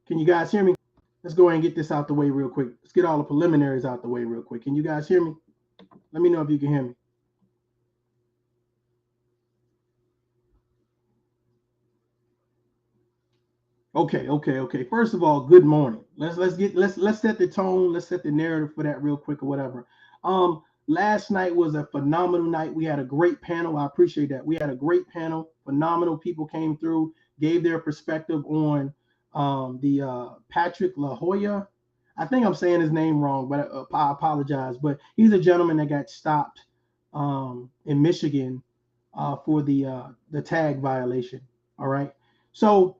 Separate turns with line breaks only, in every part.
Can you guys hear me? Let's go ahead and get this out the way real quick. Let's get all the preliminaries out the way real quick. Can you guys hear me? Let me know if you can hear me. Okay. First of all, good morning. Let's set the tone. Let's set the narrative for that real quick or whatever. Last night was a phenomenal night. We had a great panel. I appreciate that. We had a great panel. Phenomenal people came through, gave their perspective on the Patrick La Hoya. I think I'm saying his name wrong, but I apologize. But he's a gentleman that got stopped in Michigan for the tag violation. All right. So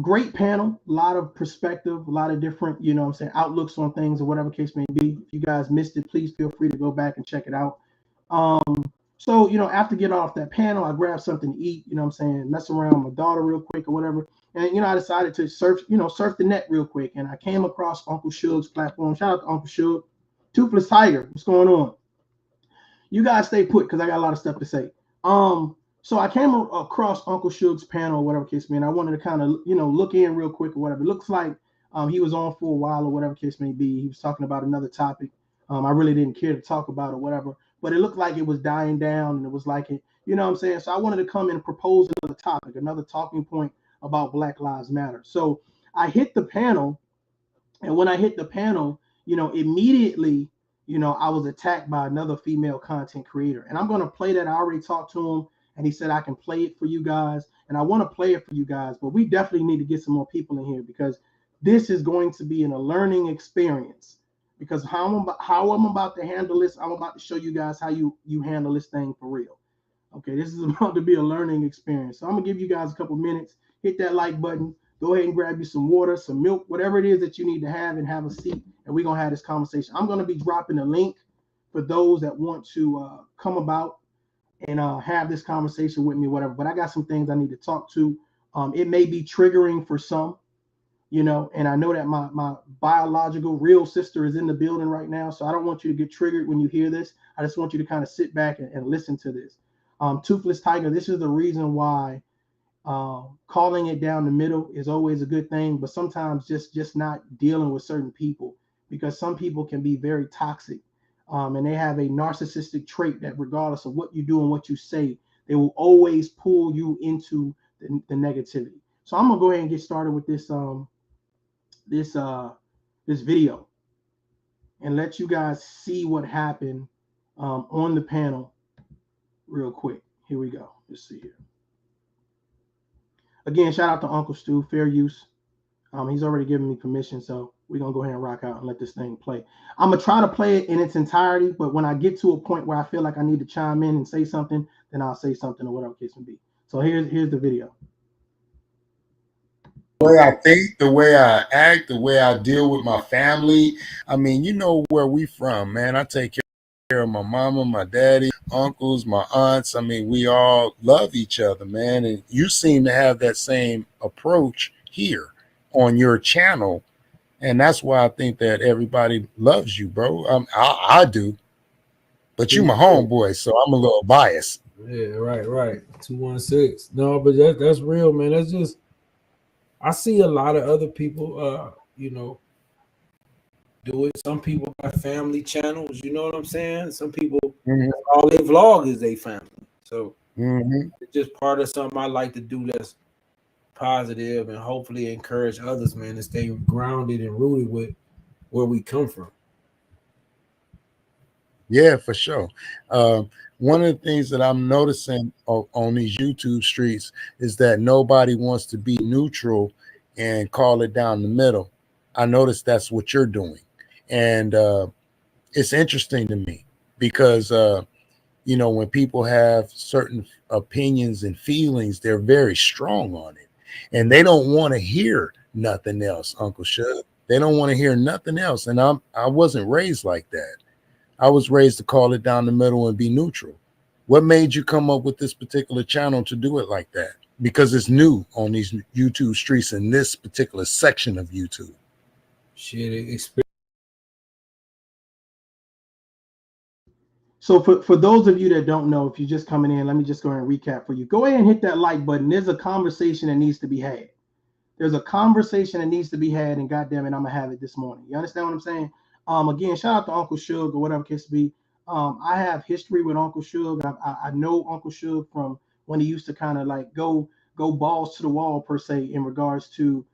great panel, a lot of perspective, a lot of different, I'm saying, outlooks on things or whatever case may be. If you guys missed it, please feel free to go back and check it out. So, after getting off that panel, I grabbed something to eat, I'm saying, mess around with my daughter real quick or whatever. And, I decided to surf the net real quick. And I came across Uncle Suge's platform. Shout out to Uncle Suge. Toothless Tiger, what's going on? You guys stay put because I got a lot of stuff to say. So I came across Uncle Suge's panel or whatever case may be. I wanted to kind of, look in real quick or whatever. It looks like he was on for a while or whatever case may be. He was talking about another topic. I really didn't care to talk about or whatever, but it looked like it was dying down and it was like it, you know what I'm saying? So I wanted to come and propose another topic, another talking point about Black Lives Matter. So I hit the panel, and when I hit the panel, immediately, I was attacked by another female content creator. And I'm going to play that. I already talked to him and he said I can play it for you guys. And I want to play it for you guys, but we definitely need to get some more people in here because this is going to be a learning experience. Because how I'm about to handle this, I'm about to show you guys how you handle this thing for real. Okay, this is about to be a learning experience. So I'm gonna give you guys a couple minutes. Hit that like button. Go ahead and grab you some water, some milk, whatever it is that you need to have, and have a seat. And we're gonna have this conversation. I'm gonna be dropping a link for those that want to come about and have this conversation with me, whatever. But I got some things I need to talk to. It may be triggering for some, and I know that my biological real sister is in the building right now. So I don't want you to get triggered when you hear this. I just want you to kind of sit back and listen to this. Toothless Tiger, this is the reason why calling it down the middle is always a good thing, but sometimes just not dealing with certain people, because some people can be very toxic, and they have a narcissistic trait that regardless of what you do and what you say, they will always pull you into the negativity. So I'm gonna go ahead and get started with this video and let you guys see what happened on the panel real quick. Here we go. Let's see here. Again, shout out to Uncle Stu, fair use. He's already given me permission, so we're gonna go ahead and rock out and let this thing play. I'm gonna try to play it in its entirety, but when I get to a point where I feel like I need to chime in and say something, then I'll say something or whatever case may be. So here's the video.
The way I think, the way I act, the way I deal with my family. I mean, you know where we from, man. I take care of my mama, my daddy, uncles, my aunts. I mean, we all love each other, man. And you seem to have that same approach here on your channel. And that's why I think that everybody loves you, bro. I do. But you my homeboy, so I'm a little biased.
Yeah, right. 216. No, but that's real, man. That's just, I see a lot of other people do it. Some people got family channels, you know what I'm saying? Some people all they vlog is their family. So it's just part of something I like to do that's positive and hopefully encourage others, man, to stay grounded and rooted with where we come from.
Yeah, for sure. One of the things that I'm noticing on these YouTube streets is that nobody wants to be neutral and call it down the middle. I noticed that's what you're doing. And it's interesting to me because, when people have certain opinions and feelings, they're very strong on it. And they don't want to hear nothing else, Uncle Shug. They don't want to hear nothing else. And I wasn't raised like that. I was raised to call it down the middle and be neutral. What made you come up with this particular channel to do it like that? Because it's new on these YouTube streets in this particular section of YouTube.
So for those of you that don't know, if you're just coming in, let me just go ahead and recap for you. Go ahead and hit that like button. There's a conversation that needs to be had. there's a conversation that needs to be had, and goddamn it, I'm gonna have it this morning. You understand what I'm saying? Again, shout out to Uncle Suge or whatever case be. I have history with Uncle Suge. I know Uncle Suge from when he used to kind of like go balls to the wall per se in regards to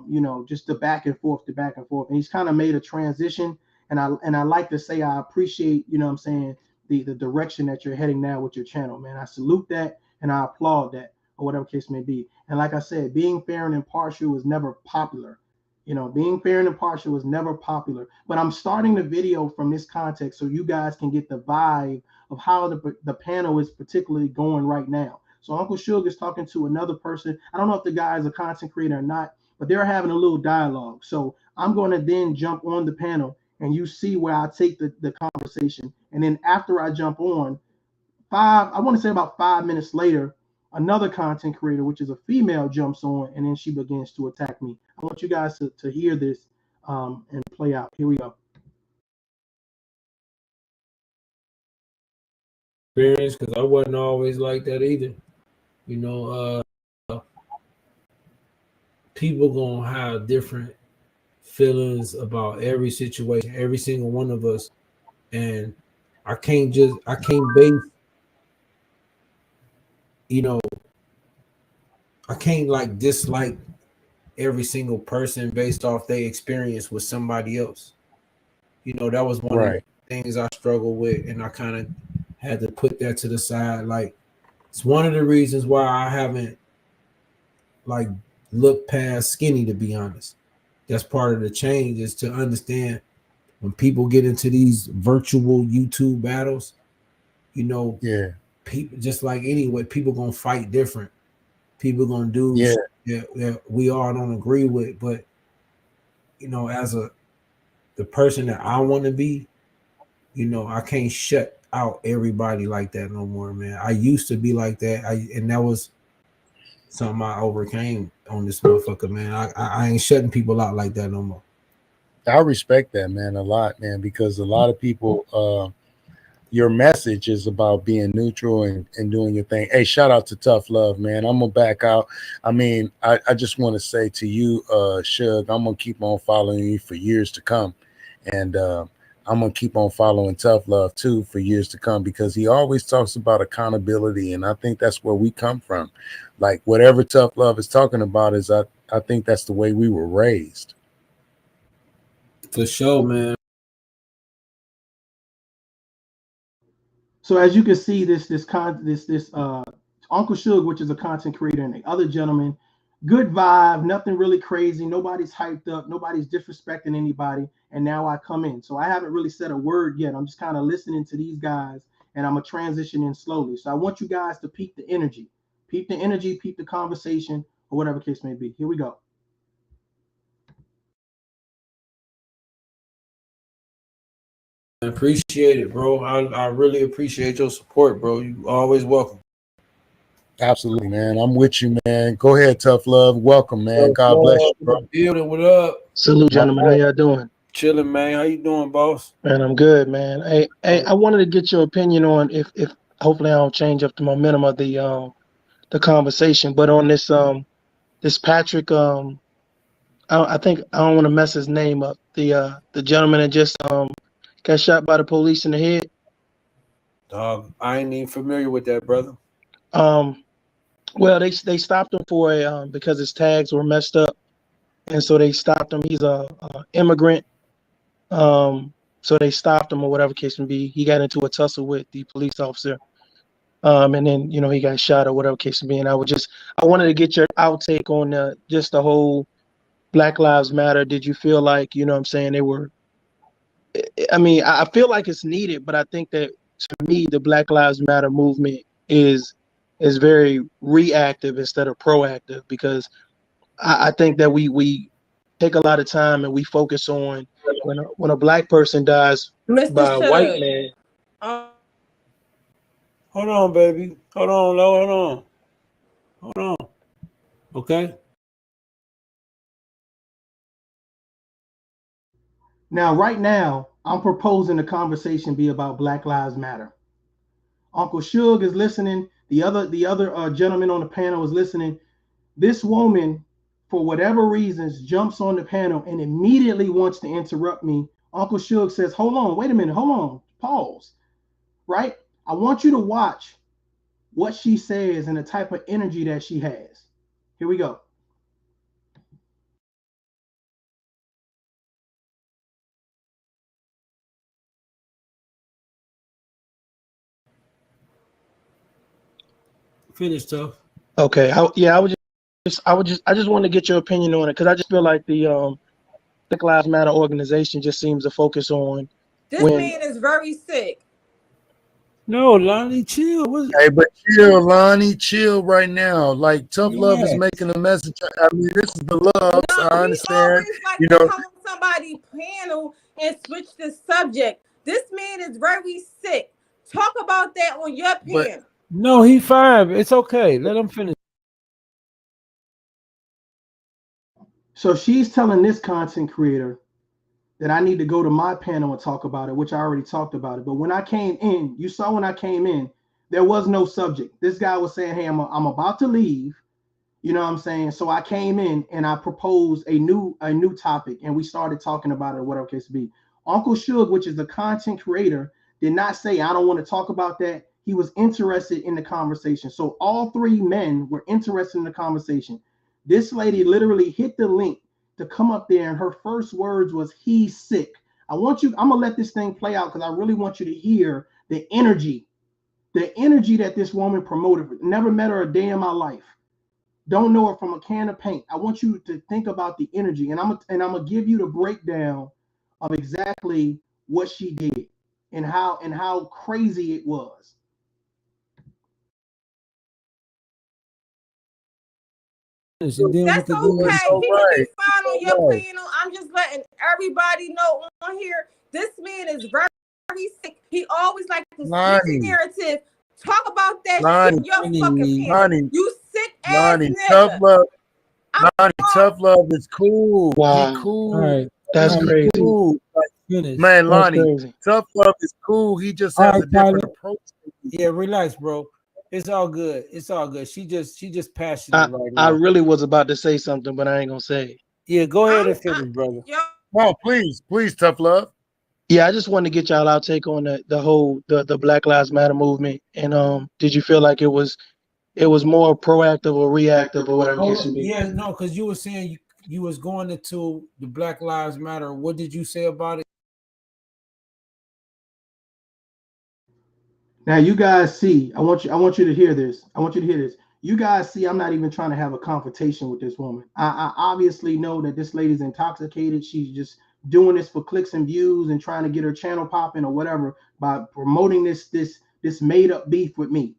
you know, just the back and forth, and he's kind of made a transition. And I like to say I appreciate, you know what I'm saying, the direction that you're heading now with your channel, man. I salute that and I applaud that, or whatever case may be. And like I said, being fair and impartial was never popular. You know, being fair and impartial was never popular. But I'm starting the video from this context so you guys can get the vibe of how the panel is particularly going right now. So Uncle Suge is talking to another person. I don't know if the guy is a content creator or not, but they're having a little dialogue. So I'm going to then jump on the panel and you see where I take the conversation. And then after I jump on, I want to say about 5 minutes later, another content creator, which is a female, jumps on and then she begins to attack me. I want you guys to hear this and play out. Here we go.
Experience, because I wasn't always like that either. You know, people gonna have different feelings about every situation, every single one of us, and I can't base, you know, I can't like dislike every single person based off their experience with somebody else. You know, that was one of the things I struggled with, and I kind of had to put that to the side. Like, it's one of the reasons why I haven't like looked past Skinny, to be honest. That's part of the change, is to understand when people get into these virtual YouTube battles, you know, people just like anyway, people gonna fight different. People gonna do that we all don't agree with, but you know, as the person that I want to be, you know, I can't shut out everybody like that no more, man. I used to be like that, and that was something I overcame on this motherfucker, man. I ain't shutting people out like that no more.
I respect that, man, a lot, man, because a lot of people, your message is about being neutral and doing your thing. Hey, shout out to Tough Love, man. I'm gonna back out. I mean, I just want to say to you, Suge, I'm gonna keep on following you for years to come, and I'm gonna keep on following Tough Love too for years to come, because he always talks about accountability, and I think that's where we come from. Like, whatever Tough Love is talking about is I think that's the way we were raised.
For sure, man.
So as you can see, this Uncle Suge, which is a content creator, and the other gentleman, good vibe, nothing really crazy, nobody's hyped up, nobody's disrespecting anybody, and now I come in. So I haven't really said a word yet. I'm just kind of listening to these guys, and I'm gonna transition in slowly. So I want you guys to peep the energy, peep the conversation, or whatever case may be. Here we go.
I appreciate it, bro. I really appreciate your support, bro. You always welcome.
Absolutely, man. I'm with you, man. Go ahead, Tough Love. Welcome, man. God bless you, bro.
Building, what up?
Salute, gentlemen. How y'all doing?
Chilling, man. How you doing, boss?
Man, I'm good, man. Hey, I wanted to get your opinion on if hopefully I don't change up the momentum of the conversation, but on this this Patrick I think I don't want to mess his name up. The gentleman that just got shot by the police in the head.
Dog, I ain't even familiar with that, brother.
Well, they stopped him for a because his tags were messed up, and so they stopped him. He's a immigrant. So they stopped him or whatever case may be. He got into a tussle with the police officer. And then, you know, he got shot or whatever case may be. And I wanted to get your outtake on just the whole Black Lives Matter. Did you feel like, you know what I'm saying, I mean, I feel like it's needed, but I think that to me, the Black Lives Matter movement is very reactive instead of proactive, because I think that we take a lot of time and we focus on when a black person dies by a white man.
Hold on, baby. Hold on, Lo. Hold on. Okay.
Now, right now, I'm proposing the conversation be about Black Lives Matter. Uncle Suge is listening. The other gentleman on the panel is listening. This woman, for whatever reasons, jumps on the panel and immediately wants to interrupt me. Uncle Suge says, hold on, wait a minute, hold on, pause, right? I want you to watch what she says and the type of energy that she has. Here we go.
Finish, tough.
Okay, I just want to get your opinion on it because I just feel like the Black Lives Matter organization just seems to focus on
this man is very sick.
No, Lonnie, chill.
Hey, but chill, Lonnie, chill right now. Like Tough Love is
Yes.
making a message. I mean, this is the love.
No,
I understand.
always like
You
to
know,
come on somebody's panel and switch the subject. This man is very sick. Talk about that on your
But-
panel.
No, he fine. It's okay. Let him finish.
So she's telling this content creator that I need to go to my panel and talk about it, which I already talked about it. But when I came in, you saw when I came in, there was no subject. This guy was saying, hey, I'm about to leave. You know what I'm saying? So I came in and I proposed a new topic and we started talking about it, whatever case be. Uncle Suge, which is the content creator, did not say, I don't want to talk about that. He was interested in the conversation. So all three men were interested in the conversation. This lady literally hit the link to come up there, and her first words was, he's sick. I'm gonna let this thing play out because I really want you to hear the energy that this woman promoted. Never met her a day in my life. Don't know her from a can of paint. I want you to think about the energy, and I'm gonna give you the breakdown of exactly what she did and how crazy it was.
That's okay. He can be fine on your panel. I'm just letting everybody know on here. This man is very, very sick. He always like to switch the narrative. Talk about that shit in your fucking panel. You sick ass nigga.
Tough Love. Tough Love is cool.
Wow.
He cool.
Right. That's crazy.
Cool. Man, Lonnie, Tough Love is cool. He just has a different approach.
Yeah, relax, bro. It's all good. It's all good. She just passionate right now.
I really was about to say something, but I ain't gonna say it.
Yeah, go ahead and finish, brother.
No, please, Tough Love.
Yeah, I just wanted to get y'all outtake on the whole Black Lives Matter movement. And did you feel like it was more proactive or reactive or whatever?
Yeah, no, because you were saying you was going into the Black Lives Matter. What did you say about it?
Now you guys see, I want you to hear this. You guys see, I'm not even trying to have a confrontation with this woman. I obviously know that this lady's intoxicated. She's just doing this for clicks and views and trying to get her channel popping or whatever by promoting this made up beef with me.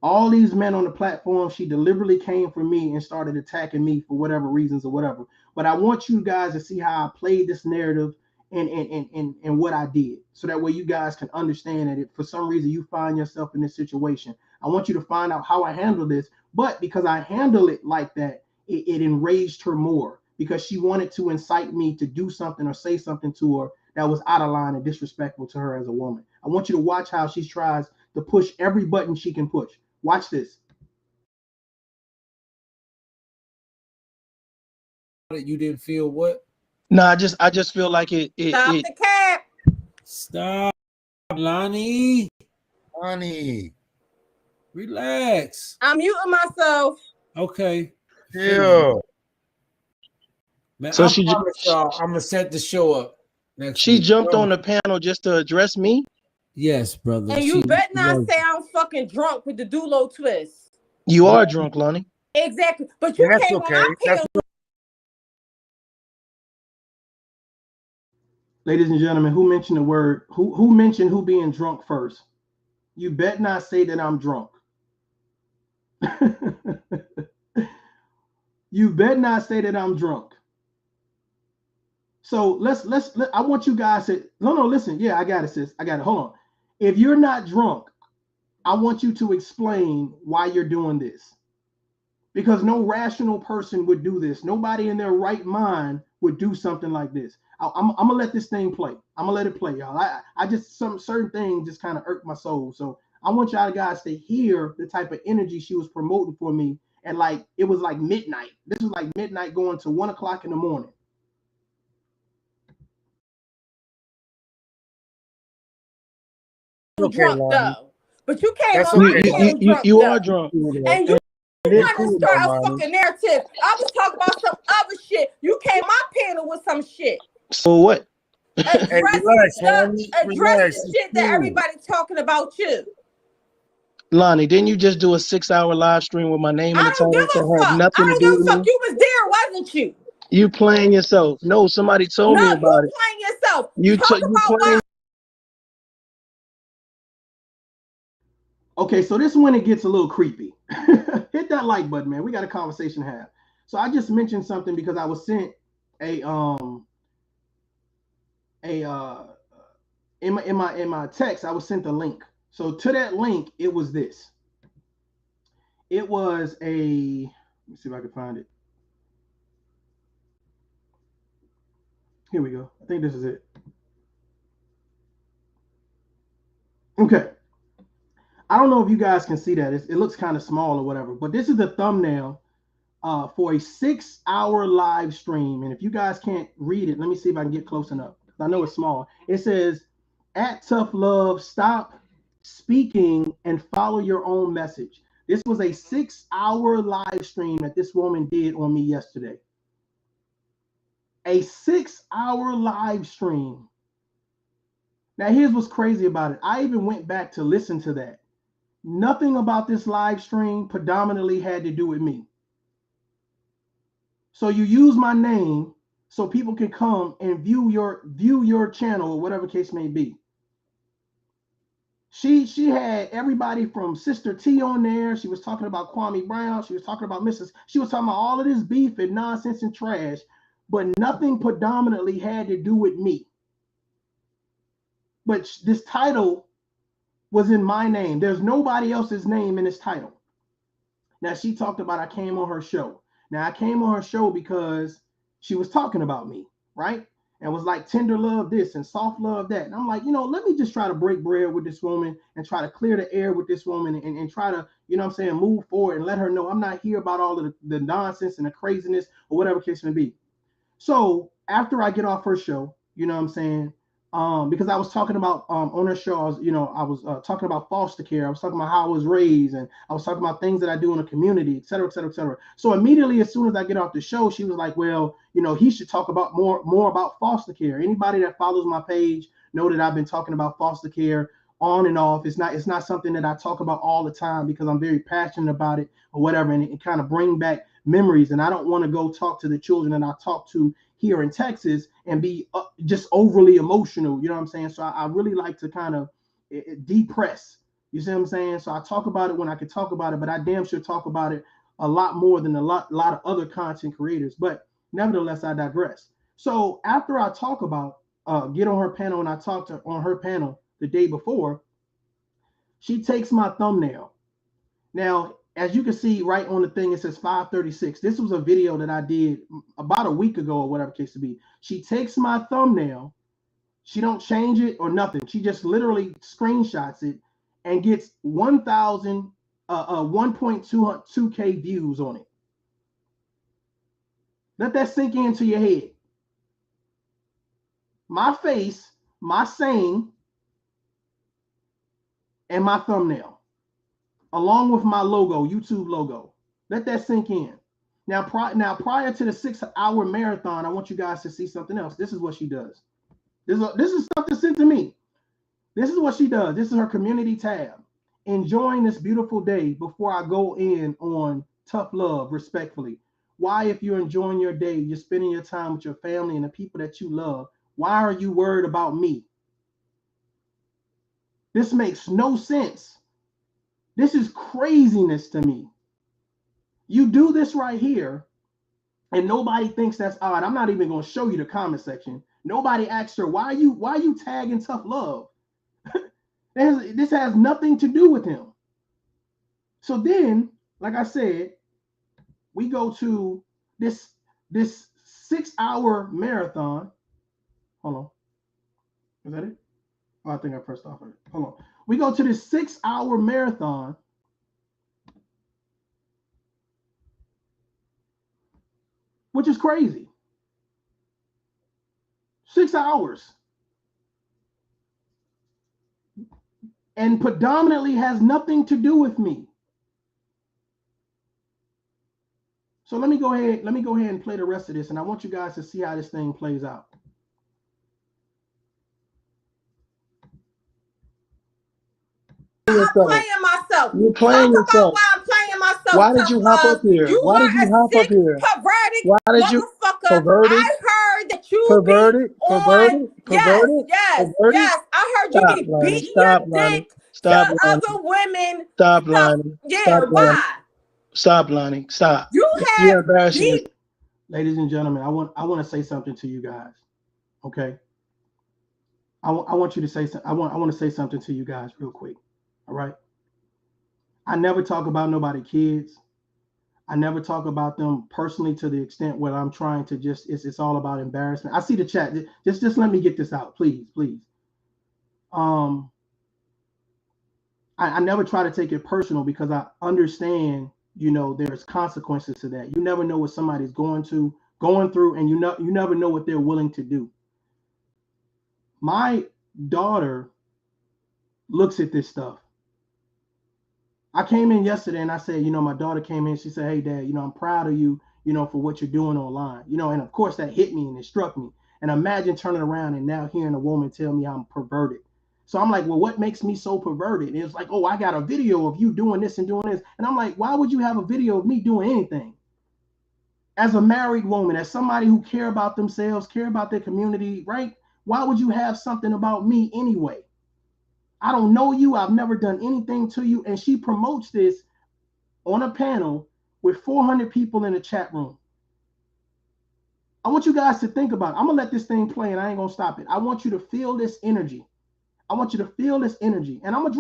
All these men on the platform, she deliberately came for me and started attacking me for whatever reasons or whatever. But I want you guys to see how I played this narrative and what I did, so that way you guys can understand that if for some reason you find yourself in this situation, I want you to find out how I handle this. But because I handle it like that, it enraged her more because she wanted to incite me to do something or say something to her that was out of line and disrespectful to her as a woman. I want you to watch how she tries to push every button she can push. Watch this.
You didn't feel what?
No, I just feel like it.
Stop the cap.
Stop, Lonnie. Relax.
I'm muting myself.
Okay.
Yeah.
Man,
So
I'm gonna set the show up next
She
week.
jumped on the panel just to address me.
Yes, brother.
And you better not say I'm fucking drunk with the Dulo twist.
You are drunk, Lonnie.
Exactly. But you came on my panel.
Ladies and gentlemen, who mentioned the word? Who mentioned who being drunk first? You bet not say that I'm drunk. You bet not say that I'm drunk. So let's I want you guys to listen. Yeah, I got it, sis. I got it. Hold on. If you're not drunk, I want you to explain why you're doing this. Because no rational person would do this. Nobody in their right mind would do something like this. I'm gonna let this thing play. I'm gonna let it play, y'all. I just some certain things just kind of irk my soul. So I want y'all guys to hear the type of energy she was promoting for me at like, it was like midnight. This was like midnight going to 1 o'clock in the morning.
Okay, drunk though, but you came
on my panel drunk. You are drunk,
and you trying to start a fucking narrative. I was talking about some other shit. You came on my panel with some shit.
So what?
Address the shit that everybody talking about you.
Lonnie, didn't you just do a 6-hour live stream with my name in the title?
I don't give a fuck. You was there, wasn't you?
You playing yourself. No, somebody told me about it.
Playing yourself.
You talk about why. Okay, so this is when it gets a little creepy. Hit that like button, man. We got a conversation to have. So I just mentioned something because I was sent in my text, I was sent a link. So to that link, it was this. It was let me see if I can find it. Here we go. I think this is it. Okay. I don't know if you guys can see that. It looks kind of small or whatever, but this is the thumbnail for a 6-hour live stream. And if you guys can't read it, let me see if I can get close enough. I know it's small. It says, at Tough Love, stop speaking and follow your own message. This was a 6-hour live stream that this woman did on me yesterday. A 6-hour live stream. Now, here's what's crazy about it. I even went back to listen to that. Nothing about this live stream predominantly had to do with me. So you use my name so people can come and view your channel or whatever case may be. She had everybody from Sister T on there. She was talking about Kwame Brown. She was talking about she was talking about all of this beef and nonsense and trash, but nothing predominantly had to do with me. But this title was in my name. There's nobody else's name in this title. Now, she talked about I came on her show. Now, I came on her show because she was talking about me, right? And was like tender love this and soft love that. And I'm like, let me just try to break bread with this woman and try to clear the air with this woman and try to, move forward and let her know I'm not here about all of the nonsense and the craziness or whatever case may be. So after I get off her show, because I was talking about on her show, I was talking about foster care. I was talking about how I was raised, and I was talking about things that I do in the community, et cetera, et cetera, et cetera. So immediately, as soon as I get off the show, she was like, well, he should talk about more about foster care. Anybody that follows my page know that I've been talking about foster care on and off. It's not something that I talk about all the time because I'm very passionate about it or whatever, and it kind of bring back memories. And I don't want to go talk to the children that I talk to here in Texas and be just overly emotional, you know what I'm saying? So I really like to kind of depress, you see what I'm saying? So I talk about it when I can talk about it, but I damn sure talk about it a lot more than a lot of other content creators. But nevertheless, I digress. So after I talk about get on her panel, and I talked to her on her panel the day before, she takes my thumbnail. Now, as you can see right on the thing, it says 536. This was a video that I did about a week ago or whatever case to be. She takes my thumbnail. She don't change it or nothing. She just literally screenshots it and gets 1.22K views on it. Let that sink into your head. My face, my saying, and my thumbnail, along with my logo, YouTube logo. Let that sink in. Now, prior to the 6-hour marathon, I want you guys to see something else. This is what she does. This is stuff that's sent to me. This is what she does. This is her community tab. Enjoying this beautiful day before I go in on Tough Love, respectfully. Why, if you're enjoying your day, you're spending your time with your family and the people that you love, why are you worried about me? This makes no sense. This is craziness to me. You do this right here, and nobody thinks that's odd. I'm not even going to show you the comment section. Nobody asked her, why are you tagging Tough Love? This has nothing to do with him. So then, like I said, we go to this 6-hour marathon. Hold on. Is that it? Oh, I think I pressed off of it. Hold on. We go to this 6-hour marathon. which is crazy. 6 hours. And predominantly has nothing to do with me. So let me go ahead and play the rest of this, and I want you guys to see how this thing plays out.
I'm playing myself.
You're playing
yourself.
Talk
about why I'm playing myself.
Why did you hop up here? Why did you hop up here?
Perverted
Why did you
perverted? I heard that you
perverted.
Yes. I heard you be beating your dick to other women.
Stop lying.
Yeah, why?
Stop lying. Stop.
You're embarrassing.
Ladies and gentlemen, I want to say something to you guys. Okay. I want you to say something. I want to say something to you guys real quick. All right. I never talk about nobody's kids. I never talk about them personally to the extent where I'm trying to just, it's all about embarrassment. I see the chat. Just let me get this out, please. I never try to take it personal because I understand, there's consequences to that. You never know what somebody's going through, and you never know what they're willing to do. My daughter looks at this stuff. I came in yesterday and I said, my daughter came in. She said, "Hey, Dad, I'm proud of you, for what you're doing online." And of course that hit me and it struck me. And imagine turning around and now hearing a woman tell me I'm perverted. So I'm like, well, what makes me so perverted? And it's like, oh, I got a video of you doing this and doing this. And I'm like, why would you have a video of me doing anything? As a married woman, as somebody who care about themselves, care about their community, right? Why would you have something about me anyway? I don't know you. I've never done anything to you. And she promotes this on a panel with 400 people in the chat room. I want you guys to think about it. I'm going to let this thing play and I ain't going to stop it. I want you to feel this energy. I want you to feel this energy. And I'm going to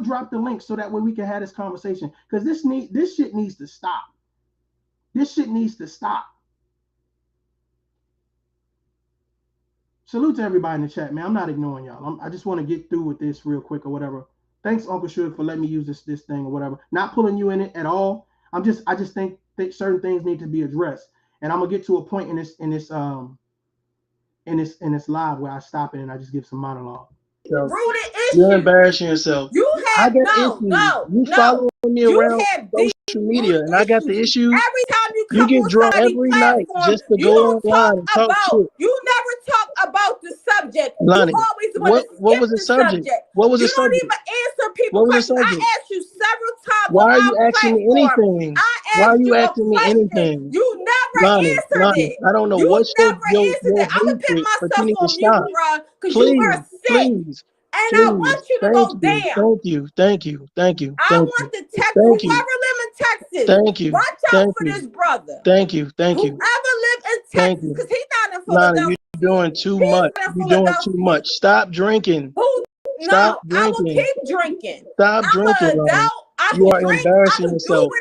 drop the link so that way we can have this conversation, because this shit needs to stop. This shit needs to stop. Salute to everybody in the chat, man. I'm not ignoring y'all. I just want to get through with this real quick or whatever. Thanks, Uncle Suge, for letting me use this thing or whatever. Not pulling you in it at all. I just think certain things need to be addressed. And I'm gonna get to a point in this live where I stop it and I just give some monologue.
You're embarrassing yourself.
You have
You follow me around social media, and I got the issues.
Every time you
get drunk every night just to go online and talk shit.
You never talk about the subject.
Lonnie,
you always
what was the subject? What was the subject?
You don't even answer people questions. I asked you several times.
Why are you asking me anything? Why are you asking me anything?
You never answered it.
I don't know what's your hatred, but you need to stop. Please.
And I want you to go down.
Thank you.
I want to text whoever live in Texas.
Thank you.
Watch out for this brother.
Thank you.
Whoever live in Texas, because he's not in Philadelphia.
Lonnie, you're doing too much. You're doing too much. Stop drinking. Stop drinking.
I will keep drinking.
Stop drinking, Lonnie. You are embarrassing yourself.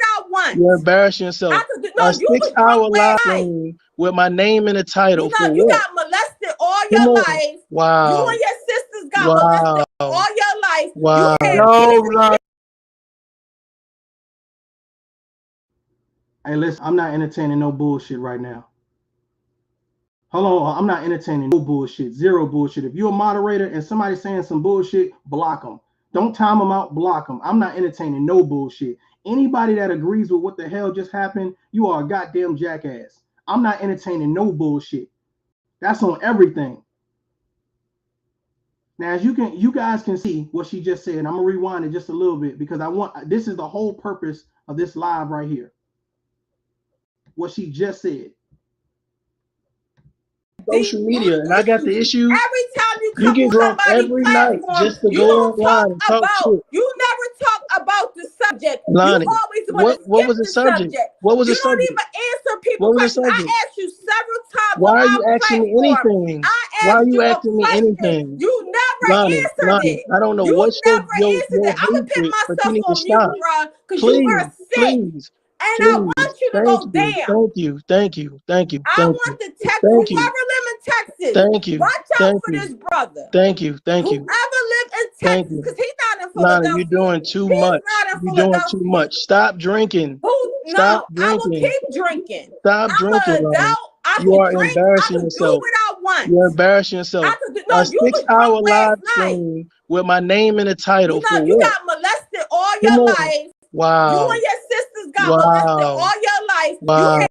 You're embarrassing yourself. A 6-hour live stream with my name in the title.
You got molested all your life.
Wow.
You and your sisters got molested all your life.
Wow.
Hey, listen, I'm not entertaining no bullshit right now. Hold on, I'm not entertaining no bullshit, zero bullshit. If you're a moderator and somebody's saying some bullshit, block them. Don't time them out, block them. I'm not entertaining no bullshit. Anybody that agrees with what the hell just happened, you are a goddamn jackass. I'm not entertaining no bullshit. That's on everything. Now, as you guys can see what she just said, I'm gonna rewind it just a little bit because this is the whole purpose of this live right here. What she just said.
Social media, and I got the issues.
Every time
you get drunk every night just to go online and talk shit.
You never talk about the subject.
Lonnie,
you
always what was the subject? What was the subject?
You don't even answer people questions. I asked you several times.
Why are you asking me anything? Why are you asking me anything?
You never answered it.
I don't know what's your hatred, but you need to stop. Please.
And I want you to go down.
Thank you.
I want to text whoever live in Texas.
Thank you.
Watch out for this brother.
Thank you.
Whoever live in Texas, because he's not in Philadelphia.
Lonnie, you're doing too much. You're doing too much. Stop drinking. Stop
no,
drinking.
I will keep drinking.
Stop drinking.
I'm an adult. I
you are
drink,
embarrassing
I
yourself.
Do what I want.
You're embarrassing yourself.
No,
a 6-hour live stream with my name in the title.
You got molested all your life.
Wow.
You and your sisters got molested all your life.
Wow.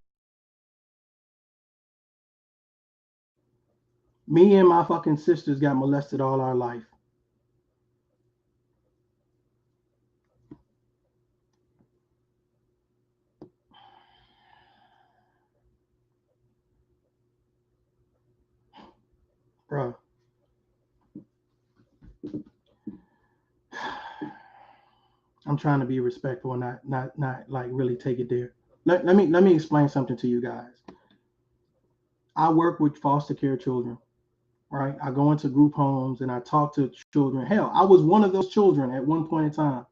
Me and my fucking sisters got molested all our life. Bro. I'm trying to be respectful and not like really take it there. Let me explain something to you guys. I work with foster care children, right? I go into group homes and I talk to children. Hell, I was one of those children at one point in time.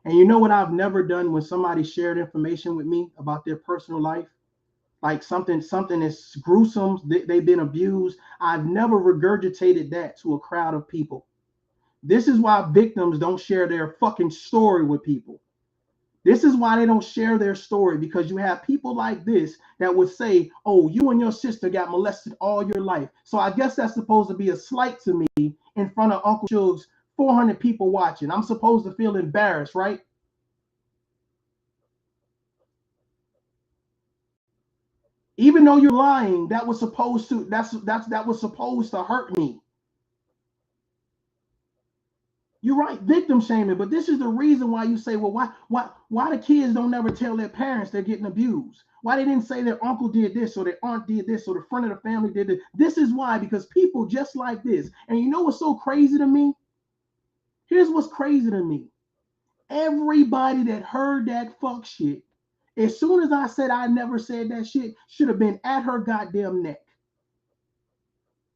And you know what I've never done when somebody shared information with me about their personal life? Like something that's gruesome, they've been abused. I've never regurgitated that to a crowd of people. This is why victims don't share their fucking story with people. This is why they don't share their story, because you have people like this that would say, oh, you and your sister got molested all your life. So I guess that's supposed to be a slight to me in front of Uncle Suge's 400 people watching. I'm supposed to feel embarrassed, right? Even though you're lying, that was supposed to hurt me. You're right, victim shaming, but this is the reason why you say, well, why the kids don't never tell their parents they're getting abused? Why they didn't say their uncle did this or their aunt did this or the front of the family did this? This is why, because people just like this. And you know what's so crazy to me? Here's what's crazy to me. Everybody that heard that fuck shit, as soon as I said I never said that shit, should have been at her goddamn neck.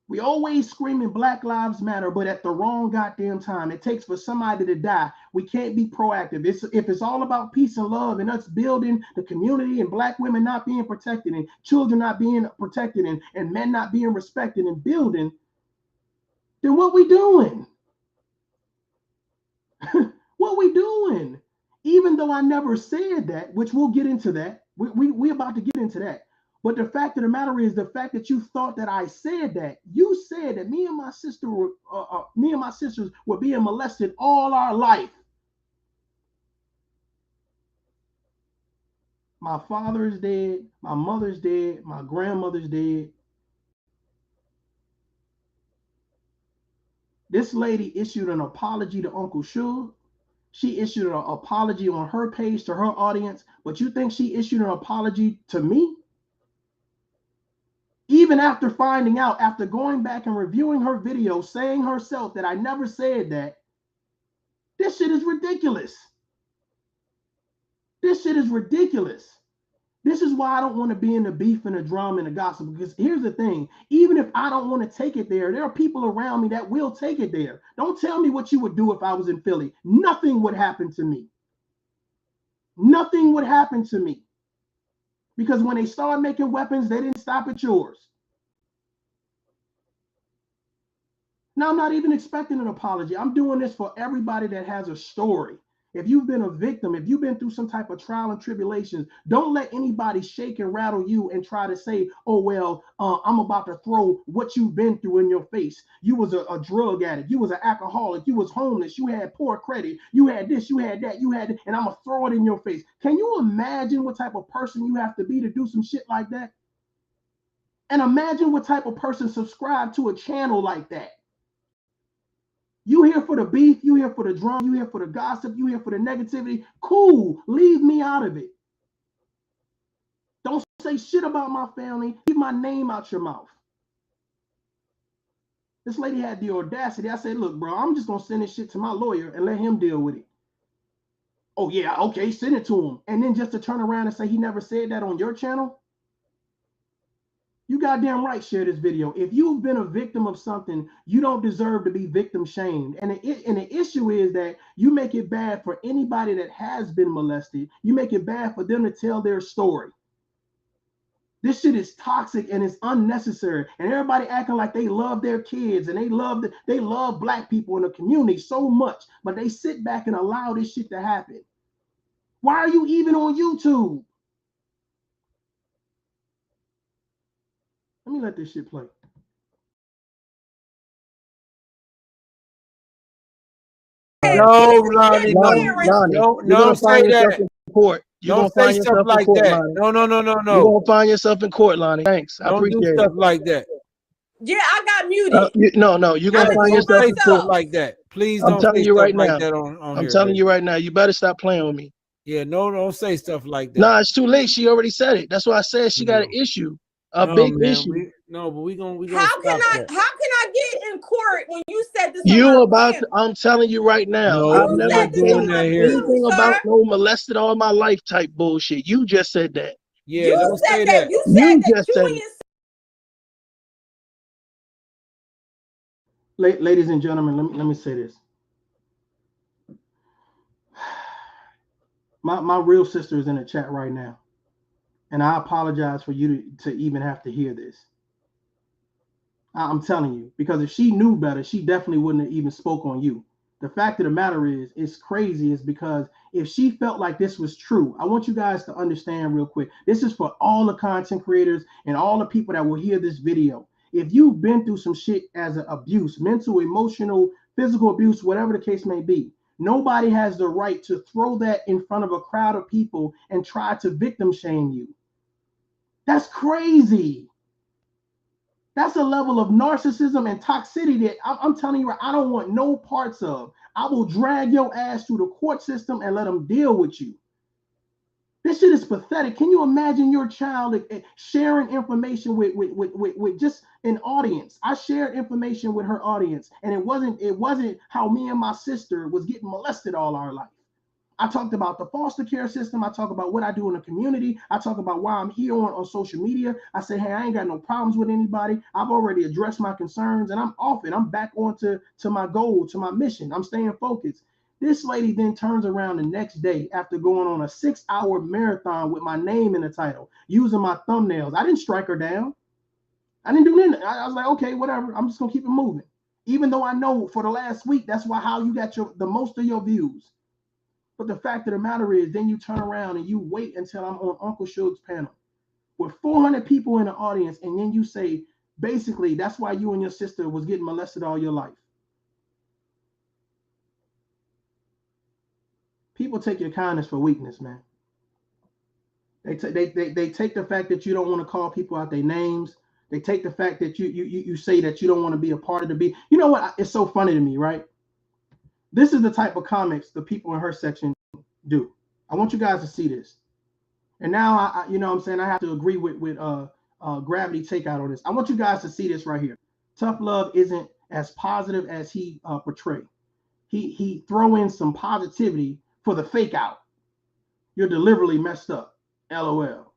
We always screaming Black Lives Matter, but at the wrong goddamn time. It takes for somebody to die. We can't be proactive. If it's all about peace and love and us building the community and Black women not being protected and children not being protected and men not being respected and building, then what we doing? What we doing? Even though I never said that, which we'll get into that. We about to get into that. But the fact of the matter is, the fact that you thought that I said that, you said that me and my sisters were being molested all our life. My father is dead, my mother's dead, my grandmother's dead. This lady issued an apology to Uncle Suge. She issued an apology on her page to her audience, but you think she issued an apology to me? Even after finding out, after going back and reviewing her video, saying herself that I never said that, this shit is ridiculous. This shit is ridiculous. This is why I don't want to be in the beef and the drama and the gossip, because here's the thing. Even if I don't want to take it there are people around me that will take it there. Don't tell me what you would do if I was in Philly. Nothing would happen to me. Nothing would happen to me. Because when they started making weapons, they didn't stop at yours. Now, I'm not even expecting an apology. I'm doing this for everybody that has a story. If you've been a victim, if you've been through some type of trial and tribulations, don't let anybody shake and rattle you and try to say, oh, well, I'm about to throw what you've been through in your face. You was a drug addict. You was an alcoholic. You was homeless. You had poor credit. You had this, you had that, and I'm going to throw it in your face. Can you imagine what type of person you have to be to do some shit like that? And imagine what type of person subscribed to a channel like that. You here for the beef, you here for the drama, you here for the gossip, you here for the negativity. Cool, leave me out of it. Don't say shit about my family. Keep my name out your mouth. This lady had the audacity. I said, look, bro, I'm just going to send this shit to my lawyer and let him deal with it. Oh, yeah, okay, send it to him. And then just to turn around and say he never said that on your channel? You goddamn right, share this video. If you've been a victim of something, you don't deserve to be victim shamed. And the issue is that you make it bad for anybody that has been molested. You make it bad for them to tell their story. This shit is toxic and it's unnecessary. And everybody acting like they love their kids and they love Black people in the community so much, but they sit back and allow this shit to happen. Why are you even on YouTube? Let me let this shit play.
No, Lonnie,
No, you're gonna find yourself in court. You're gonna find yourself in court, Lonnie.
No.
You're gonna find yourself in court, Lonnie. Thanks. I appreciate it.
Don't do stuff like that.
Yeah, I got muted.
You're gonna find yourself in court
like that. Please
I'm
don't
telling
say
you
stuff
right
like
now.
that on
I'm
here,
telling
baby.
you right now. You better stop playing with me.
Yeah, no, don't say stuff like that.
Nah, it's too late. She already said it. That's why I said she got an issue, big issue.
But we gonna.
How can I get in court when you said this?
I'm telling you right now.
No,
I've never
said
doing
that here.
anything about no molested all my life type bullshit. You just said that.
Yeah, don't say that.
You said that.
Just said it.
Ladies and gentlemen, let me say this. My real sister is in the chat right now, and I apologize for you to even have to hear this. I'm telling you, because if she knew better, she definitely wouldn't have even spoke on you. The fact of the matter is, it's crazy, is because if she felt like this was true, I want you guys to understand real quick. This is for all the content creators and all the people that will hear this video. If you've been through some shit as an abuse, mental, emotional, physical abuse, whatever the case may be, nobody has the right to throw that in front of a crowd of people and try to victim shame you. That's crazy. That's a level of narcissism and toxicity that I'm telling you, I don't want no parts of. I will drag your ass through the court system and let them deal with you. This shit is pathetic. Can you imagine your child sharing information with just an audience? I shared information with her audience, and it wasn't how me and my sister was getting molested all our life. I talked about the foster care system. I talk about what I do in the community. I talk about why I'm here on social media. I say, hey, I ain't got no problems with anybody. I've already addressed my concerns, and I'm off it. I'm back on to my goal, to my mission. I'm staying focused. This lady then turns around the next day after going on a 6-hour marathon with my name in the title, using my thumbnails. I didn't strike her down. I didn't do anything. I was like, okay, whatever. I'm just going to keep it moving. Even though I know for the last week, that's how you got the most of your views. But the fact of the matter is, then you turn around and you wait until I'm on Uncle Suge's panel with 400 people in the audience, and then you say, basically, that's why you and your sister was getting molested all your life. People take your kindness for weakness, man. They take the fact that you don't want to call people out their names. They take the fact that you say that you don't want to be a part of the beat. You know what? It's so funny to me, right? This is the type of comments the people in her section do. I want you guys to see this. And now, I you know what I'm saying, I have to agree with Gravity Takeout on this. I want you guys to see this right here. Tough Love isn't as positive as he portrayed. He throw in some positivity for the fake out. You're deliberately messed up. LOL.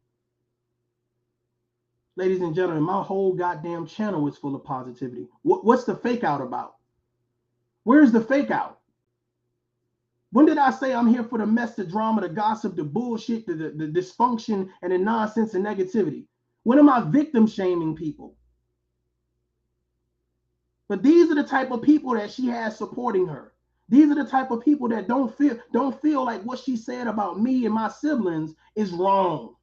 Ladies and gentlemen, my whole goddamn channel is full of positivity. What's the fake out about? Where's the fake out? When did I say I'm here for the mess, the drama, the gossip, the bullshit, the dysfunction, and the nonsense and negativity? When am I victim shaming people? But these are the type of people that she has supporting her. These are the type of people that don't feel like what she said about me and my siblings is wrong.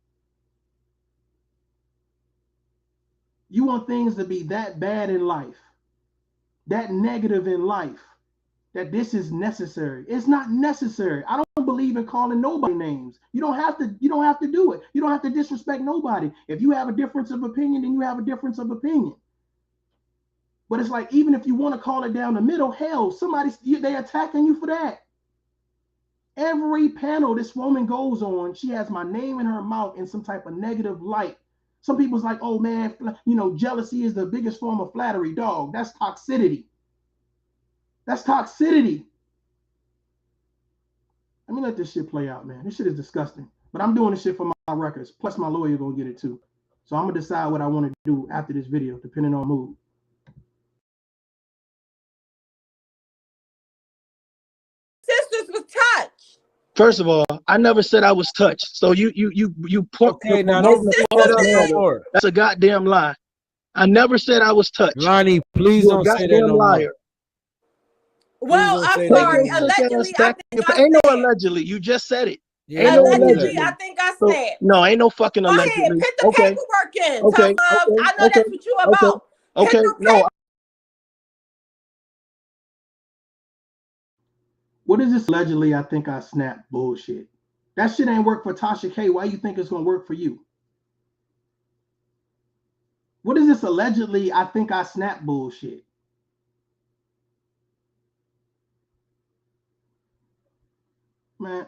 You want things to be that bad in life, that negative in life, that this is necessary. It's not necessary. I don't believe in calling nobody names. You don't have to do it. You don't have to disrespect nobody. If you have a difference of opinion, then you have a difference of opinion. But it's like, even if you want to call it down the middle, hell, they attacking you for that. Every panel this woman goes on, she has my name in her mouth in some type of negative light. Some people's like, oh man, jealousy is the biggest form of flattery. Dog, that's toxicity. That's toxicity. Let me let this shit play out, man. This shit is disgusting. But I'm doing this shit for my records. Plus my lawyer gonna get it too. So I'm gonna decide what I want to do after this video, depending on mood.
Sisters was touched.
First of all, I never said I was touched. So you
okay, now don't
that's a goddamn lie. I never said I was touched.
Lonnie, please don't say that no
liar.
Well, I'm sorry. Allegedly,
ain't no allegedly. You just said it.
Yeah,
allegedly, I think I snapped.
No, ain't no fucking allegedly.
Go ahead, put the paperwork in.
Okay.
I know that's what you about.
Okay. No.
What is this allegedly? I think I snapped bullshit. That shit ain't work for Tasha K. Why you think it's gonna work for you? What is this allegedly? I think I snapped bullshit. Man,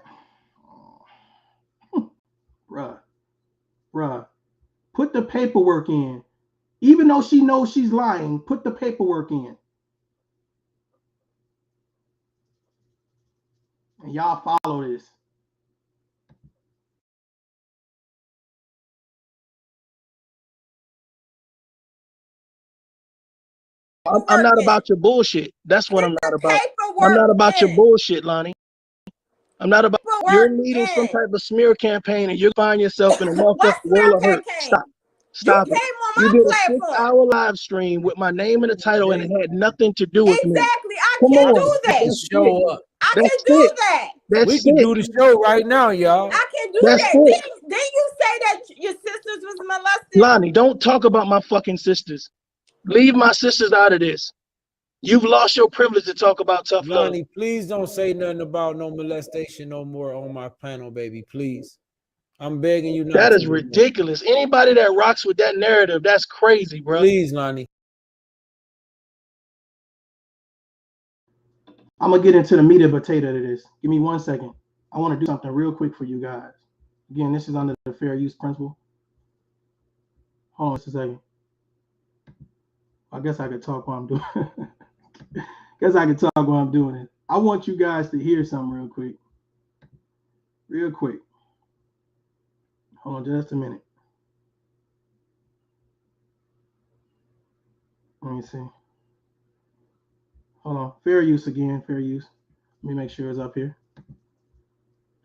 bruh, put the paperwork in. Even though she knows she's lying, put the paperwork in. And y'all follow this.
I'm not about your bullshit. That's what I'm not about. I'm not about your bullshit, Lonnie. I'm not about you're leading some type of smear campaign and you find yourself in a motherfucking world of hurt. Stop it. You did a 6-hour live stream with my name in the title and it had nothing to do with me.
Exactly. I can do that.
Show up.
I can do that.
We can do the show right now, y'all.
I can do that. Didn't you say that your sisters was molested?
Lonnie, don't talk about my fucking sisters. Leave my sisters out of this. You've lost your privilege to talk about tough love.
Lonnie, please don't say nothing about no molestation no more on my panel, baby. Please. I'm begging you not to.
That is ridiculous. Anybody that rocks with that narrative, that's crazy, bro.
Please, Lonnie.
I'm gonna get into the meat and potato of this. Give me 1 second. I want to do something real quick for you guys. Again, this is under the fair use principle. Hold on just a second. I guess I could talk while I'm doing it. Guess I could talk while I'm doing it. I want you guys to hear something real quick. Real quick. Hold on just a minute. Let me see. Hold on. Fair use again. Fair use. Let me make sure it's up here.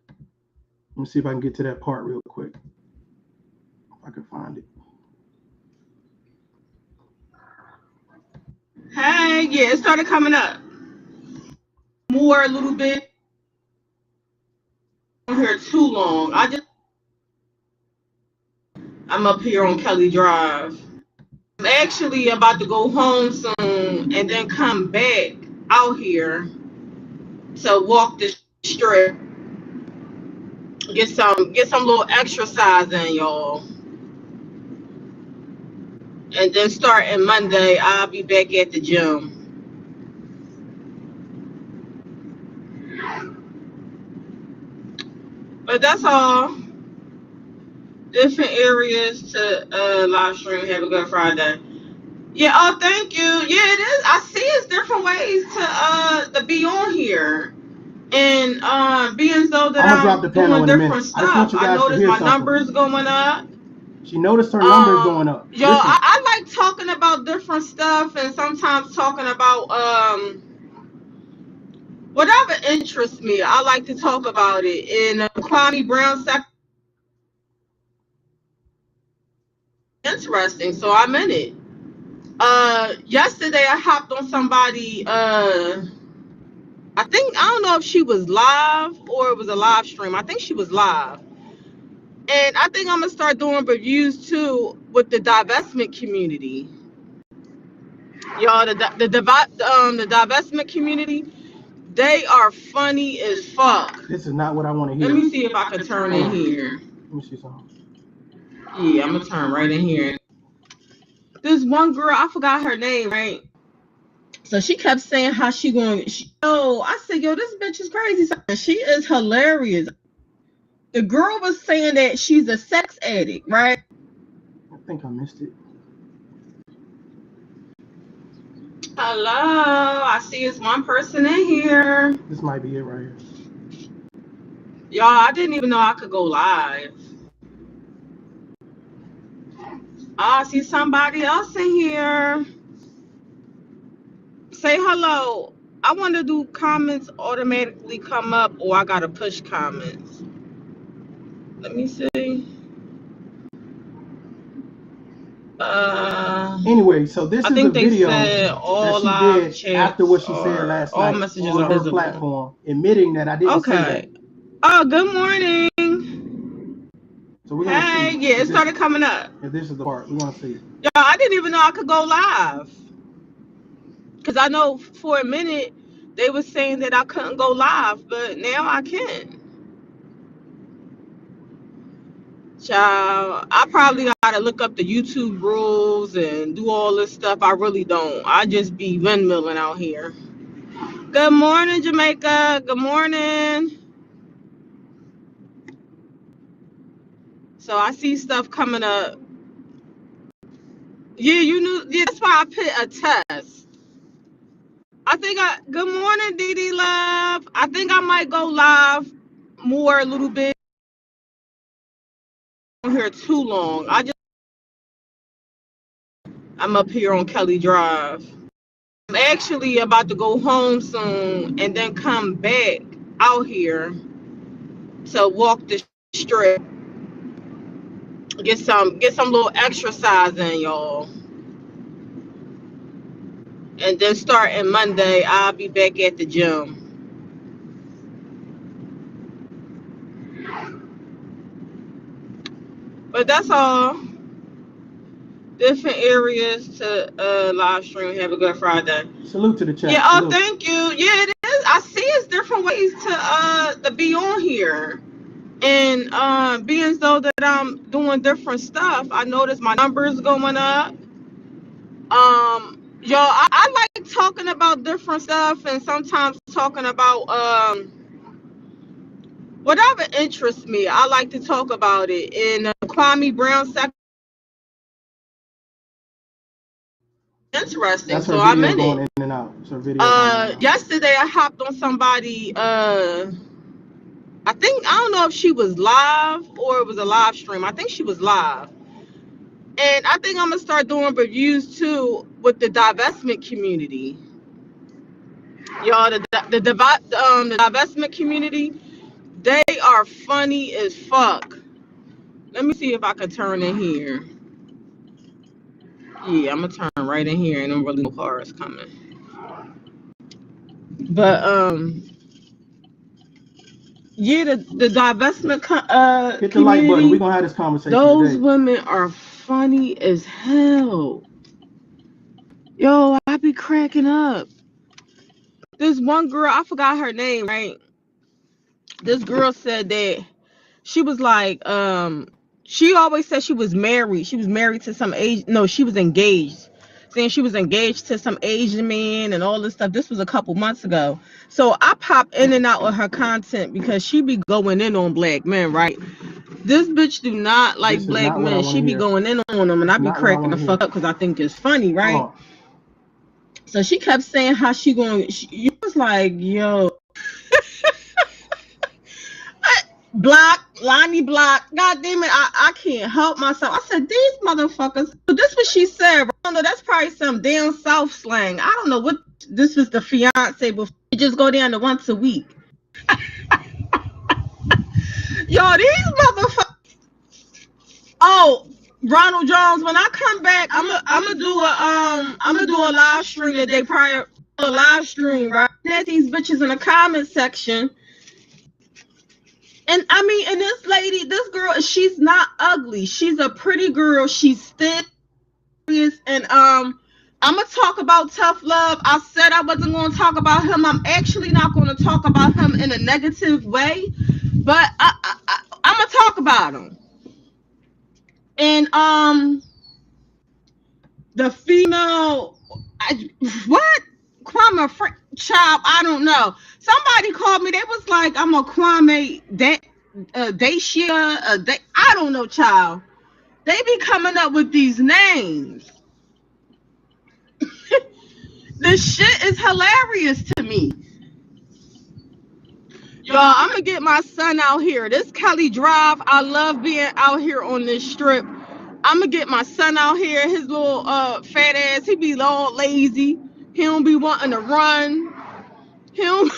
Let me see if I can get to that part real quick. If I can find it.
Hey, yeah, it started coming up. More a little bit. I'm here too long. I'm up here on Kelly Drive. I'm actually about to go home soon and then come back out here to walk the strip. Get some little exercise in, y'all. And then starting Monday, I'll be back at the gym. But that's all. Different areas to live stream. Have a good Friday. Yeah, oh, thank you. Yeah, it is. I see it's different ways to be on here. And being so that I'm doing different stuff, I noticed my numbers going up.
She noticed her numbers going up.
Yo, I like talking about different stuff and sometimes talking about whatever interests me. I like to talk about it. In Kwame Brown sector, interesting, so I'm in it. Yesterday I hopped on somebody, I don't know if she was live or it was a live stream. I think she was live. And I think I'm gonna start doing reviews too with the divestment community. Y'all, the divestment community, they are funny as fuck.
This is not what I want to hear.
Let me see if I can turn in here.
Let me see something.
Yeah, I'm gonna turn right in here. This one girl, I forgot her name, right? So she kept saying how she going. I said, yo, this bitch is crazy. She is hilarious. The girl was saying that she's a sex addict, right?
I think I missed it.
Hello, I see it's one person in here.
This might be it right here.
Y'all, I didn't even know I could go live. I see somebody else in here. Say hello. I want to do comments automatically come up, or I gotta push comments. Let me see.
Anyway, so this is a video that she did
chat
after what she said last night on her platform, admitting that I didn't say that.
Oh, good morning.
So we're gonna see.
Yeah, it started coming up.
If this is the part, we want to see.
Yo, I didn't even know I could go live. Because I know for a minute they were saying that I couldn't go live, but now I can. Child, I probably gotta look up the YouTube rules and do all this stuff. I really don't. I just be windmilling out here. Good morning, Jamaica. Good morning. So I see stuff coming up. Yeah, you knew. Yeah, that's why I put a test. Good morning, Dee Love. I think I might go live more a little bit. I'm here too long. I'm up here on Kelly Drive. I'm actually about to go home soon and then come back out here to walk the strip. Get some little exercise in, y'all. And then starting Monday, I'll be back at the gym. But that's all. Different areas to live stream. Have a good Friday.
Salute to the chat.
Yeah, salute. Thank you. Yeah, it is. I see it's different ways to be on here. And being as though that I'm doing different stuff, I notice my numbers going up. Yo, I like talking about different stuff and sometimes talking about whatever interests me. I like to talk about it. In Kwame Brown section, interesting. So I'm in it. In and out. Yesterday I hopped on somebody. I don't know if she was live or it was a live stream. I think she was live. And I think I'm gonna start doing reviews too with the divestment community. Y'all, the divestment community, they are funny as fuck. Let me see if I can turn in here. Yeah, I'm gonna turn right in here, and I'm really no cars coming. But yeah, the divestment
hit the like button. We're gonna have this conversation.
Those women are funny as hell. Yo, I be cracking up. This one girl, I forgot her name, right? This girl said that she was like, she always said she was married. She was married to some she was engaged. Saying she was engaged to some Asian man and all this stuff. This was a couple months ago. So I pop in and out of her content because she be going in on black men, right? This bitch do not like black men. She be going in on them, and I be cracking the fuck up because I think it's funny, right? Oh. So she kept saying how she going. You was like, yo, block, Lonnie block. God damn it, I can't help myself. I said, these motherfuckers. But this what she said. I don't know. That's probably some down south slang. I don't know what. This was the fiance before. You just go down to once a week. Yo, these motherfuckers. Oh, Ronald Jones, when I come back, I'm gonna do a live stream the day prior. A live stream, right? There's these bitches in the comment section. And I mean, and this girl, she's not ugly. She's a pretty girl. She's thick. And I'm gonna talk about tough love. I said I wasn't gonna talk about him. I'm actually not gonna talk about him in a negative way, but I'm gonna talk about him. And the female, what? Kwame child, I don't know. Somebody called me. They was like, I'm a Kwame Dacia. I don't know, child. They be coming up with these names. This shit is hilarious to me. Y'all, I'm gonna get my son out here. This Kelly Drive, I love being out here on this strip. I'm gonna get my son out here. His little fat ass, he be all lazy. He don't be wanting to run. He don't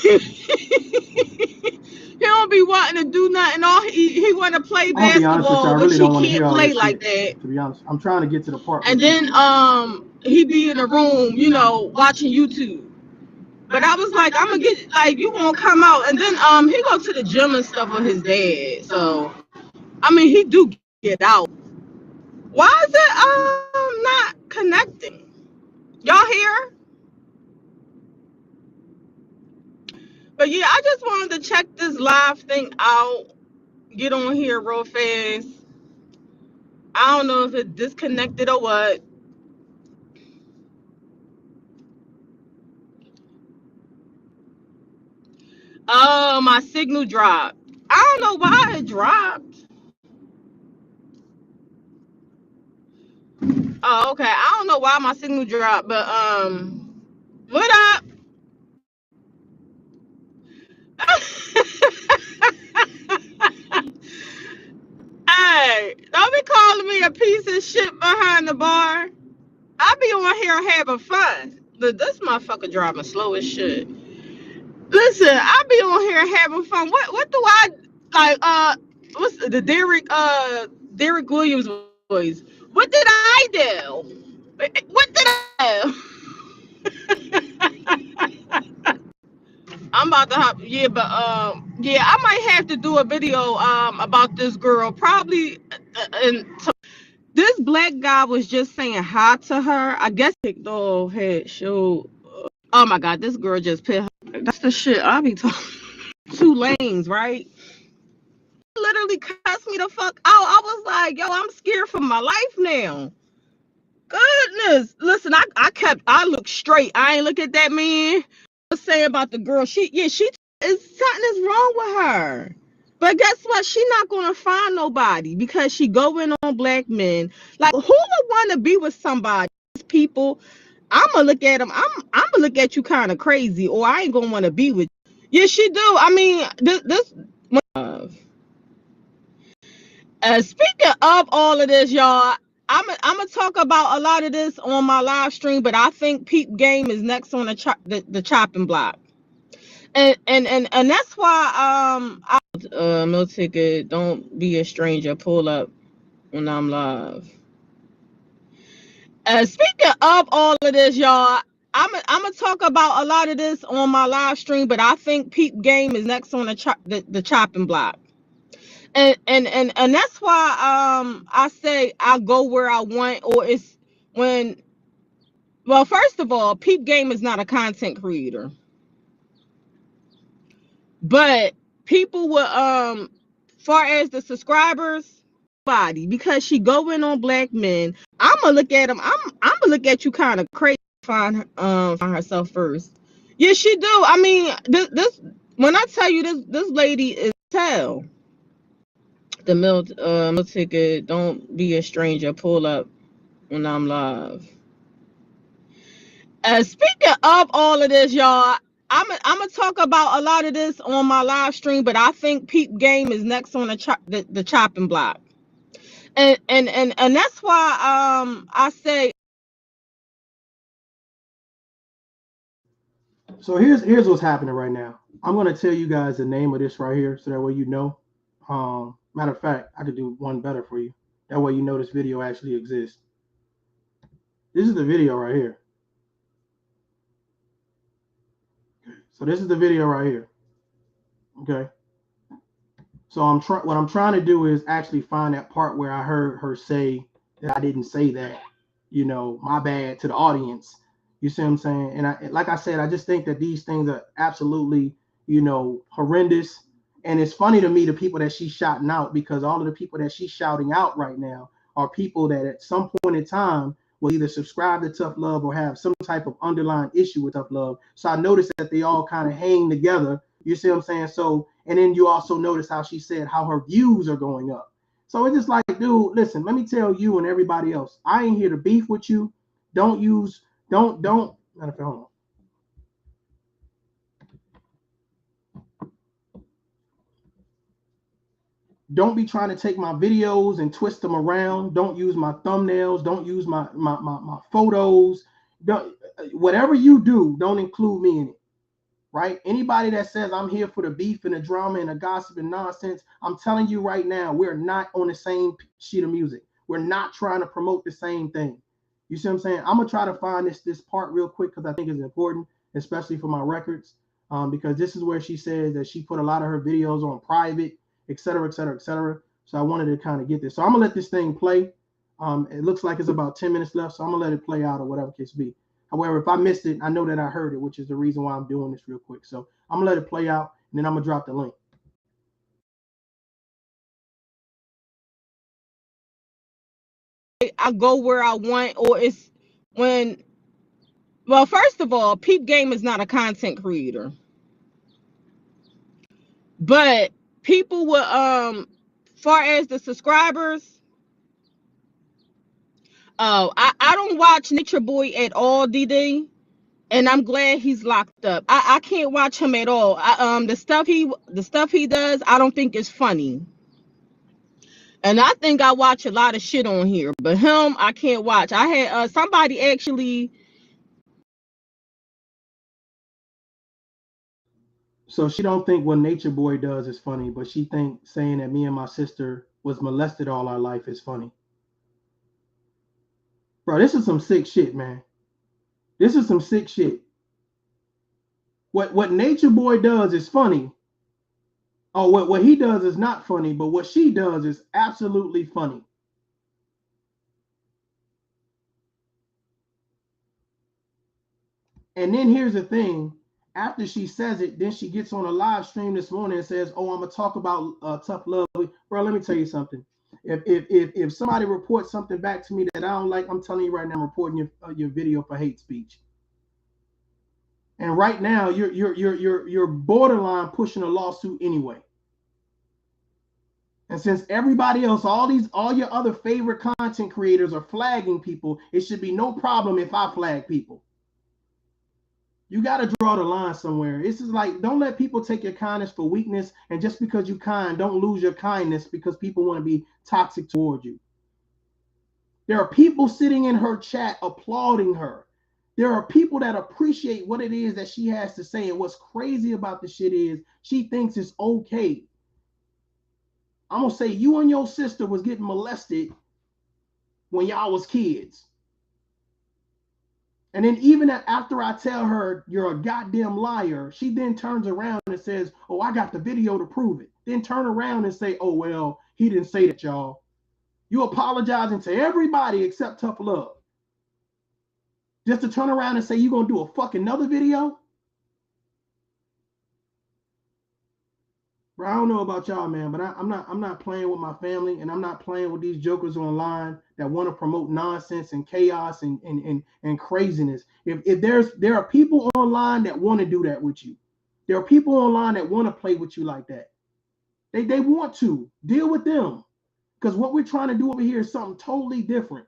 be wanting to do nothing. All he want to play basketball, which he can't play like that.
To be honest, I'm trying to get to the part.
And then he be in the room, watching YouTube. But I was like, I'm gonna get like you won't come out, and then he go to the gym and stuff with his dad. So I mean he do get out. Why is it not connecting? Y'all here? But yeah, I just wanted to check this live thing out. Get on here real fast. I don't know if it disconnected or what. Oh, my signal dropped. I don't know why it dropped. Oh, okay. I don't know why my signal dropped, but what up? Hey, don't be calling me a piece of shit behind the bar. I be on here having fun. Look, this motherfucker driving slow as shit. Listen, I be on here having fun. What do I like? What's the Derek Williams voice? What did I do? What did I do? I'm about to hop. Yeah, but yeah, I might have to do a video about this girl. Probably, and this black guy was just saying hi to her. I guess kicked off had showed. Oh my God, this girl just pit her. That's the shit I be talking. 2 lanes, right? Literally cussed me the fuck out. I was like, yo, I'm scared for my life now. Goodness. Listen, I looked straight. I ain't look at that man. I was saying about the girl. Something is wrong with her. But guess what? She not gonna find nobody because she going on black men. Like, who would want to be with somebody? People, I'm gonna look at them. I'm gonna look at you kind of crazy, or I ain't gonna want to be with you. Yeah, she do. I mean, this. Speaking of all of this, y'all, I'm gonna talk about a lot of this on my live stream, but I think Peep Game is next on the chopping block, and that's why Mill Ticket, don't be a stranger, pull up when I'm live. Speaking of all of this, y'all, I'm gonna talk about a lot of this on my live stream, but I think Peep Game is next on the chopping block. And that's why I say I go where I want, or it's when, well, first of all, Peep Game is not a content creator, but people with far as the subscribers body, because she going on black men, I'm gonna look at them. I'm gonna look at you kind of crazy. Find herself first. Yeah, she do. I mean, this when I tell you this lady is hell. The Mill Ticket, don't be a stranger, pull up when I'm live. Speaking of all of this, y'all, I'm gonna talk about a lot of this on my live stream, but I think Peep Game is next on the chopping block, and that's why I say.
So here's what's happening right now. I'm gonna tell you guys the name of this right here, so that way you know. Matter of fact, I could do one better for you. That way you know this video actually exists. This is the video right here. So this is the video right here. Okay. So what I'm trying to do is actually find that part where I heard her say that I didn't say that. You know, my bad to the audience. You see what I'm saying? And like I said, I just think that these things are absolutely, you know, horrendous. And it's funny to me, the people that she's shouting out, because all of the people that she's shouting out right now are people that at some point in time will either subscribe to Tough Love or have some type of underlying issue with Tough Love. So I noticed that they all kind of hang together. You see what I'm saying? So, and then you also notice how she said how her views are going up. So it's just like, dude, listen, let me tell you and everybody else, I ain't here to beef with you. Don't matter of fact, hold on. Don't be trying to take my videos and twist them around. Don't use my thumbnails. Don't use my photos. Don't, whatever you do, don't include me in it. Right? Anybody that says I'm here for the beef and the drama and the gossip and nonsense, I'm telling you right now, we're not on the same sheet of music. We're not trying to promote the same thing. You see what I'm saying? I'm gonna try to find this part real quick because I think it's important. especially for my records, because this is where she says that she put a lot of her videos on private, et cetera, et cetera, et cetera. So I wanted to kind of get this. So I'm gonna let this thing play. It looks like it's about 10 minutes left, so I'm gonna let it play out or whatever case be. However, if I missed it, I know that I heard it, which is the reason why I'm doing this real quick. So I'm gonna let it play out, and then I'm gonna drop the link.
I go where I want, or it's when, well, first of all, Peep Game is not a content creator, but people will, far as the subscribers, I don't watch Nature Boy at all, DD, and I'm glad he's locked up. I can't watch him at all. The stuff he does, I don't think is funny. And I think I watch a lot of shit on here, but him, I can't watch. I had somebody actually.
So she don't think what Nature Boy does is funny, but she think saying that me and my sister was molested all our life is funny. Bro, this is some sick shit, man. This is some sick shit. What Nature Boy does is funny. Oh, what he does is not funny, but what she does is absolutely funny. And then here's the thing. After she says it, then she gets on a live stream this morning and says, oh, I'm going to talk about tough love. Bro, let me tell you something. If somebody reports something back to me that I don't like, I'm telling you right now, I'm reporting your video for hate speech. And right now, you're borderline pushing a lawsuit anyway. And since everybody else, all your other favorite content creators are flagging people, it should be no problem if I flag people. You got to draw the line somewhere. This is like, don't let people take your kindness for weakness. And just because you're kind, don't lose your kindness because people want to be toxic toward you. There are people sitting in her chat applauding her. There are people that appreciate what it is that she has to say. And what's crazy about the shit is she thinks it's okay. I'm going to say you and your sister was getting molested when y'all was kids. And then even after I tell her you're a goddamn liar, she then turns around and says, oh, I got the video to prove it. Then turn around and say, oh, well, he didn't say that, y'all. You apologizing to everybody except Tough Love. Just to turn around and say you're going to do a fucking another video? Bro, I don't know about y'all, man, but I'm not playing with my family, and I'm not playing with these jokers online that want to promote nonsense and chaos and craziness. If there are people online that want to do that with you. There are people online that want to play with you like that. They want to deal with them, because what we're trying to do over here is something totally different.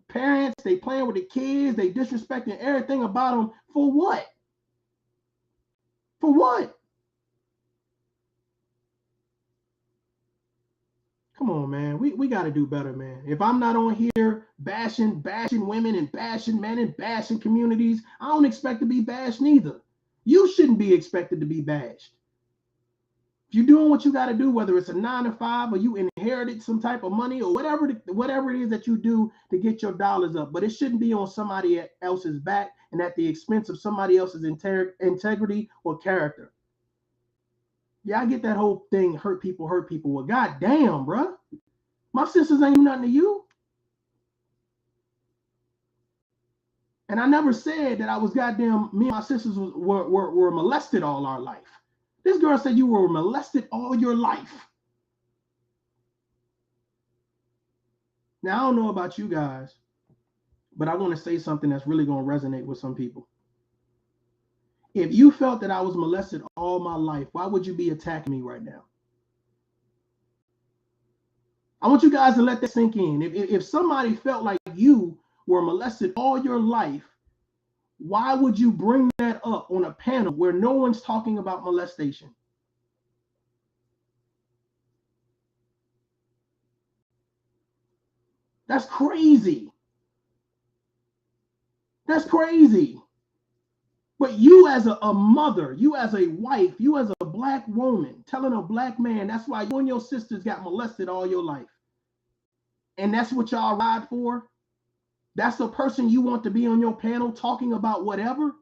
Parents, they playing with the kids, they disrespecting everything about them. For what? For what? Come on, man. We got to do better, man. If I'm not on here bashing women and bashing men and bashing communities, I don't expect to be bashed neither. You shouldn't be expected to be bashed. If you're doing what you got to do, whether it's a 9-to-5 or you inherited some type of money or whatever it is that you do to get your dollars up, but it shouldn't be on somebody else's back and at the expense of somebody else's integrity or character. Yeah, I get that whole thing, hurt people. Well, goddamn, bro. My sisters ain't nothing to you. And I never said that I was goddamn, me and my sisters were molested all our life. This girl said you were molested all your life. Now, I don't know about you guys, but I want to say something that's really going to resonate with some people. If you felt that I was molested all my life, why would you be attacking me right now? I want you guys to let that sink in. If somebody felt like you were molested all your life, why would you bring that up on a panel where no one's talking about molestation? That's crazy. That's crazy. But you as a mother, you as a wife, you as a black woman, telling a black man, that's why you and your sisters got molested all your life. And that's what y'all ride for? That's the person you want to be on your panel talking about whatever.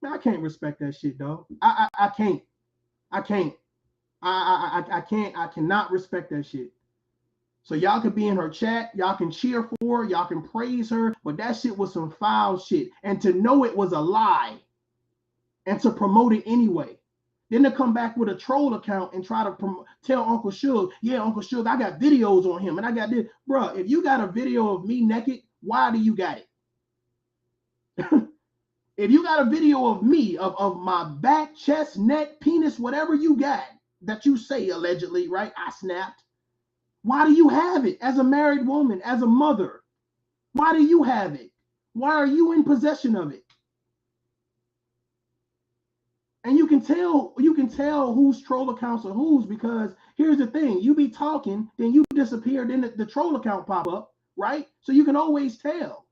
Man, I can't respect that shit, dog. I can't. I can't. I can't. I cannot respect that shit. So y'all can be in her chat, y'all can cheer for her, y'all can praise her, but that shit was some foul shit. And to know it was a lie and to promote it anyway. Then to come back with a troll account and try to tell Uncle Suge, yeah, Uncle Suge, I got videos on him and I got this. Bruh, if you got a video of me naked, why do you got it? If you got a video of me, of my back, chest, neck, penis, whatever you got that you say allegedly, right? I snapped. Why do you have it as a married woman, as a mother? Why do you have it? Why are you in possession of it? And you can tell whose troll accounts are whose, because here's the thing. You be talking, then you disappear, then the troll account pop up, right? So you can always tell.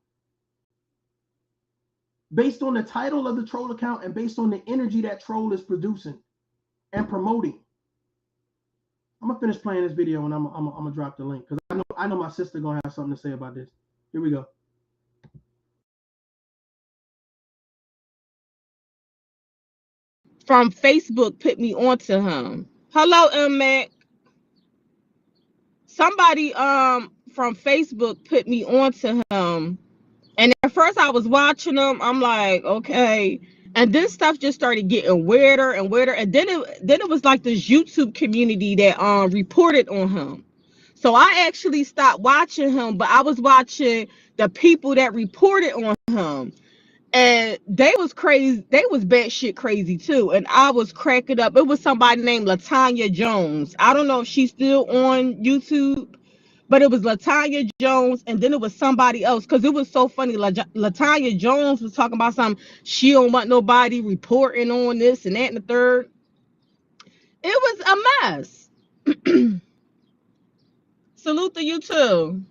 Based on the title of the troll account and based on the energy that troll is producing and promoting. I'm gonna finish playing this video and I'm gonna drop the link because I know my sister gonna have something to say about this. Here we go.
From Facebook put me onto him. Hello, Mac. Somebody from Facebook put me onto him, and at first I was watching him. I'm like, okay. And then stuff just started getting weirder and weirder. And then it was like this YouTube community that reported on him. So I actually stopped watching him, but I was watching the people that reported on him. And they was crazy. They was batshit crazy too. And I was cracking up. It was somebody named LaTanya Jones. I don't know if she's still on YouTube, but it was LaTanya Jones, and then it was somebody else, because it was so funny. LaTanya Jones was talking about something. She don't want nobody reporting on this and that and the third. It was a mess. Salute to you too.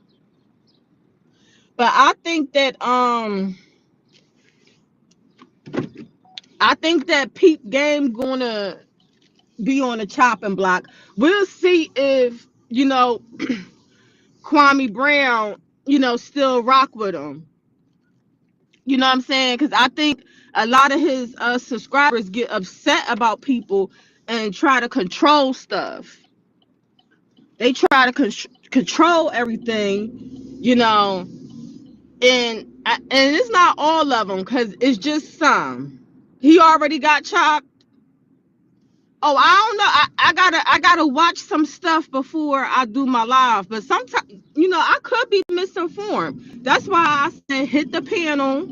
But I think that Peep Game gonna be on the chopping block. We'll see if, Kwame Brown, still rock with him. You know what I'm saying? Because I think a lot of his subscribers get upset about people and try to control stuff. They try to control everything, and it's not all of them, because it's just some. He already got chopped. Oh, I don't know. I gotta watch some stuff before I do my live. But sometimes, I could be misinformed. That's why I said hit the panel.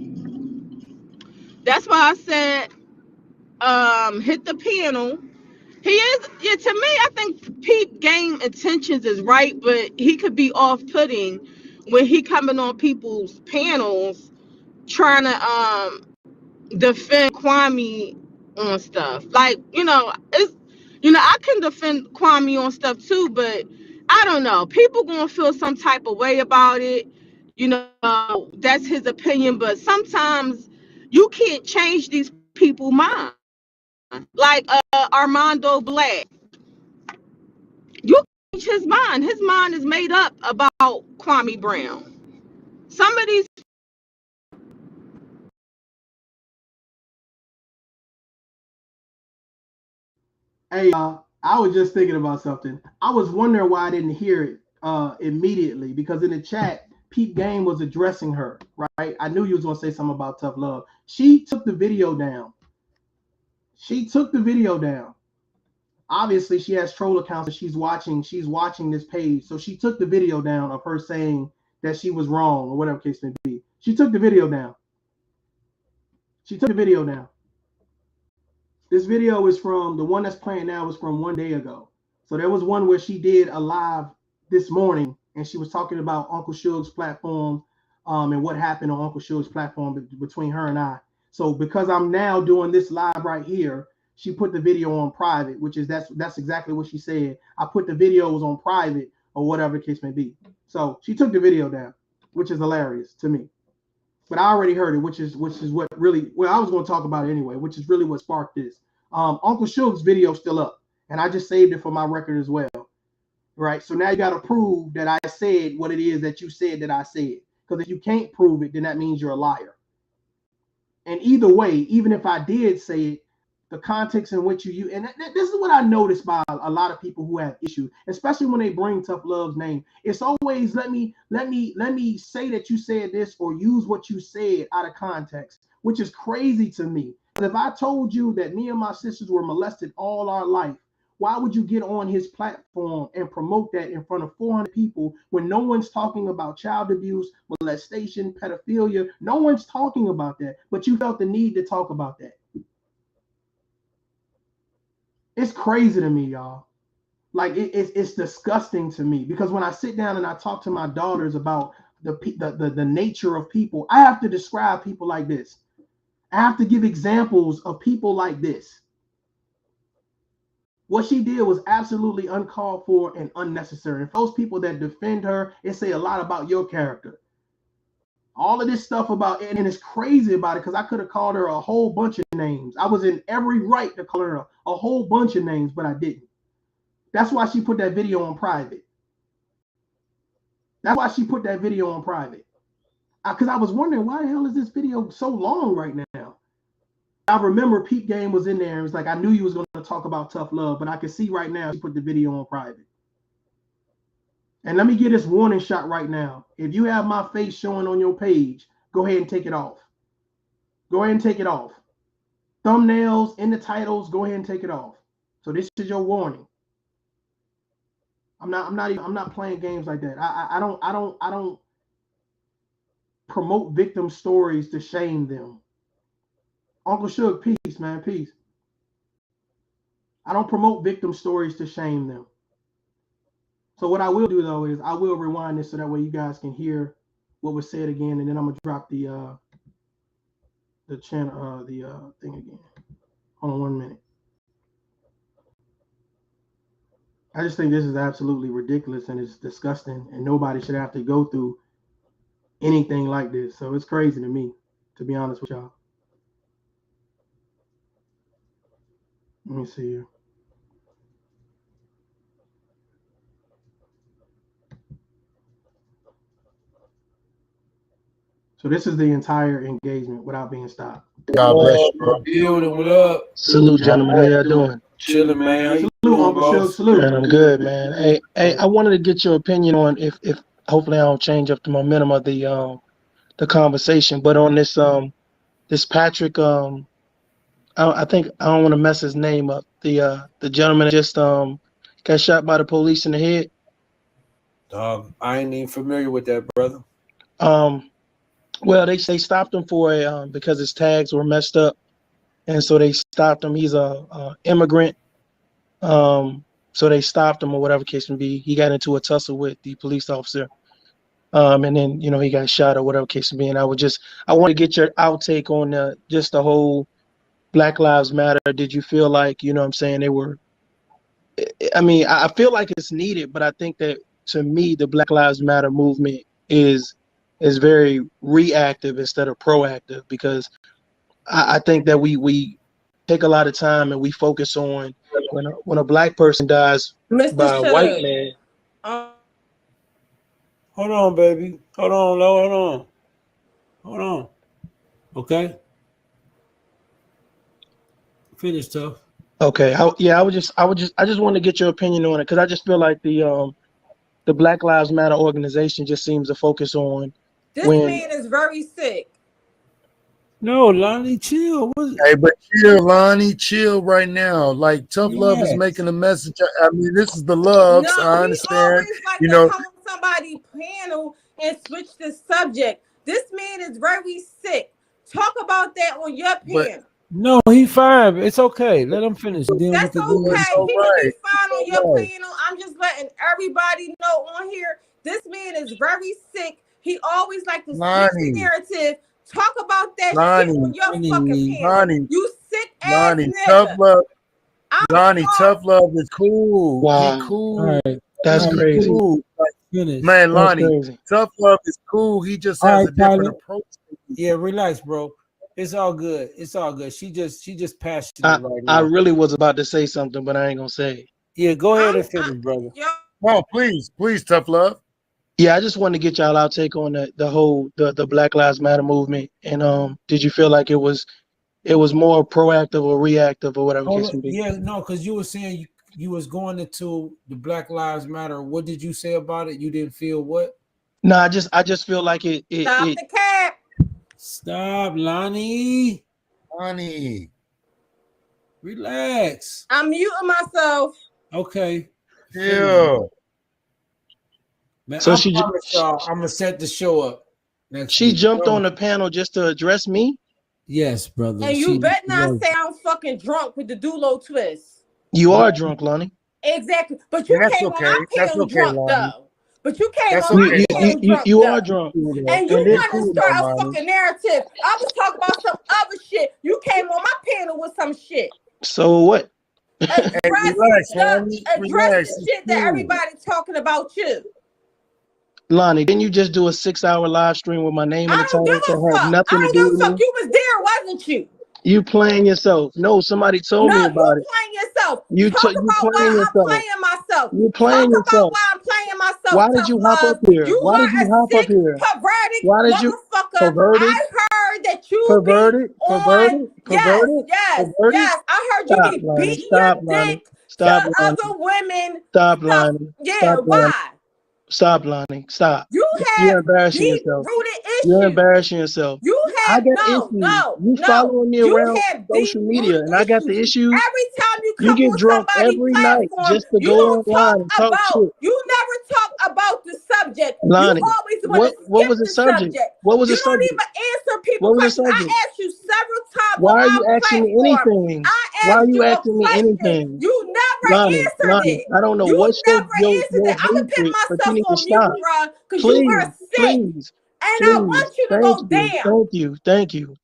That's why I said hit the panel. He is, yeah, to me, I think Peep Game intentions is right, but he could be off-putting when he coming on people's panels trying to defend Kwame on stuff. Like, I can defend Kwame on stuff too, but I don't know. People gonna feel some type of way about it. That's his opinion, but sometimes you can't change these people's minds. Like Armando Black. You change his mind. His mind is made up about Kwame Brown. Some of these.
Hey, I was just thinking about something. I was wondering why I didn't hear it immediately, because in the chat, Peep Game was addressing her, right? I knew you was going to say something about tough love. She took the video down. Obviously, she has troll accounts and she's watching this page. So she took the video down of her saying that she was wrong or whatever case may be. She took the video down. This video is from, the one that's playing now is from 1 day ago. So there was one where she did a live this morning and she was talking about Uncle Suge's platform and what happened on Uncle Suge's platform between her and I. So because I'm now doing this live right here, she put the video on private, which is that's exactly what she said. I put the videos on private or whatever the case may be. So she took the video down, which is hilarious to me. But I already heard it, which is what really, well, I was going to talk about it anyway, which is really what sparked this. Uncle Suge's video still up, and I just saved it for my record as well. Right. So now you got to prove that I said what it is that you said that I said. Because if you can't prove it, then that means you're a liar. And either way, even if I did say it, the context in which you use, and this is what I noticed by a lot of people who have issues, especially when they bring Tough Love's name. It's always let me say that you said this or use what you said out of context, which is crazy to me. If I told you that me and my sisters were molested all our life, why would you get on his platform and promote that in front of 400 people when no one's talking about child abuse, molestation, pedophilia? No one's talking about that, but you felt the need to talk about that. It's crazy to me, y'all. Like it's disgusting to me, because when I sit down and I talk to my daughters about the nature of people, I have to describe people like this. I have to give examples of people like this. What she did was absolutely uncalled for and unnecessary. And for those people that defend her, it say a lot about your character. All of this stuff about, and it's crazy about it, because I could have called her a whole bunch of names. I was in every right to call her a whole bunch of names, but I didn't. That's why she put that video on private. That's why she put that video on private. Because I was wondering, why the hell is this video so long right now? I remember Peep Game was in there. It was like, I knew you was going to talk about Tough Love, but I can see right now she put the video on private. And let me get this warning shot right now. If you have my face showing on your page, go ahead and take it off. Go ahead and take it off. Thumbnails in the titles, go ahead and take it off. So this is your warning. I'm not playing games like that. I don't promote victim stories to shame them. Uncle Suge, peace, man, peace. I don't promote victim stories to shame them. So what I will do though is I will rewind this so that way you guys can hear what was said again, and then I'm gonna drop the channel thing again. Hold on 1 minute. I just think this is absolutely ridiculous and it's disgusting, and nobody should have to go through anything like this. So it's crazy to me, to be honest with y'all. Let me see here. So this is the entire engagement without being stopped.
God bless you, bro.
Building, what up?
Salute, gentlemen. How y'all doing?
Chilling, man.
Salute, Uncle Suge. Salute.
Man, I'm good, man. Hey, I wanted to get your opinion on if hopefully I don't change up the momentum of the conversation, but on this Patrick, I think I don't want to mess his name up. The gentleman just got shot by the police in the head.
I ain't even familiar with that, brother.
Well, they stopped him for because his tags were messed up, and so they stopped him. He's a immigrant, so they stopped him or whatever case may be. He got into a tussle with the police officer, and then he got shot or whatever case may be. And I want to get your outtake on just the whole Black Lives Matter. Did you feel like what I'm saying they were? I mean, I feel like it's needed, but I think that to me the Black Lives Matter movement is very reactive instead of proactive, because I think that we take a lot of time and we focus on when a black person dies by a white man.
Hold on, baby. Hold on. Okay. Finish, Tough.
Okay. I just wanted to get your opinion on it, because I just feel like the Black Lives Matter organization just seems to focus on
man is very sick.
No, Lonnie, chill.
Hey, but chill, Lonnie, chill right now. Like Tough Love is making a message. I mean, this is the loves.
No,
I understand.
He always come on somebody's panel and switch the subject. This man is very sick. Talk about that on your panel.
No, he fine. It's okay. Let him finish.
That's okay. He can be fine on your panel. I'm just letting everybody know on here. This man is very sick. He always like to switch the narrative. Talk about that shit on your fucking panel. You sick ass nigga.
Tough Love. Tough Love is cool.
Wow.
He cool.
Right. That's crazy.
Cool. Man, Lonnie, Tough Love is cool. He just has a different approach.
Yeah, relax, bro. It's all good. It's all good. She just passionate right now.
I really was about to say something, but I ain't gonna say it.
Yeah, go ahead and finish, brother.
Oh, please, Tough Love.
Yeah, I just wanted to get y'all out take on the whole Black Lives Matter movement. And did you feel like it was more proactive or reactive or whatever case may be?
Yeah, no, because you were saying you was going into the Black Lives Matter. What did you say about it? You didn't feel what?
No, I just feel like it
Stop the cap.
Stop, Lonnie.
Lonnie.
Relax.
I'm muting myself.
Okay.
Yeah.
Man,
so
I'm gonna set the show up next
she
week.
jumped on the panel just to address me.
Yes, brother.
And you better not say I'm fucking drunk with the Dulo twist.
You are drunk, Lonnie.
Exactly. But you came on my panel drunk, though. But you came on my panel drunk.
You are drunk.
And you want to start a fucking narrative. I was talking about some other shit. You came on my panel with some shit.
So what?
Address the shit that everybody's talking about you.
Lonnie, didn't you just do a 6-hour live stream with my name in the title that had nothing to do with me?
You was there, wasn't you?
You playing yourself. No, somebody told me about it.
Playing yourself.
You
talk about why I'm playing myself.
You playing yourself.
About why I'm playing myself.
Why did you hop up here? Why did you hop up here?
Why did you perverted? I heard that you perverted. Yes. I heard you be beating your dick to other women.
Stop lying.
Yeah, why?
Stop, Lonnie. Stop.
You're
embarrassing yourself. You're embarrassing yourself.
You have
You following me around social media, and I got the issues.
Every time you
get drunk every night just to go online and talk shit.
You never talk about the subject.
Lonnie,
you always
what was the subject? What was the subject?
You don't even answer people questions. I asked you several times.
Why are you asking me anything? Why are you asking me anything?
You never answered it.
I don't know what's your hatred, but you need to stop. Please.
And I want you to go down.
Thank you.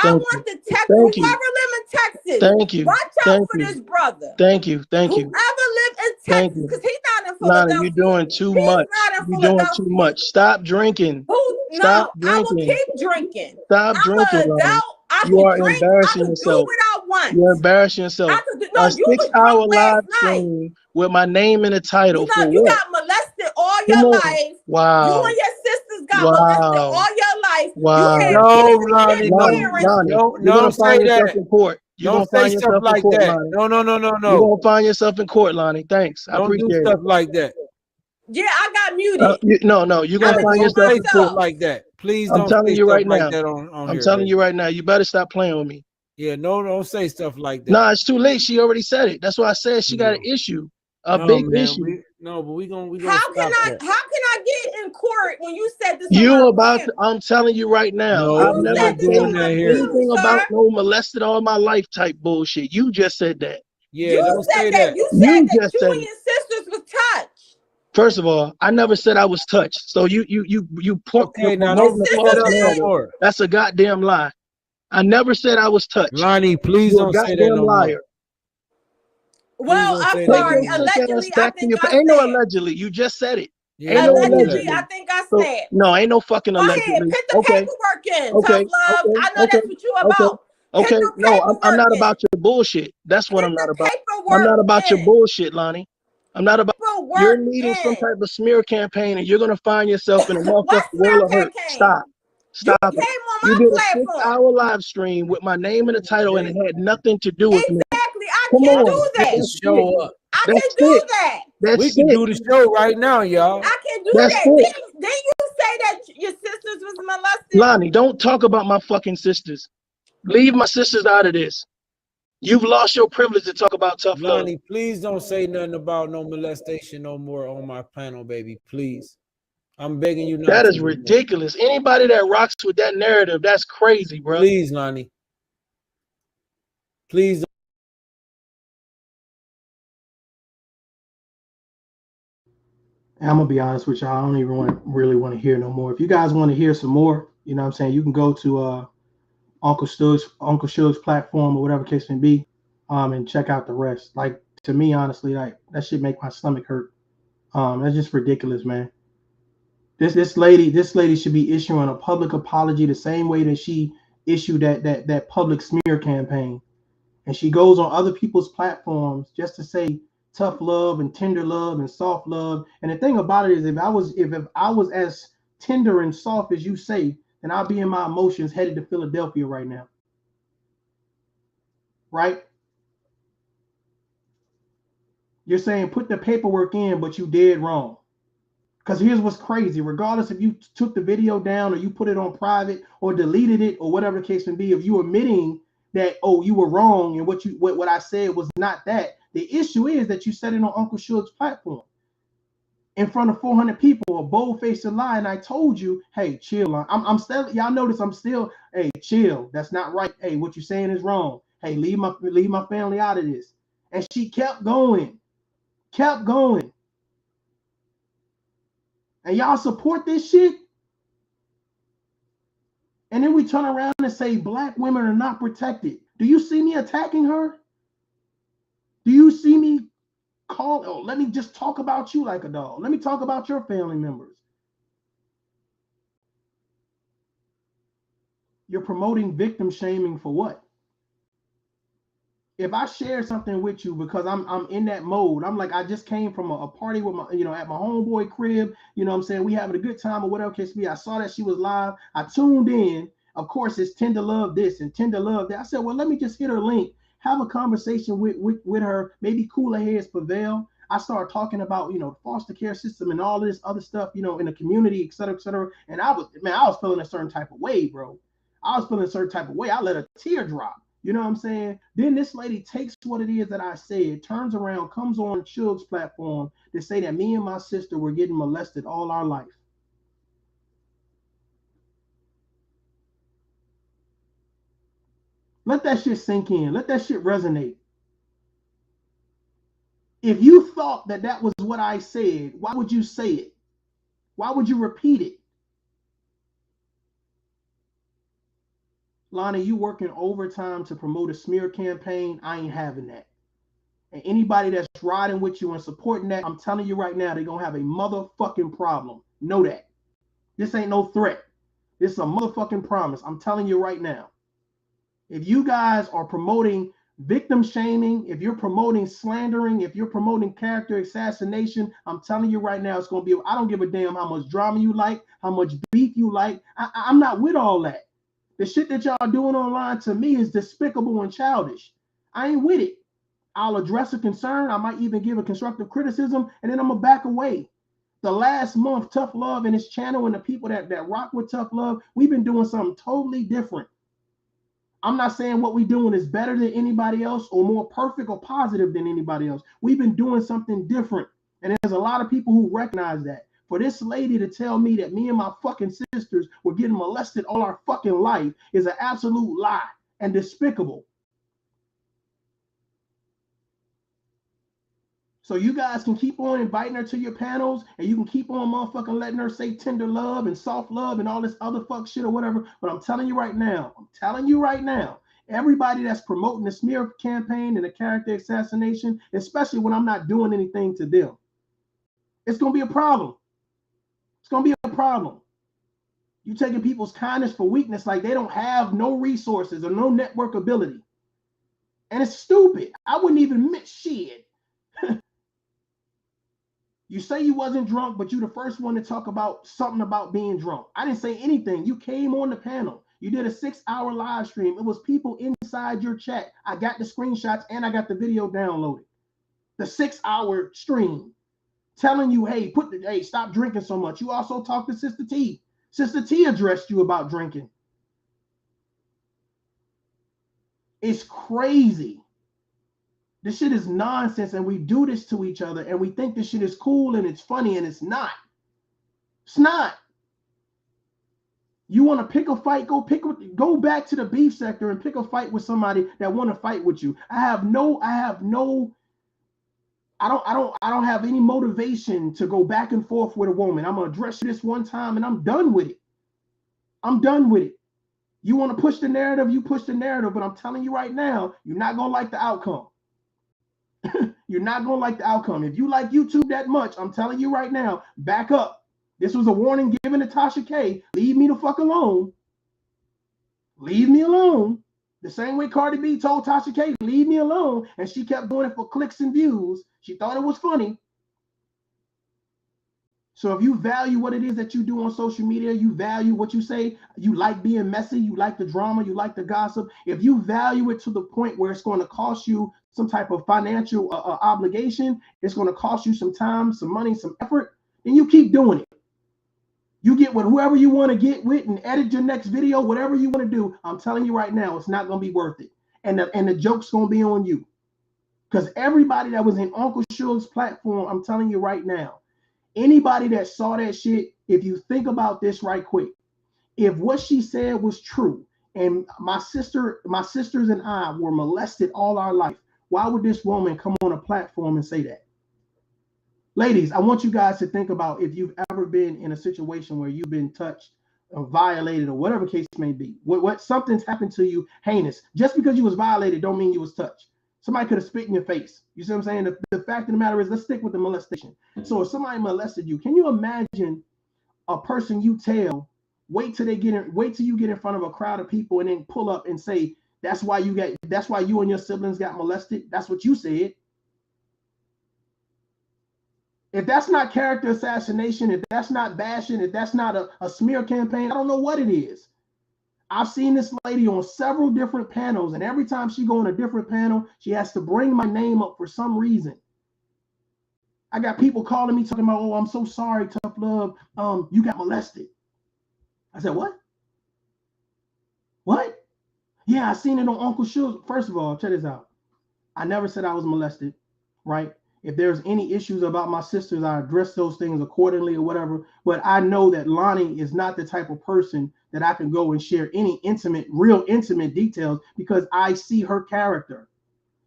I want the Texas, whoever live in Texas.
Thank you.
Watch out for this brother.
Thank you.
Whoever live in Texas, because he's not in Philadelphia.
Lonnie, you're doing too much. You're doing too much. Stop drinking. Stop drinking.
I will keep drinking.
Stop drinking, Lonnie. You are embarrassing yourself. You're embarrassing yourself. A 6-hour live stream with my name in the title.
You got molested all your life.
Wow.
You and your sisters got molested all your life.
Wow.
No, Lonnie,
don't find yourself in court.
Don't say stuff like that. No.
You're gonna find yourself in court, Lonnie. Thanks. I appreciate it.
Don't do stuff like that.
Yeah, I got muted.
No, you're gonna find yourself in court
like that. Please,
I'm telling you right now.
I'm
telling you right now. You better stop playing with me.
Yeah, don't say stuff like that.
Nah, it's too late. She already said it. That's why I said she got an issue, big issue.
But we gonna.
How can I get in court when you said this?
I'm telling you right now. I've never said anything about no molested all my life type bullshit. You just said that.
Yeah, don't say that.
You said that you and your sisters was touched.
First of all, I never said I was touched. So you
okay, now don't
that's a goddamn lie. I never said I was touched.
Lonnie, please don't say that no
liar.
Well, I'm sorry. Allegedly, I think
ain't no allegedly. You just said it.
Yeah,
allegedly, I think I said.
No, ain't no fucking allegedly.
Go ahead, put the paperwork in.
Okay.
Tough love. I know that's what you about.
Okay. No, I'm not about your bullshit. That's what I'm not about. I'm not about your bullshit, Lonnie. I'm not about. You're leading some type of smear campaign, and you're gonna find yourself in a motherfucking world of hurt. Stop it. You did a 6-hour live stream with my name in the title, and it had nothing to do with me.
Exactly. I can do that.
Show up.
I can do that.
We can do the show right now, y'all.
I can do that. Didn't you say that your sisters was molested?
Lonnie, don't talk about my fucking sisters. Leave my sisters out of this. You've lost your privilege to talk about tough love.
Lonnie, please don't say nothing about no molestation no more on my panel, baby. Please. I'm begging you not.
That is ridiculous. Anybody that rocks with that narrative, that's crazy, bro.
Please, Lonnie. Please.
I'm gonna be honest with y'all. I don't even really want to hear no more. If you guys want to hear some more, you know what I'm saying, you can go to Uncle Suge's platform or whatever case may be, and check out the rest. Like, to me, honestly, like, that shit make my stomach hurt. That's just ridiculous, man. This lady should be issuing a public apology the same way that she issued that public smear campaign. And she goes on other people's platforms just to say tough love and tender love and soft love. And the thing about it is, if I was as tender and soft as you say, then I'll be in my emotions headed to Philadelphia right now. Right? You're saying put the paperwork in, but you did wrong. Because here's what's crazy. Regardless if you took the video down or you put it on private or deleted it or whatever the case may be, if you admitting that, oh, you were wrong and what I said was not that, the issue is that you said it on Uncle Suge's platform in front of 400 people, a bold-faced lie, and I told you, hey, chill. I'm still, y'all notice I'm still, hey, chill. That's not right. Hey, what you're saying is wrong. Hey, leave my family out of this. And she kept going. And y'all support this shit? And then we turn around and say black women are not protected. Do you see me attacking her? Do you see me let me just talk about you like a dog. Let me talk about your family members. You're promoting victim shaming for what? If I share something with you because I'm in that mode, I'm like, I just came from a party with my, at my homeboy crib, what I'm saying? We having a good time or whatever case be. I saw that she was live. I tuned in. Of course, it's tender love this and tender love that. I said, well, let me just hit her link, have a conversation with her, maybe cooler heads prevail. I started talking about, the foster care system and all this other stuff, in the community, et cetera, et cetera. And I was feeling a certain type of way, bro. I was feeling a certain type of way. I let a tear drop. You know what I'm saying? Then this lady takes what it is that I said, turns around, comes on Suge's platform to say that me and my sister were getting molested all our life. Let that shit sink in. Let that shit resonate. If you thought that that was what I said, why would you say it? Why would you repeat it? Lonnie, you working overtime to promote a smear campaign? I ain't having that. And anybody that's riding with you and supporting that, I'm telling you right now, they're going to have a motherfucking problem. Know that. This ain't no threat. This is a motherfucking promise. I'm telling you right now. If you guys are promoting victim shaming, if you're promoting slandering, if you're promoting character assassination, I'm telling you right now, it's going to be, I don't give a damn how much drama you like, how much beef you like. I'm not with all that. The shit that y'all doing online to me is despicable and childish. I ain't with it. I'll address a concern. I might even give a constructive criticism, and then I'm going to back away. The last month, Tough Love and his channel and the people that rock with Tough Love, we've been doing something totally different. I'm not saying what we're doing is better than anybody else or more perfect or positive than anybody else. We've been doing something different. And there's a lot of people who recognize that. For this lady to tell me that me and my fucking sisters were getting molested all our fucking life is an absolute lie and despicable. So you guys can keep on inviting her to your panels and you can keep on motherfucking letting her say tender love and soft love and all this other fuck shit or whatever. But I'm telling you right now, everybody that's promoting the smear campaign and the character assassination, especially when I'm not doing anything to them, it's going to be a problem. It's going to be a problem. You taking people's kindness for weakness like they don't have no resources or no network ability. And it's stupid. I wouldn't even admit shit. You say you wasn't drunk, but you the first one to talk about something about being drunk. I didn't say anything. You came on the panel. You did a 6-hour live stream. It was people inside your chat. I got the screenshots and I got the video downloaded. The 6-hour stream telling you, hey, stop drinking so much. You also talked to Sister T. Sister T addressed you about drinking. It's crazy. This shit is nonsense, and we do this to each other, and we think this shit is cool and it's funny, and it's not. It's not. You want to pick a fight? Go back to the beef sector and pick a fight with somebody that want to fight with you. I don't have any motivation to go back and forth with a woman. I'm gonna address this one time, and I'm done with it. I'm done with it. You want to push the narrative? You push the narrative, but I'm telling you right now, you're not gonna like the outcome. You're not going to like the outcome. If you like YouTube that much, I'm telling you right now, back up. This was a warning given to Tasha K. Leave me the fuck alone. Leave me alone. The same way Cardi B told Tasha K, leave me alone, and she kept doing it for clicks and views. She thought it was funny. So if you value what it is that you do on social media, you value what you say, you like being messy, you like the drama, you like the gossip. If you value it to the point where it's going to cost you some type of financial obligation, it's going to cost you some time, some money, some effort, then you keep doing it. You get with whoever you want to get with and edit your next video, whatever you want to do. I'm telling you right now, it's not going to be worth it. And the joke's going to be on you. Because everybody that was in Uncle Suge's platform, I'm telling you right now, anybody that saw that shit, if you think about this right quick, if what she said was true, and my sisters and I were molested all our life, why would this woman come on a platform and say that? Ladies, I want you guys to think about if you've ever been in a situation where you've been touched or violated or whatever case may be. What something's happened to you heinous. Just because you was violated don't mean you was touched. Somebody could have spit in your face. You see what I'm saying? The fact of the matter is, let's stick with the molestation. So if somebody molested you, can you imagine a person you tell, wait till you get in front of a crowd of people and then pull up and say, that's why you and your siblings got molested? That's what you said. If that's not character assassination, if that's not bashing, if that's not a smear campaign, I don't know what it is. I've seen this lady on several different panels, and every time she go on a different panel, she has to bring my name up for some reason. I got people calling me talking about, oh, I'm so sorry, Tough Love, you got molested. I said, what? What? Yeah, I seen it on Uncle Suge. First of all, check this out. I never said I was molested, right? If there's any issues about my sisters, I address those things accordingly or whatever. But I know that Lonnie is not the type of person that I can go and share any real intimate details, because I see her character.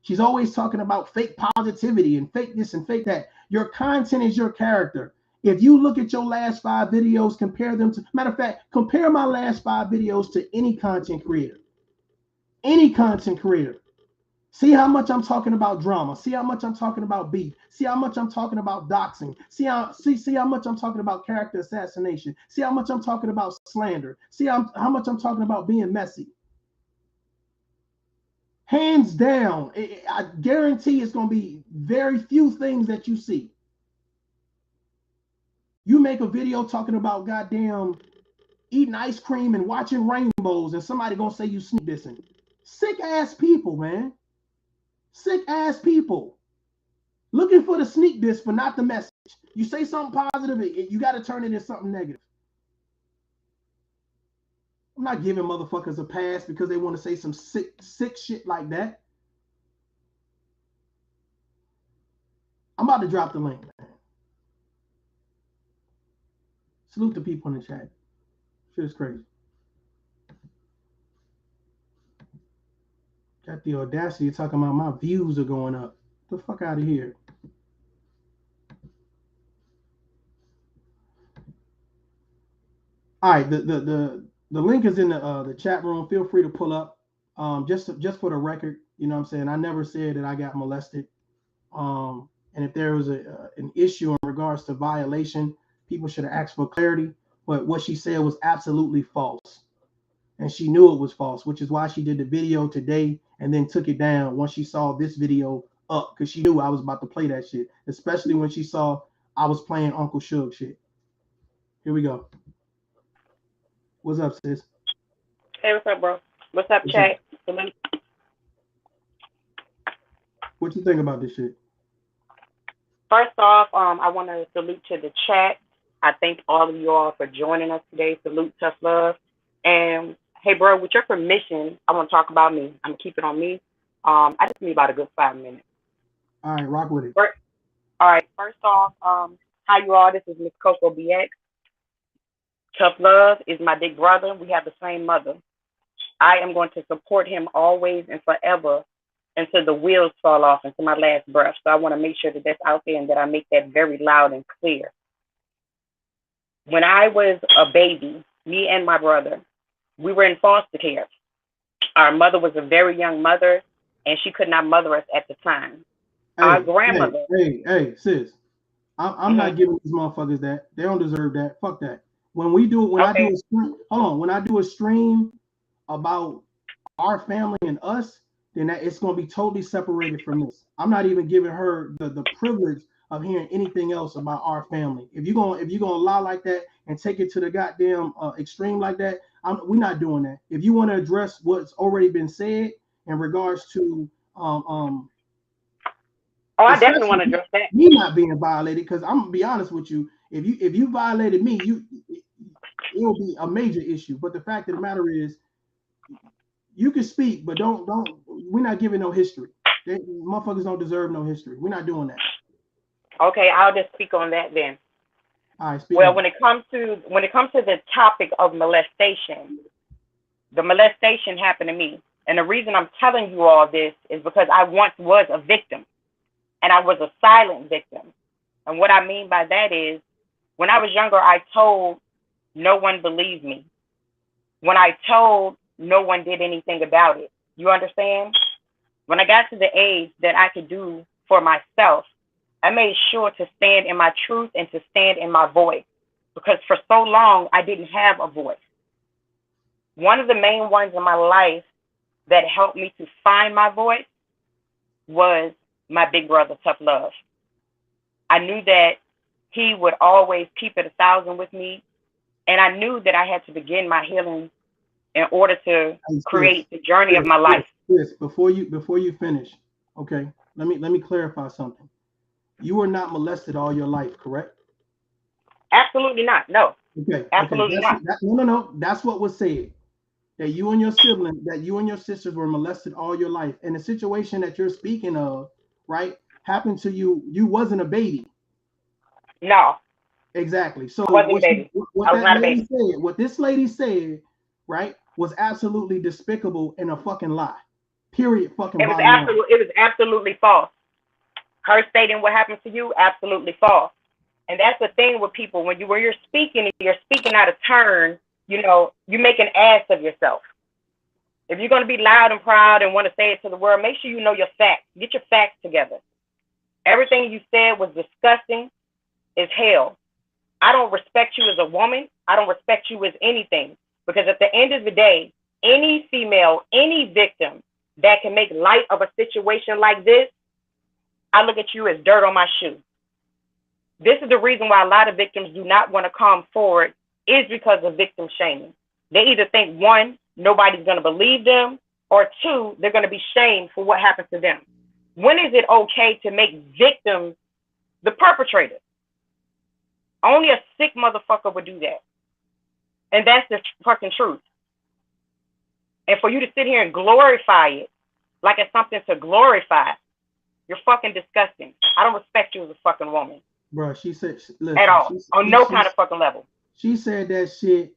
She's always talking about fake positivity and fake this and fake that. Your content is your character. If you look at your last 5 videos, compare them to, matter of fact, compare my last 5 videos to any content creator. Any content creator. See how much I'm talking about drama. See how much I'm talking about beef. See how much I'm talking about doxing. See how much I'm talking about character assassination. See how much I'm talking about slander. See how much I'm talking about being messy. Hands down, I guarantee it's going to be very few things that you see. You make a video talking about goddamn eating ice cream and watching rainbows, and somebody going to say you sneak dissing. Sick ass people, man. Sick ass people looking for the sneak diss, but not the message. You say something positive, you got to turn it into something negative. I'm not giving motherfuckers a pass because they want to say some sick shit like that. I'm about to drop the link, man. Salute the people in the chat. Shit is crazy. Got the audacity of talking about my views are going up. Get the fuck out of here. All right, the link is in the chat room. Feel free to pull up. Just for the record, you know what I'm saying? I never said that I got molested. And if there was an issue in regards to violation, people should have asked for clarity. But what she said was absolutely false. And she knew it was false, which is why she did the video today and then took it down once she saw this video up, because she knew I was about to play that shit, especially when she saw I was playing Uncle Suge shit. Here we go. What's up, sis?
Hey, what's up, bro? What's up, chat?
What you think about this shit?
First off, I want to salute to the chat. I thank all of you all for joining us today. Salute, Tough Love. And hey, bro, with your permission, I want to talk about me. I'm going to keep it on me. I just need about a good 5 minutes.
All right, rock with it.
All right, first off, hi, you all. This is Miss Coco BX. Tough Love is my big brother. We have the same mother. I am going to support him always and forever until the wheels fall off, until my last breath. So I want to make sure that that's out there and that I make that very loud and clear. When I was a baby, me and my brother, we were in foster care. Our mother was a very young mother, and she could not mother us at the time. Our grandmother.
Hey, sis. I'm not giving these motherfuckers that. They don't deserve that. Fuck that. When I do a stream about our family and us, then that it's going to be totally separated from this. I'm not even giving her the privilege of hearing anything else about our family. If you're gonna lie like that and take it to the goddamn extreme like that, we're not doing that. If you want to address what's already been said in regards to
oh, I definitely want to address that.
Me not being violated, because I'm gonna be honest with you, if you violated me, it'll be a major issue. But the fact of the matter is, you can speak, but don't. We're not giving no history. Motherfuckers don't deserve no history. We're not doing that.
Okay, I'll just speak on that then.
All right,
well, when it comes to the topic of molestation, the molestation happened to me, and the reason I'm telling you all this is because I once was a victim, and I was a silent victim. And what I mean by that is, when I was younger, I told, no one believed me. When I told, no one did anything about it. You understand? When I got to the age that I could do for myself, I made sure to stand in my truth and to stand in my voice, because for so long I didn't have a voice. One of the main ones in my life that helped me to find my voice was my big brother, Tough Love. I knew that he would always keep it 1,000 with me, and I knew that I had to begin my healing in order to create the journey of my life.
Yes, before you finish, okay, let me clarify something. You were not molested all your life, correct?
Absolutely not. No.
Okay.
Absolutely not.
No. That's what was said. That you and your sisters were molested all your life. And the situation that you're speaking of, right, happened to you. You wasn't a baby.
No.
Exactly. So
what
this lady said, right, was absolutely despicable and a fucking lie. Period. Fucking.
It was absolutely false. Her stating what happened to you, absolutely false. And that's the thing with people, when you're speaking out of turn, you make an ass of yourself. If you're going to be loud and proud and want to say it to the world, make sure you know your facts. Get your facts together. Everything you said was disgusting as hell. I don't respect you as a woman. I don't respect you as anything, because at the end of the day, any female, any victim that can make light of a situation like this, I look at you as dirt on my shoe. This is the reason why a lot of victims do not want to come forward, is because of victim shaming. They either think, one, nobody's going to believe them, or two, they're going to be shamed for what happened to them. When is it okay to make victims the perpetrator? Only a sick motherfucker would do that. And that's the fucking truth. And for you to sit here and glorify it like it's something to glorify, you're fucking disgusting. I don't respect you as a fucking woman.
Bro, she said, listen,
at all, on no kind of fucking level.
She said that shit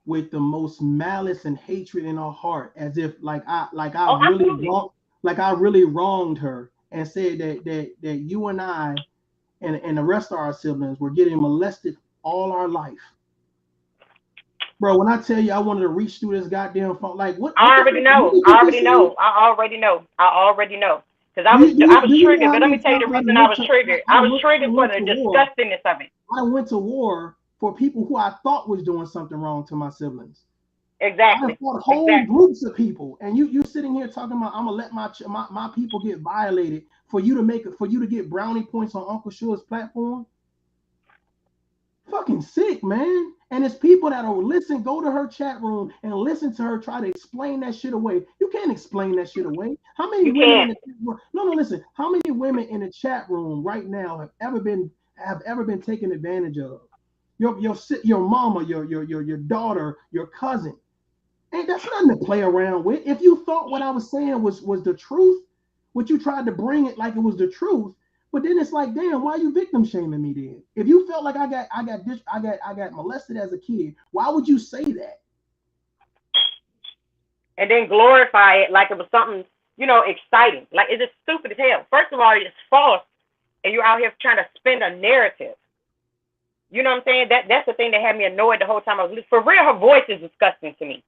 with the most malice and hatred in her heart, as if I really wronged her, and said that you and I and the rest of our siblings were getting molested all our life. Bro, when I tell you I wanted to reach through this goddamn phone, like what?
I already know. Because I was triggered, but let me tell you the reason I was triggered. I was triggered for the disgustingness of it.
I went to war for people who I thought was doing something wrong to my siblings.
Exactly.
I fought whole groups of people, and you sitting here talking about I'm gonna let my people get violated for you to get brownie points on Uncle Sure's platform. Fucking sick, man. And it's people that will go to her chat room and listen to her try to explain that shit away. You can't explain that shit away. How many women in the chat room, listen, how many women in the chat room right now have ever been taken advantage of? Your mama, your daughter, your cousin. And that's nothing to play around with. If you thought what I was saying was the truth, what you tried to bring it like it was the truth, but then it's like, damn, why are you victim shaming me then? If you felt like I got molested as a kid, why would you say that?
And then glorify it like it was something, exciting. Like, it's just stupid as hell. First of all, it's false, and you're out here trying to spin a narrative. You know what I'm saying? That's the thing that had me annoyed the whole time I was listening. For real, her voice is disgusting to me.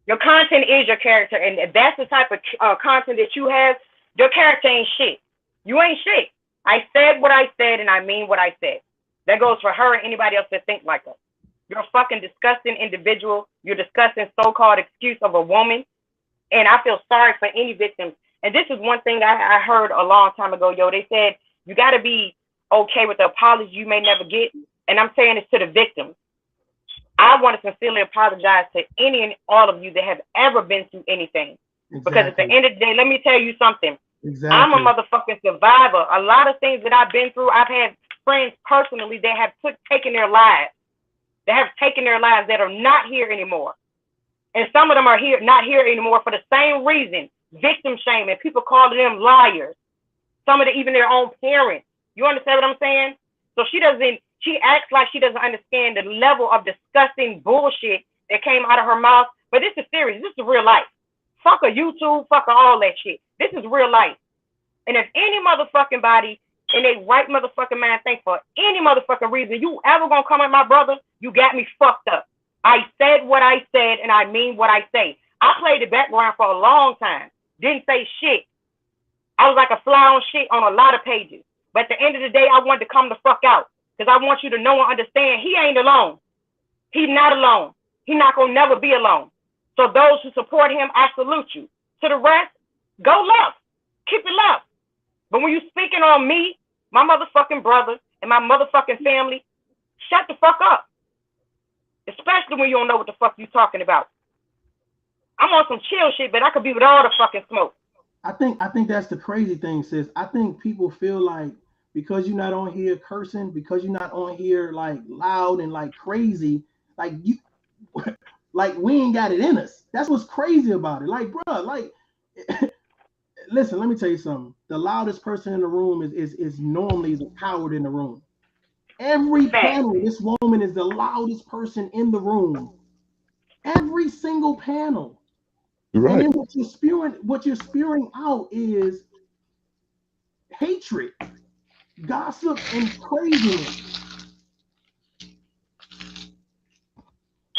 Your content is your character, and if that's the type of content that you have, your character ain't shit. You ain't shit. I said what I said, and I mean what I said. That goes for her and anybody else that think like her. You're a fucking disgusting individual. You're a disgusting so-called excuse of a woman. And I feel sorry for any victims. And this is one thing I heard a long time ago, yo. They said, you got to be okay with the apology you may never get. And I'm saying this to the victims. I want to sincerely apologize to any and all of you that have ever been through anything. Exactly. Because at the end of the day, let me tell you something. Exactly. I'm a motherfucking survivor. A lot of things that I've been through, I've had friends personally that have taken their lives. They have taken their lives that are not here anymore. And some of them are not here anymore for the same reason, victim shaming, people calling them liars. Some of them, even their own parents. You understand what I'm saying? So she acts like she doesn't understand the level of disgusting bullshit that came out of her mouth. But this is serious. This is real life. Fuck a YouTube, fuck all that shit. This is real life. And if any motherfucking body in a right motherfucking mind think for any motherfucking reason you ever gonna come at my brother, you got me fucked up. I said what I said and I mean what I say. I played the background for a long time. Didn't say shit. I was like a fly on shit on a lot of pages. But at the end of the day, I wanted to come the fuck out. Because I want you to know and understand he ain't alone. He's not alone. He's not gonna never be alone. So those who support him, I salute you. To the rest, go left. Keep it left. But when you speaking on me, my motherfucking brother, and my motherfucking family, shut the fuck up. Especially when you don't know what the fuck you talking about. I'm on some chill shit, but I could be with all the fucking smoke.
I think that's the crazy thing, sis. I think people feel like because you're not on here cursing, because you're not on here like loud and like crazy, like you like we ain't got it in us. That's what's crazy about it. Like, bro, like listen, let me tell you something. The loudest person in the room is normally the coward in the room. Every panel, this woman is the loudest person in the room. Every single panel. Right. And then what you're spewing out is hatred, gossip, and craziness.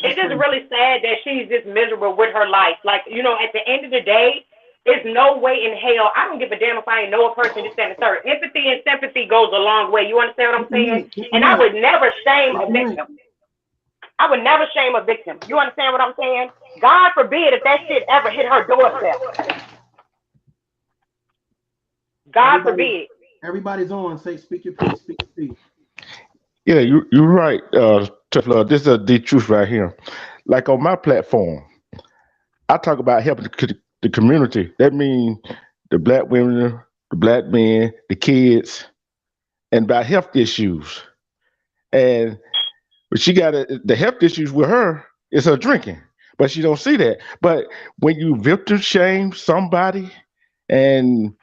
It's just really sad that she's just miserable with her life. Like, you know, at the end of the day, there's no way in hell. I don't give a damn if I ain't know a person, this, that, and the third. Empathy and sympathy goes a long way. You understand what I'm saying? And I would never shame a victim. I would never shame a victim. You understand what I'm saying? God forbid if that shit ever hit her doorstep. God forbid.
Everybody's on. Say, speak your piece. Speak your piece.
Yeah, you're right, Tough Love. This is the truth right here. Like on my platform, I talk about helping the community. That means the black women, the black men, the kids, and about health issues. And but she got the health issues with her is her drinking, but she don't see that. But when you victim shame somebody and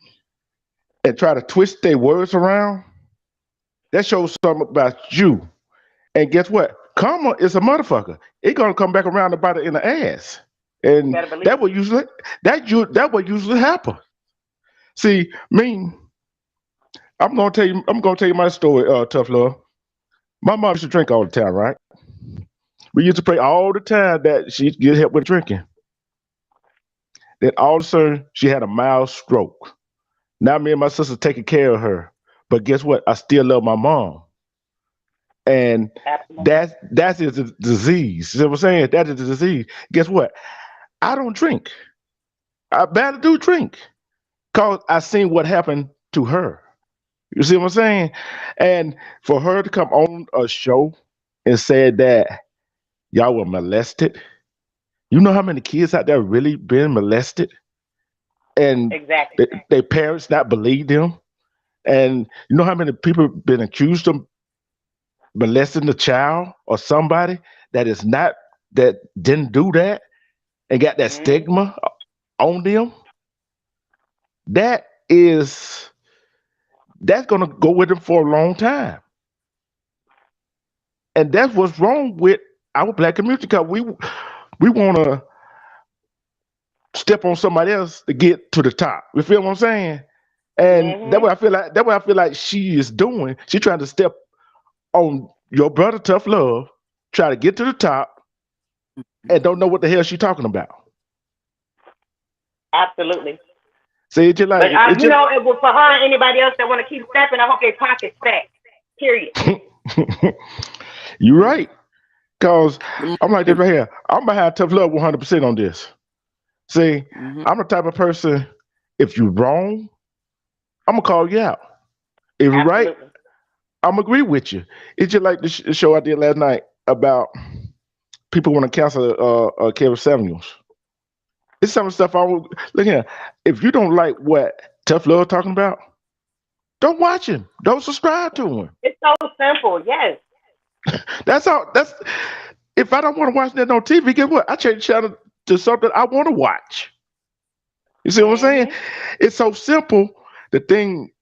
try to twist their words around, that shows something about you. And guess what? Karma is a motherfucker. It's gonna come back around and bite it in the ass. And that would usually happen. See, I'm gonna tell you my story, Tough Love. My mom used to drink all the time, right? We used to pray all the time that she'd get help with drinking. Then all of a sudden, she had a mild stroke. Now me and my sister taking care of her. But guess what? I still love my mom. And that is a disease. You know what I'm saying? That is a disease. Guess what? I don't drink. I barely do drink. Because I seen what happened to her. You see what I'm saying? And for her to come on a show and say that y'all were molested, you know how many kids out there really been molested? And
exactly.
Their parents not believe them? And you know how many people been accused of molesting a child or somebody that didn't do that and got that stigma on them? That's gonna go with them for a long time. And that's what's wrong with our black community, because we wanna step on somebody else to get to the top. You feel what I'm saying? And that's what I feel like she is doing. She's trying to step on your brother Tough Love, try to get to the top, and don't know what the hell she's talking about.
Absolutely.
See, it's just like,
but, you know, it was for her and anybody else that want to keep stepping, I hope their pockets fat. Period.
You're right. Cause I'm like this right here. I'm behind Tough Love 100% on this. See, I'm the type of person, if you're wrong, I'm gonna call you out. If you're right, I'm agree with you. It's just like the show I did last night about people want to cancel Kevin Samuels. It's some stuff I will look here. If you don't like what Tough Love talking about, don't watch him. Don't subscribe to him.
It's so simple. Yes.
That's all. That's if I don't want to watch that on TV, guess what? I change the channel to something I want to watch. You see what I'm saying? It's so simple. The thing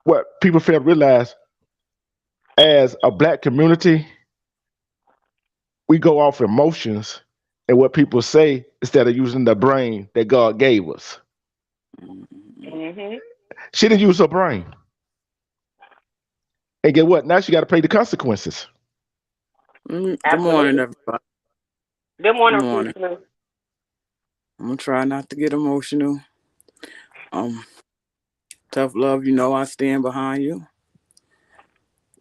what people fail to realize, as a black community, we go off emotions and what people say instead of using the brain that God gave us. She didn't use her brain. And get what? Now she got to pay the consequences.
Good morning, everybody.
Good morning.
I'm gonna try not to get emotional. Tough Love, you know I stand behind you.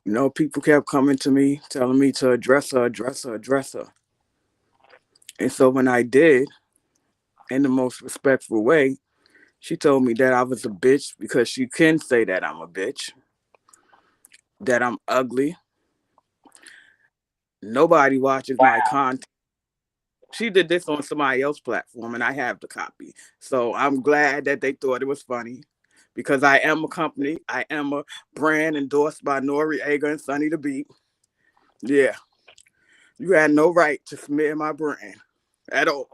You know, people kept coming to me, telling me to address her. And so when I did, in the most respectful way, she told me that I was a bitch because she can say that I'm a bitch, that I'm ugly. Nobody watches my content. She did this on somebody else's platform, and I have the copy. So I'm glad that they thought it was funny, because I am a company. I am a brand endorsed by Noriega and Sonny the Beat. Yeah. You had no right to smear my brand at all.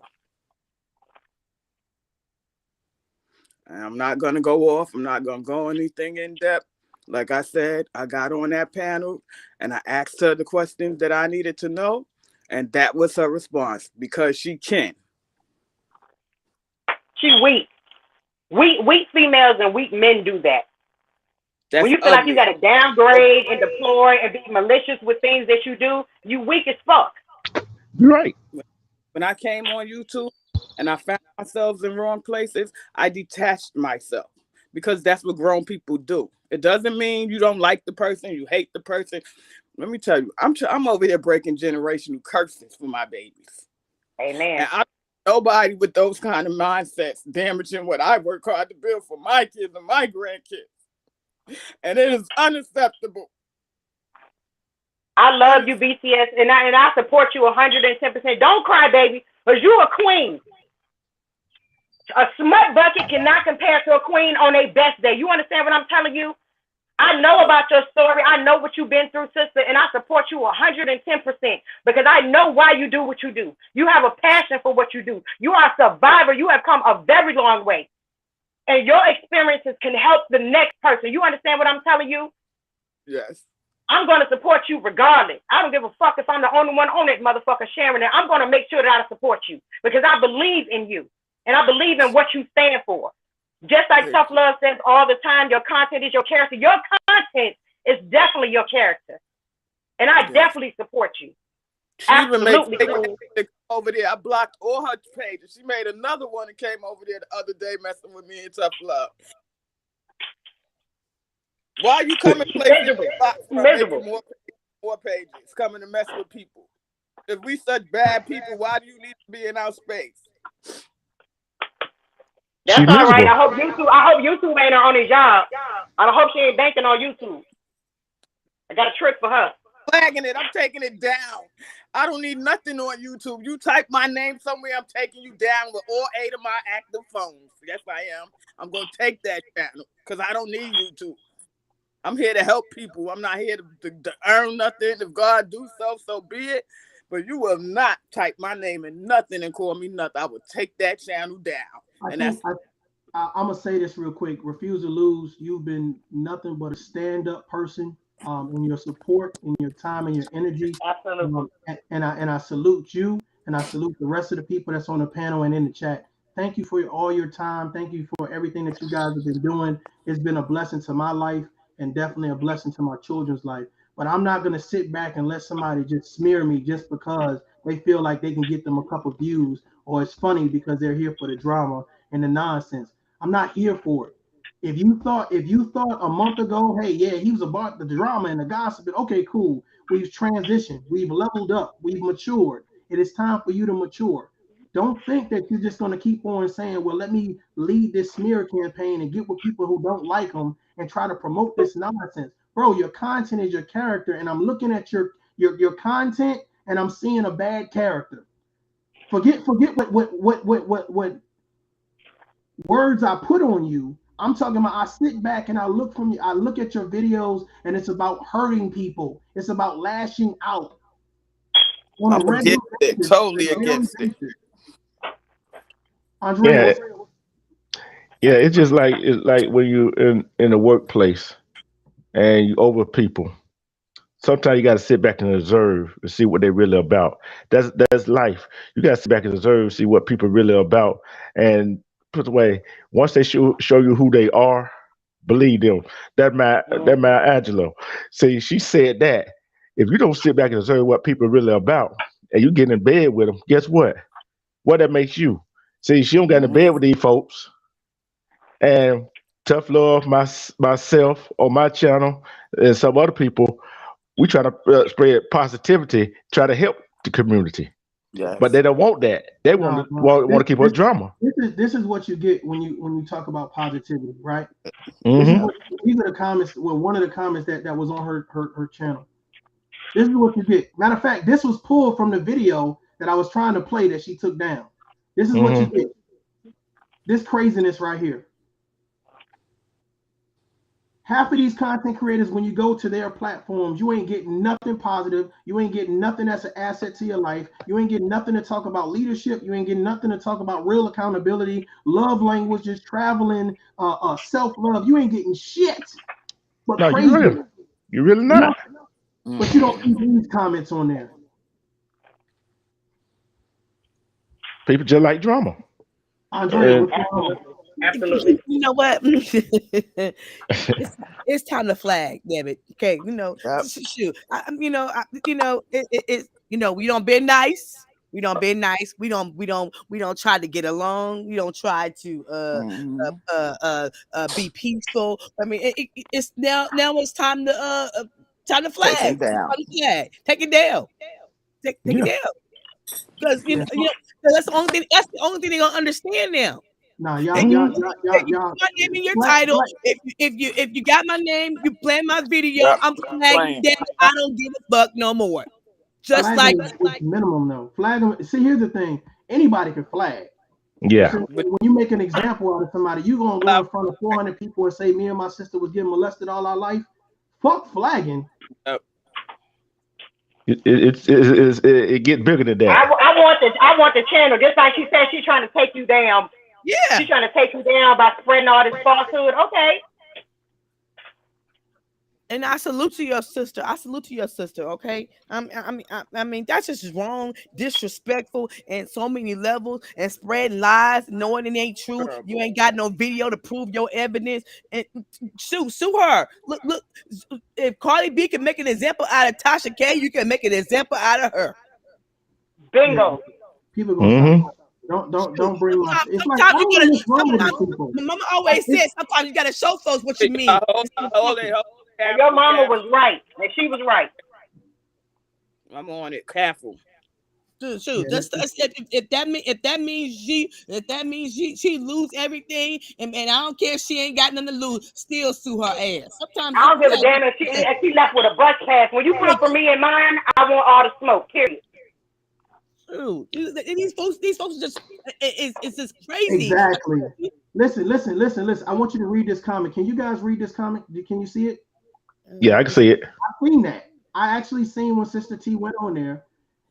And I'm not going to go off. I'm not going to go anything in depth. Like I said, I got on that panel and I asked her the questions that I needed to know. And that was her response, because she can. She
weak. Weak females and weak men do that. When you feel like you got to downgrade and deploy and be malicious with things that you do, you weak as fuck.
You're right.
When I came on YouTube and I found myself in wrong places, I detached myself, because that's what grown people do. It doesn't mean you don't like the person, you hate the person. Let me tell you, I'm over here breaking generational curses for my babies.
Amen.
And nobody with those kind of mindsets damaging what I work hard to build for my kids and my grandkids. And it is unacceptable.
I love you, BCS, and I support you 110%. Don't cry, baby, because you're a queen. A smut bucket cannot compare to a queen on a best day. You understand what I'm telling you? I know about your story. I know what you've been through, sister, and I support you 110% because I know why you do what you do. You have a passion for what you do. You are a survivor. You have come a very long way, and your experiences can help the next person. You understand what I'm telling you?
Yes.
I'm going to support you regardless. I don't give a fuck if I'm the only one on it, motherfucker, sharing it. I'm going to make sure that I support you because I believe in you, and I believe in what you stand for. Just like Tough Love says all the time, your content is your character. Your content is definitely your character. And I definitely support you.
She absolutely even made over there. I blocked all her pages. She made another one and came over there the other day messing with me in Tough Love. Why are you coming to more pages, coming to mess with people? If we such bad people, why do you need to be in our space?
That's all right. I hope YouTube ain't her only job. I hope she ain't banking on YouTube. I got a trick for her.
Flagging it. I'm taking it down. I don't need nothing on YouTube. You type my name somewhere, I'm taking you down with all 8 of my active phones. Yes, I am. I'm going to take that channel because I don't need YouTube. I'm here to help people. I'm not here to earn nothing. If God do so be it. But you will not type my name in nothing and call me nothing. I will take that channel down.
I'm gonna say this real quick. Refuse to Lose. You've been nothing but a stand-up person in your support, in your time, and your energy.
Absolutely.
And I salute you, and I salute the rest of the people that's on the panel and in the chat. Thank you for all your time. Thank you for everything that you guys have been doing. It's been a blessing to my life and definitely a blessing to my children's life. But I'm not gonna sit back and let somebody just smear me just because they feel like they can get them a couple views or it's funny because they're here for the drama and the nonsense. I'm not here for it. If you thought a month ago, hey, yeah, he was about the drama and the gossip, okay, cool. We've transitioned. We've leveled up. We've matured. It is time for you to mature. Don't think that you're just going to keep on saying, well, let me lead this smear campaign and get with people who don't like them and try to promote this nonsense. Bro, your content is your character, and I'm looking at your content and I'm seeing a bad character. Forget what words I put on you. I'm talking about I sit back and I look at your videos, and it's about hurting people. It's about lashing out.
I'm against it. Totally against it.
Andre,
yeah, it's just like when you in the workplace and you over people. Sometimes you got to sit back and observe and see what they're really about. That's life. You got to sit back and observe, see what people really about, and put away. Once they show you who they are, believe them. That Maya Angelou. See, she said that if you don't sit back and observe what people are really about, and you get in bed with them, guess what? What that makes you? See, she don't get in bed with these folks. And Tough Love, myself, on my channel, and some other people, we try to spread positivity, try to help the community.
Yes.
But they don't want that. They want to keep us drama.
This is what you get when you talk about positivity, right?
Mm-hmm.
These are the comments. Well, one of the comments that was on her channel. This is what you get. Matter of fact, this was pulled from the video that I was trying to play that she took down. This is what you get. This craziness right here. Half of these content creators, when you go to their platforms, you ain't getting nothing positive. You ain't getting nothing that's an asset to your life. You ain't getting nothing to talk about leadership. You ain't getting nothing to talk about real accountability, love languages, traveling, self-love. You ain't getting shit. But
no,
crazy.
You're really not.
But you don't see these comments on there.
People just like drama.
Andre,
absolutely. You know what? it's time to flag, damn it. Okay, shoot. We don't be nice. We don't be nice. We don't try to get along. We don't try to be peaceful. I mean, it's now it's time to flag.
Take it down.
Take it down. Take it down. Because that's the only thing. That's the only thing they're gonna understand now.
Nah, y'all.
My name in your title. If you got my name, you play my video. Yep. I'm flagging them. I don't give a fuck no more. Just
flagging like minimum though. Flagging. See, here's the thing. Anybody can flag.
Yeah.
So when you make an example out of somebody, you gonna go in front of 400 people and say, "Me and my sister was getting molested all our life." Fuck flagging.
It gets bigger than that.
I want the channel. Just like she said, she's trying to take you down.
Yeah,
she's trying to take you down by spreading all this falsehood. Okay.
And I salute to your sister. Okay. I mean that's just wrong, disrespectful, and so many levels, and spreading lies, knowing it ain't true. You ain't got no video to prove your evidence. And sue her. Look. If Cardi B can make an example out of Tasha K, you can make an example out of her.
Bingo.
People gonna don't bring my. It's like,
my mama always said sometimes you gotta show folks what you mean.
Hold it. And your mama was right, and she was right.
I'm on it. Careful.
Shoot. If that means she lose everything, and I don't care if she ain't got nothing to lose, still sue her ass. Sometimes
I don't give a damn if she left with a butt cast. When you come for me and mine, I want all the smoke. Period.
True. These folks just it's just crazy.
Exactly. Listen. I want you to read this comment. Can you guys read this comment? Can you see it?
Yeah, I can see it.
I've seen that. I actually seen when Sister T went on there,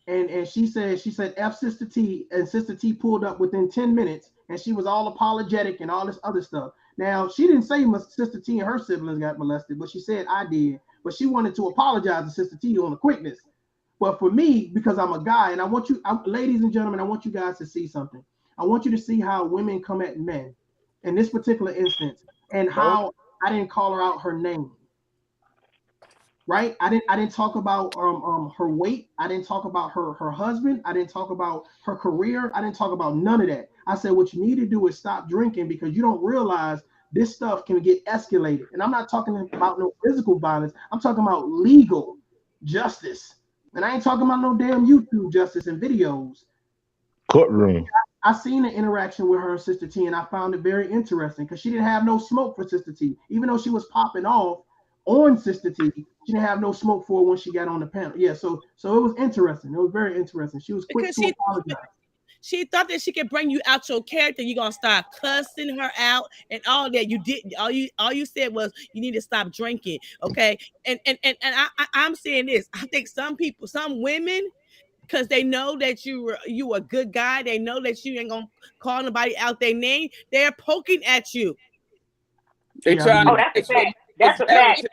and she said F Sister T, and Sister T pulled up within 10 minutes, and she was all apologetic and all this other stuff. Now, she didn't say Sister T and her siblings got molested, but she said I did. But she wanted to apologize to Sister T on the quickness. But for me, because I'm a guy, and I want you, ladies and gentlemen, I want you guys to see something. I want you to see how women come at men in this particular instance, and how I didn't call her out her name. Right? I didn't talk about her weight. I didn't talk about her husband. I didn't talk about her career. I didn't talk about none of that. I said what you need to do is stop drinking, because you don't realize this stuff can get escalated. And I'm not talking about no physical violence. I'm talking about legal. justice. And I ain't talking about no damn YouTube justice and videos.
Courtroom.
I seen an interaction with her and Sister T, and I found it very interesting because she didn't have no smoke for Sister T. Even though she was popping off on Sister T, she didn't have no smoke for her when she got on the panel. Yeah, so it was interesting. It was very interesting. She was quick to apologize.
She thought that she could bring you out your character. You're gonna start cussing her out and all that. You didn't. All you said was you need to stop drinking. Okay. And I'm saying this. I think some people, some women, because they know that you a good guy, they know that you ain't gonna call nobody out their name. They're poking at you.
They try.
Oh, that's a fact. That's a fact.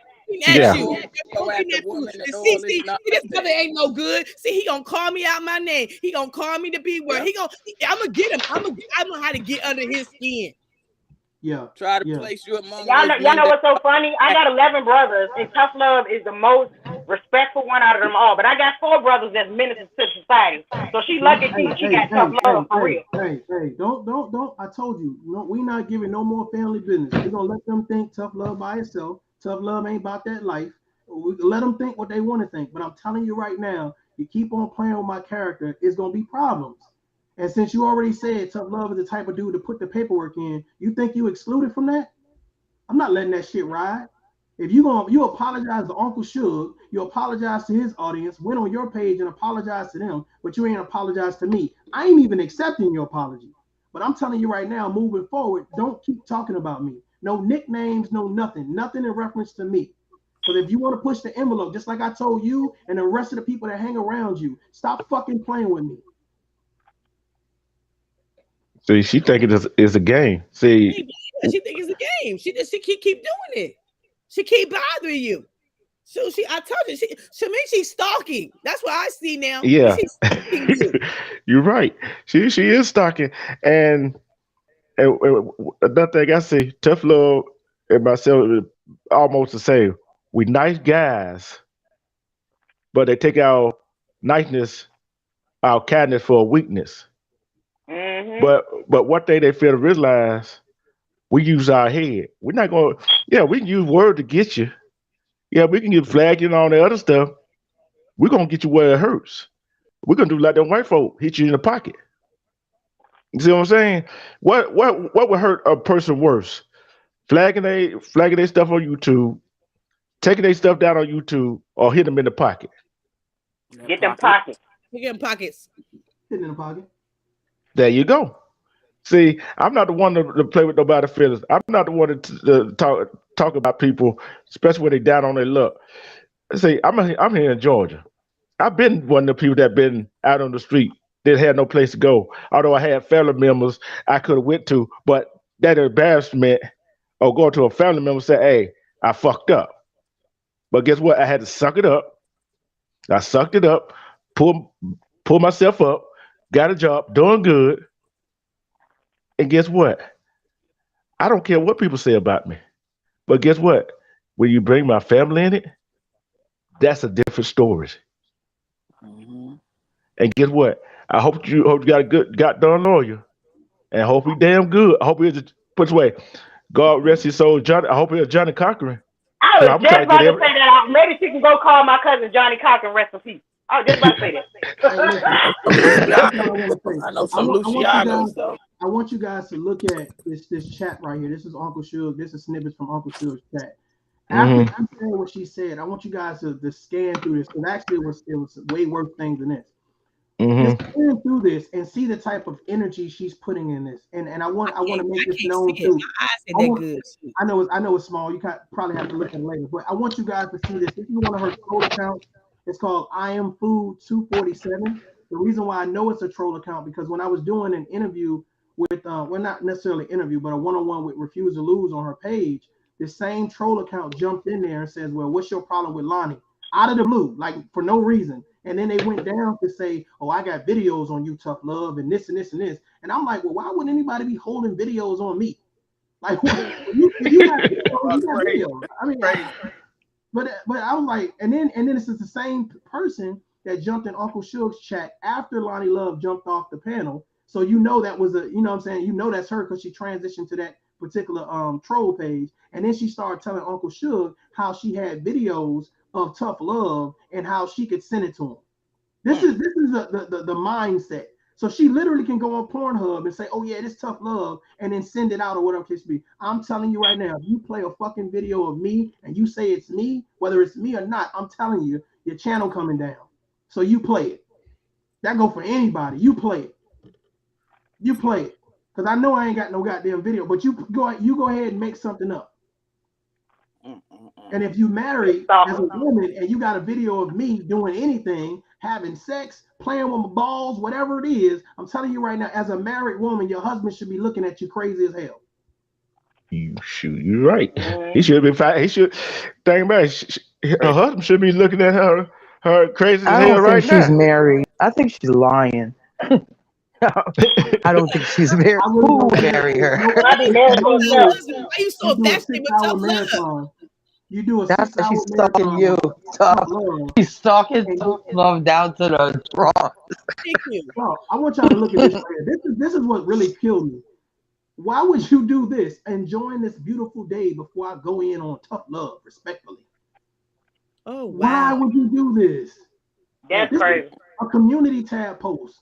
At you. See, this brother ain't no good. See, he gonna call me out my name. He gonna call me the B word. I'm gonna get him. I know how to get under his skin.
Yeah.
Try to place you among
y'all know what's so funny? I got 11 brothers, and Tough Love is the most respectful one out of them all. But I got 4 brothers that's ministers to society. So she lucky she got Tough Love for real.
Hey, don't. I told you, no, we not giving no more family business. We're gonna let them think Tough Love by itself. Tough Love ain't about that life. We let them think what they want to think. But I'm telling you right now, you keep on playing with my character, it's gonna be problems. And since you already said Tough Love is the type of dude to put the paperwork in, you think you excluded from that? I'm not letting that shit ride. If you apologize to Uncle Suge, you apologize to his audience, went on your page and apologize to them, but you ain't apologize to me. I ain't even accepting your apology. But I'm telling you right now, moving forward, don't keep talking about me. No nicknames, no nothing in reference to me. Because if you want to push the envelope, just like I told you and the rest of the people that hang around you, stop fucking playing with me.
See, she think it is a game. See,
she think it's a game. She keep doing it. She keep bothering you. So I told you, she's stalking. That's what I see now.
Yeah,
she's stalking you.
You're right. She is stalking. And another thing I see, Tough Love and myself almost the same. We nice guys, but they take our niceness, our kindness for a weakness.
Mm-hmm.
But what they fail to realize, we use our head. We're not going. Yeah, we can use word to get you. Yeah, we can get flagging and all the other stuff. We're gonna get you where it hurts. We're gonna do like them white folk, hit you in the pocket. You see what I'm saying? What would hurt a person worse? Flagging their stuff on YouTube, taking their stuff down on YouTube, or hit them in the pocket.
Get them pockets.
Get them pockets.
Hit in the pocket.
There you go. See, I'm not the one to play with nobody's feelings. I'm not the one to talk about people, especially when they down on their luck. See, I'm here in Georgia. I've been one of the people that been out on the street that had no place to go. Although I had family members I could have went to, but that embarrassment or going to a family member and say, "Hey, I fucked up." But guess what? I had to suck it up. I sucked it up, pull myself up, got a job, doing good. And guess what? I don't care what people say about me. But guess what? When you bring my family in it, that's a different story.
Mm-hmm.
And guess what? I hope you got a good goddamn lawyer. And I hope he damn good. I hope he's put away. God rest his soul, Johnny. I hope he's Johnny Cochran.
I was just about to say that. Maybe she can go call my cousin Johnny Cochran, rest in peace. I was just about to say that.
I know some Luciano stuff.
I want you guys to look at this chat right here. This is Uncle Suge. This is snippets from Uncle Suge's chat. After she said what she said, I want you guys to scan through this. Because actually, it was way worse things than this. Just scan through this and see the type of energy she's putting in this. And I want to make this known too. I know it's small. You probably have to look at it later. But I want you guys to see this. This is one of her troll accounts. It's called I Am Food 247. The reason why I know it's a troll account because when I was doing an interview with well, not necessarily interview, but a one-on-one with Refuse to Lose on her page, the same troll account jumped in there and says, "Well, what's your problem with Lonnie?" Out of the blue, like for no reason. And then they went down to say, "Oh, I got videos on you, Tough Love, and this and this and this." And I'm like, "Well, why would anybody be holding videos on me? Like, you got videos. I mean, but I was like, and then this is the same person that jumped in Uncle Suge's chat after Lonnie Love jumped off the panel. So you know that was that's her because she transitioned to that particular troll page. And then she started telling Uncle Suge how she had videos of tough love and how she could send it to him. This is the mindset. So she literally can go on Pornhub and say, "Oh yeah, this tough love," and then send it out or whatever case be. I'm telling you right now, if you play a fucking video of me and you say it's me, whether it's me or not, I'm telling you, your channel coming down. So you play it. That go for anybody. You play it. You play it. Because I know I ain't got no goddamn video, but you go ahead and make something up. And if you marry as a woman and you got a video of me doing anything, having sex, playing with my balls, whatever it is, I'm telling you right now, as a married woman, your husband should be looking at you crazy as hell.
You're right. He should be fine. He should think about it. Her husband should be looking at her crazy as hell right now.
I don't think she's married. I think she's lying. I don't think she's married. Who would marry her?
Why you so vested with tough love?
You do a
That's why she's stalking you. She's stalking tough love down to the draw.
Thank you.
Well, I want y'all to look at this. This is what really killed me. Why would you do this? Enjoying this beautiful day before I go in on tough love, respectfully.
Oh wow!
Why would you do this?
That's crazy.
A community tab post.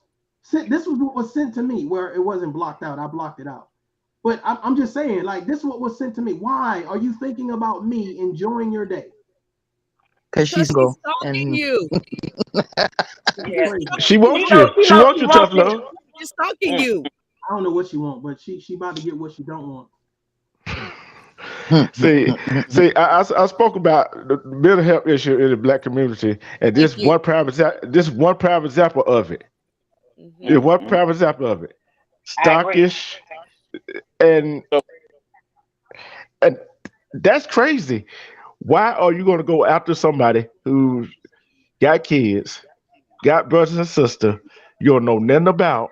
This was what was sent to me, where it wasn't blocked out. I blocked it out. But I'm just saying, like, this is what was sent to me. Why are you thinking about me enjoying your day?
Because she's
stalking you.
She wants you. She wants you, tough love.
She's stalking you.
I don't know what she want, but she about to get what she don't want.
See, I spoke about the mental health issue in the Black community, and this one prime example of it. It's one prime example of it. Stockish, and that's crazy. Why are you going to go after somebody who's got kids, got brothers and sisters, you don't know nothing about,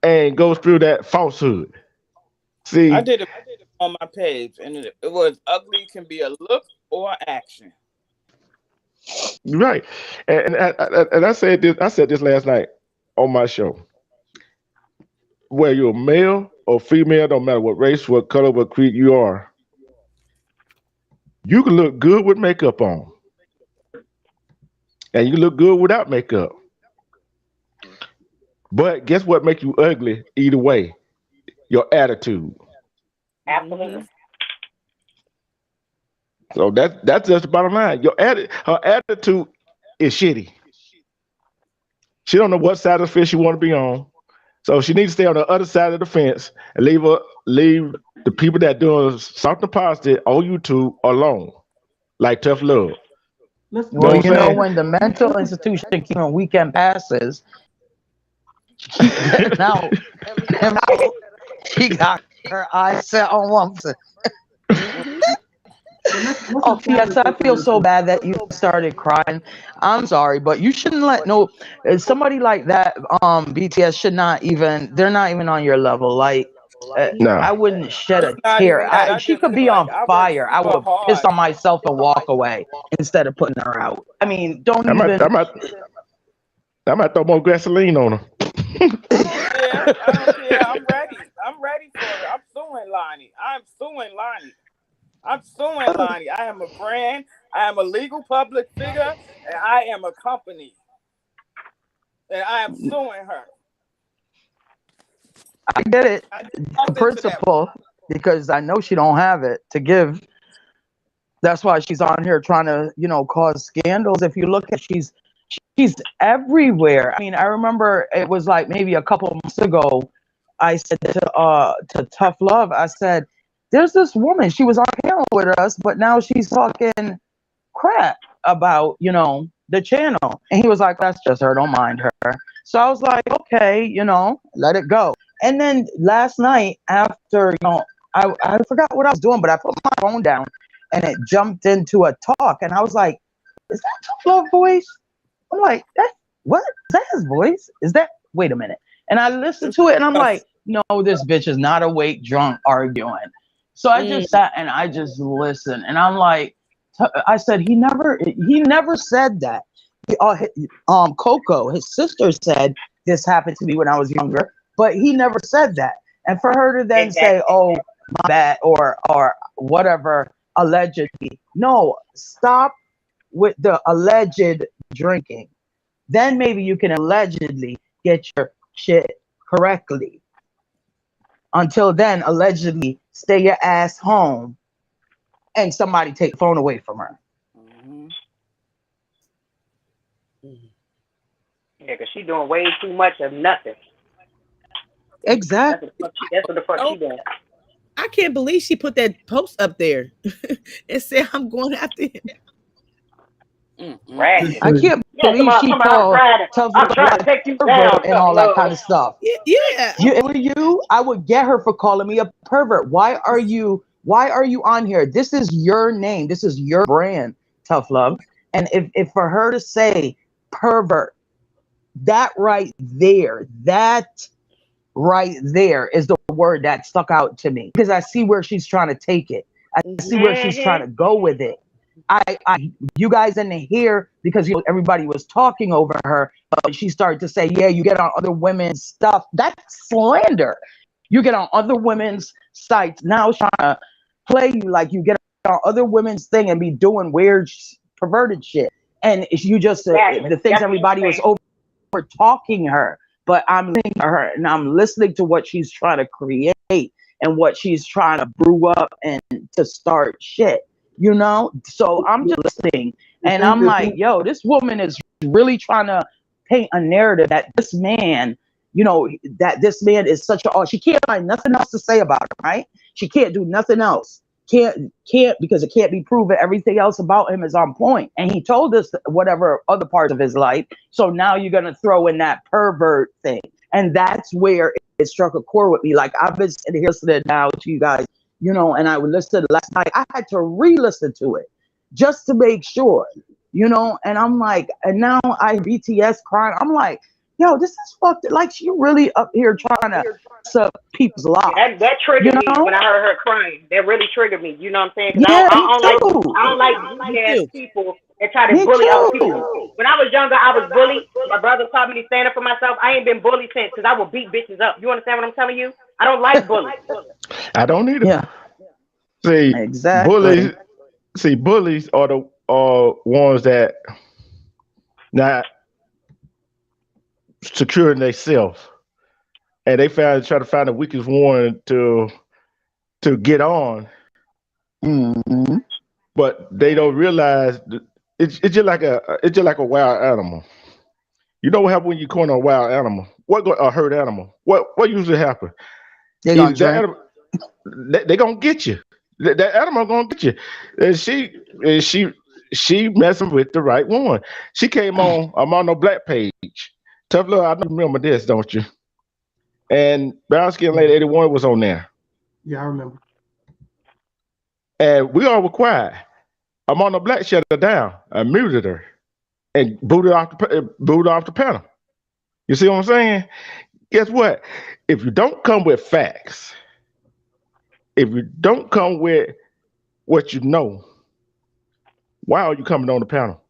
and goes through that falsehood? See,
I did it on my page, and it was ugly can be a look or action.
Right, and I said this. I said this last night on my show. Whether you're male or female, don't matter what race, what color, what creed you are, you can look good with makeup on, and you can look good without makeup. But guess what makes you ugly either way? Your attitude.
Absolutely.
So that's just the bottom line. Her attitude is shitty. She don't know what side of the fence she want to be on. So she needs to stay on the other side of the fence and leave the people that doing something positive on YouTube alone, like tough love.
Well, you know, when the mental institution keeping weekend passes, now she got her eyes set on one person. Oh, yes, I feel so bad that you started crying. I'm sorry, but you shouldn't let somebody like that. BTS should not even. They're not even on your level. Like, no, I wouldn't shed a tear. She could be on fire. I would piss on myself and walk away instead of putting her out. I mean, don't even.
I might throw more gasoline on her.
I don't care. I'm ready. I'm ready for it. I'm suing Lonnie. I am a brand. I am a legal public figure, and I am a company. And I am suing her.
I get it. The principle, because I know she don't have it to give. That's why she's on here trying to, cause scandals. If you look at, she's everywhere. I mean, I remember it was like maybe a couple of months ago, I said to Tough Love, I said, there's this woman, she was on panel with us, but now she's talking crap about, the channel. And he was like, that's just her, don't mind her. So I was like, okay, let it go. And then last night after, I forgot what I was doing, but I put my phone down and it jumped into a talk. And I was like, is that Tough Love voice? I'm like, what? Is that his voice? Wait a minute. And I listened to it and I'm like, no, this bitch is not awake, drunk, arguing. So I just sat and I just listened, and I'm like, I said, he never said that. Coco, his sister, said this happened to me when I was younger, but he never said that. And for her to then say, oh, my bad, or whatever, allegedly. No, stop with the alleged drinking. Then maybe you can allegedly get your shit correctly. Until then, allegedly, stay your ass home and somebody take the phone away from her.
Yeah, because she's doing way too much of nothing.
Exactly.
That's what the fuck she doing.
I can't believe she put that post up there and said, I'm going after him.
I can't believe she called Tough Love pervert and all that kind of stuff.
Yeah.
I would get her for calling me a pervert. Why are you on here? This is your name. This is your brand, Tough Love. And if for her to say pervert, that right there is the word that stuck out to me, because I see where she's trying to take it. I see where she's trying to go with it. You guys didn't hear because everybody was talking over her. She started to say, yeah, you get on other women's stuff. That's slander. You get on other women's sites now trying to play you like you get on other women's thing and be doing weird, perverted shit. And you just, the things everybody was over talking her. But I'm listening to her and I'm listening to what she's trying to create and what she's trying to brew up and to start shit. You know, so I'm just listening and I'm like, yo, this woman is really trying to paint a narrative that this man, that this man is such a, she can't find nothing else to say about him, right? She can't do nothing else. Can't because it can't be proven. Everything else about him is on point. And he told us whatever other parts of his life. So now you're going to throw in that pervert thing. And that's where it struck a chord with me. Like I've been sitting here listening now to you guys. And I would listen last night. I had to re-listen to it just to make sure, and I'm like, and now I BTS crying. I'm like, yo, this is fucked. Like she really up here trying to suck people's lives.
That triggered me when I heard her crying. That really triggered me. You know what I'm saying? I don't like people that try to bully other people. When I was younger, I was bullied. My brother taught me to stand up for myself. I ain't been bullied since because I will beat bitches up. You understand what I'm telling you? I don't like bullies.
I don't either.
Yeah.
See,
exactly.
Bullies are the ones that not securing themselves, and they try to find the weakest one to get on.
Mm-hmm.
But they don't realize it's just like a wild animal. You know what happens when you corner a wild animal? A hurt animal? What usually happens? They're gonna get you. That animal gonna get you. And she messing with the right one. She came on Armando Black page. Tough Love, I don't remember this, don't you? And Brown Skin Lady 81 was on there.
Yeah, I remember.
And we all were quiet. Armando Black shut her down and muted her and booted off the panel. You see what I'm saying? Guess what? If you don't come with facts, if you don't come with what you know, why are you coming on the panel?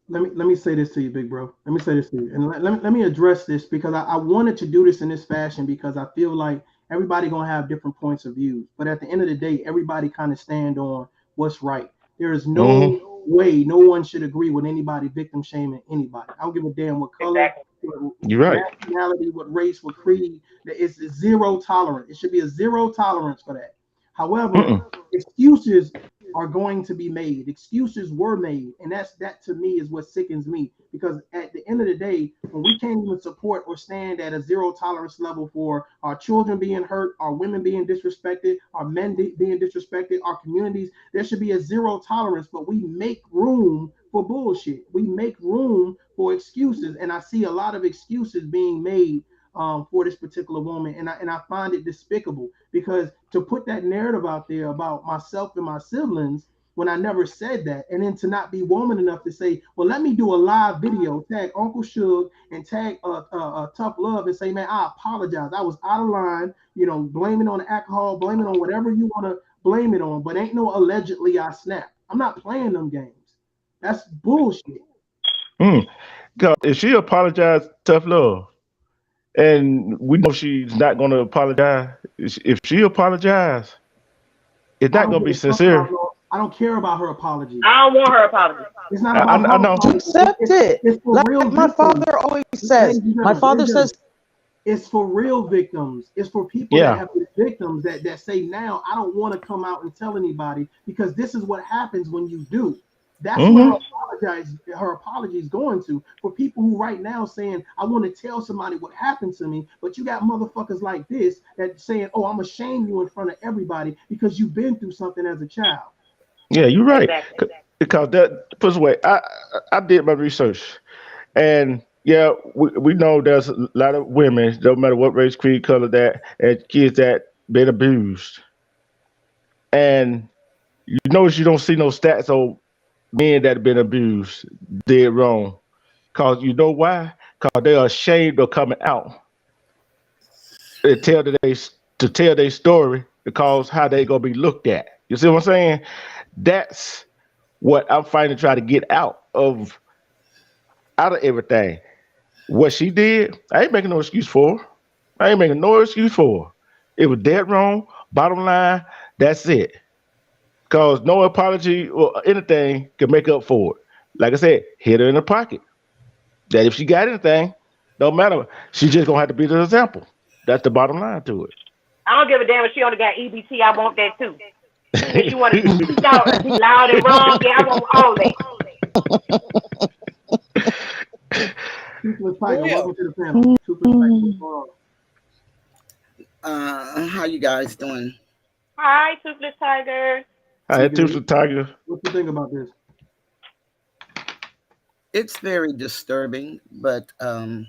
Let me say this to you, big bro. Let me say this to you. And let me address this because I wanted to do this in this fashion because I feel like everybody gonna have different points of view. But at the end of the day, everybody kind of stand on what's right. There is no way no one should agree with anybody victim shaming anybody. I don't give a damn what color,
you're right,
nationality, what race, what creed. It's zero tolerance. It should be a zero tolerance for that. However, excuses are going to be made. Excuses were made, and that to me is what sickens me. Because at the end of the day, when we can't even support or stand at a zero tolerance level for our children being hurt, our women being disrespected, our men being disrespected, our communities, there should be a zero tolerance. But we make room for bullshit. We make room for excuses, and I see a lot of excuses being made for this particular woman, and I find it despicable because to put that narrative out there about myself and my siblings when I never said that, and then to not be woman enough to say, well, let me do a live video, tag Uncle Suge and tag Tough Love and say, man, I apologize, I was out of line, blame it on the alcohol, blame it on whatever you want to blame it on, but ain't no allegedly I snapped. I'm not playing them games. That's bullshit.
If she apologized, Tough Love, and we know she's not going to apologize. If she apologizes, it's not going to be sincere.
I don't care about her apology.
I don't want her apology.
It's not about
I know.
Accept it.
It's for
Like
real
my
victims.
father always says. My father says
it's for real victims. It's for people that have been victims that say now I don't want to come out and tell anybody because this is what happens when you do. That's what her apology is going to. For people who right now saying I want to tell somebody what happened to me, but you got motherfuckers like this that saying, oh, I'm ashamed you in front of everybody because you've been through something as a child.
Yeah, you're right.
Exactly.
Because that puts away. I did my research, and yeah, we know there's a lot of women, no matter what race, creed, color, that and kids that been abused, and you notice you don't see no stats on men that have been abused, did wrong. Cause you know why? Cause they are ashamed of coming out and tell their story because how they gonna be looked at. You see what I'm saying? That's what I'm finally trying to get out of everything. What she did, I ain't making no excuse for her. I ain't making no excuse for her. It was dead wrong. Bottom line, that's it. Cause no apology or anything can make up for it. Like I said, hit her in the pocket. That if she got anything, don't matter. She just gonna have to be the example. That's the bottom line to it.
I don't give a damn if she only got EBT. I want that too. If you want to speak out and be loud and wrong, yeah, I want all that.
Toothless Tiger, welcome to the panel. Toothless
Tiger, how you guys doing?
Hi, Toothless Tiger.
Hi, Toothless Tiger.
What do you think about this?
It's very disturbing, but I'm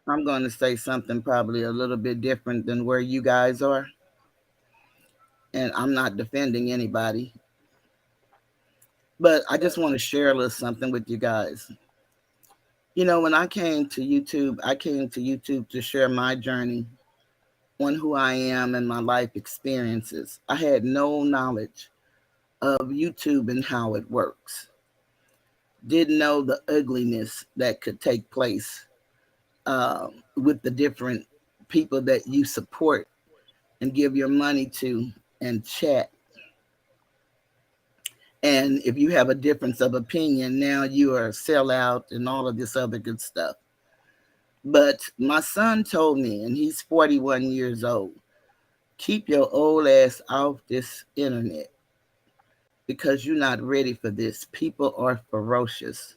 going to say something probably a little bit different than where you guys are. And I'm not defending anybody. But I just want to share a little something with you guys. You know, when I came to YouTube to share my journey on who I am and my life experiences. I had no knowledge of YouTube and how it works. Didn't know the ugliness that could take place with the different people that you support and give your money to and chat. And if you have a difference of opinion, now you are a sellout and all of this other good stuff. But my son told me, and he's 41 years old, keep your old ass off this internet because you're not ready for this. People are ferocious.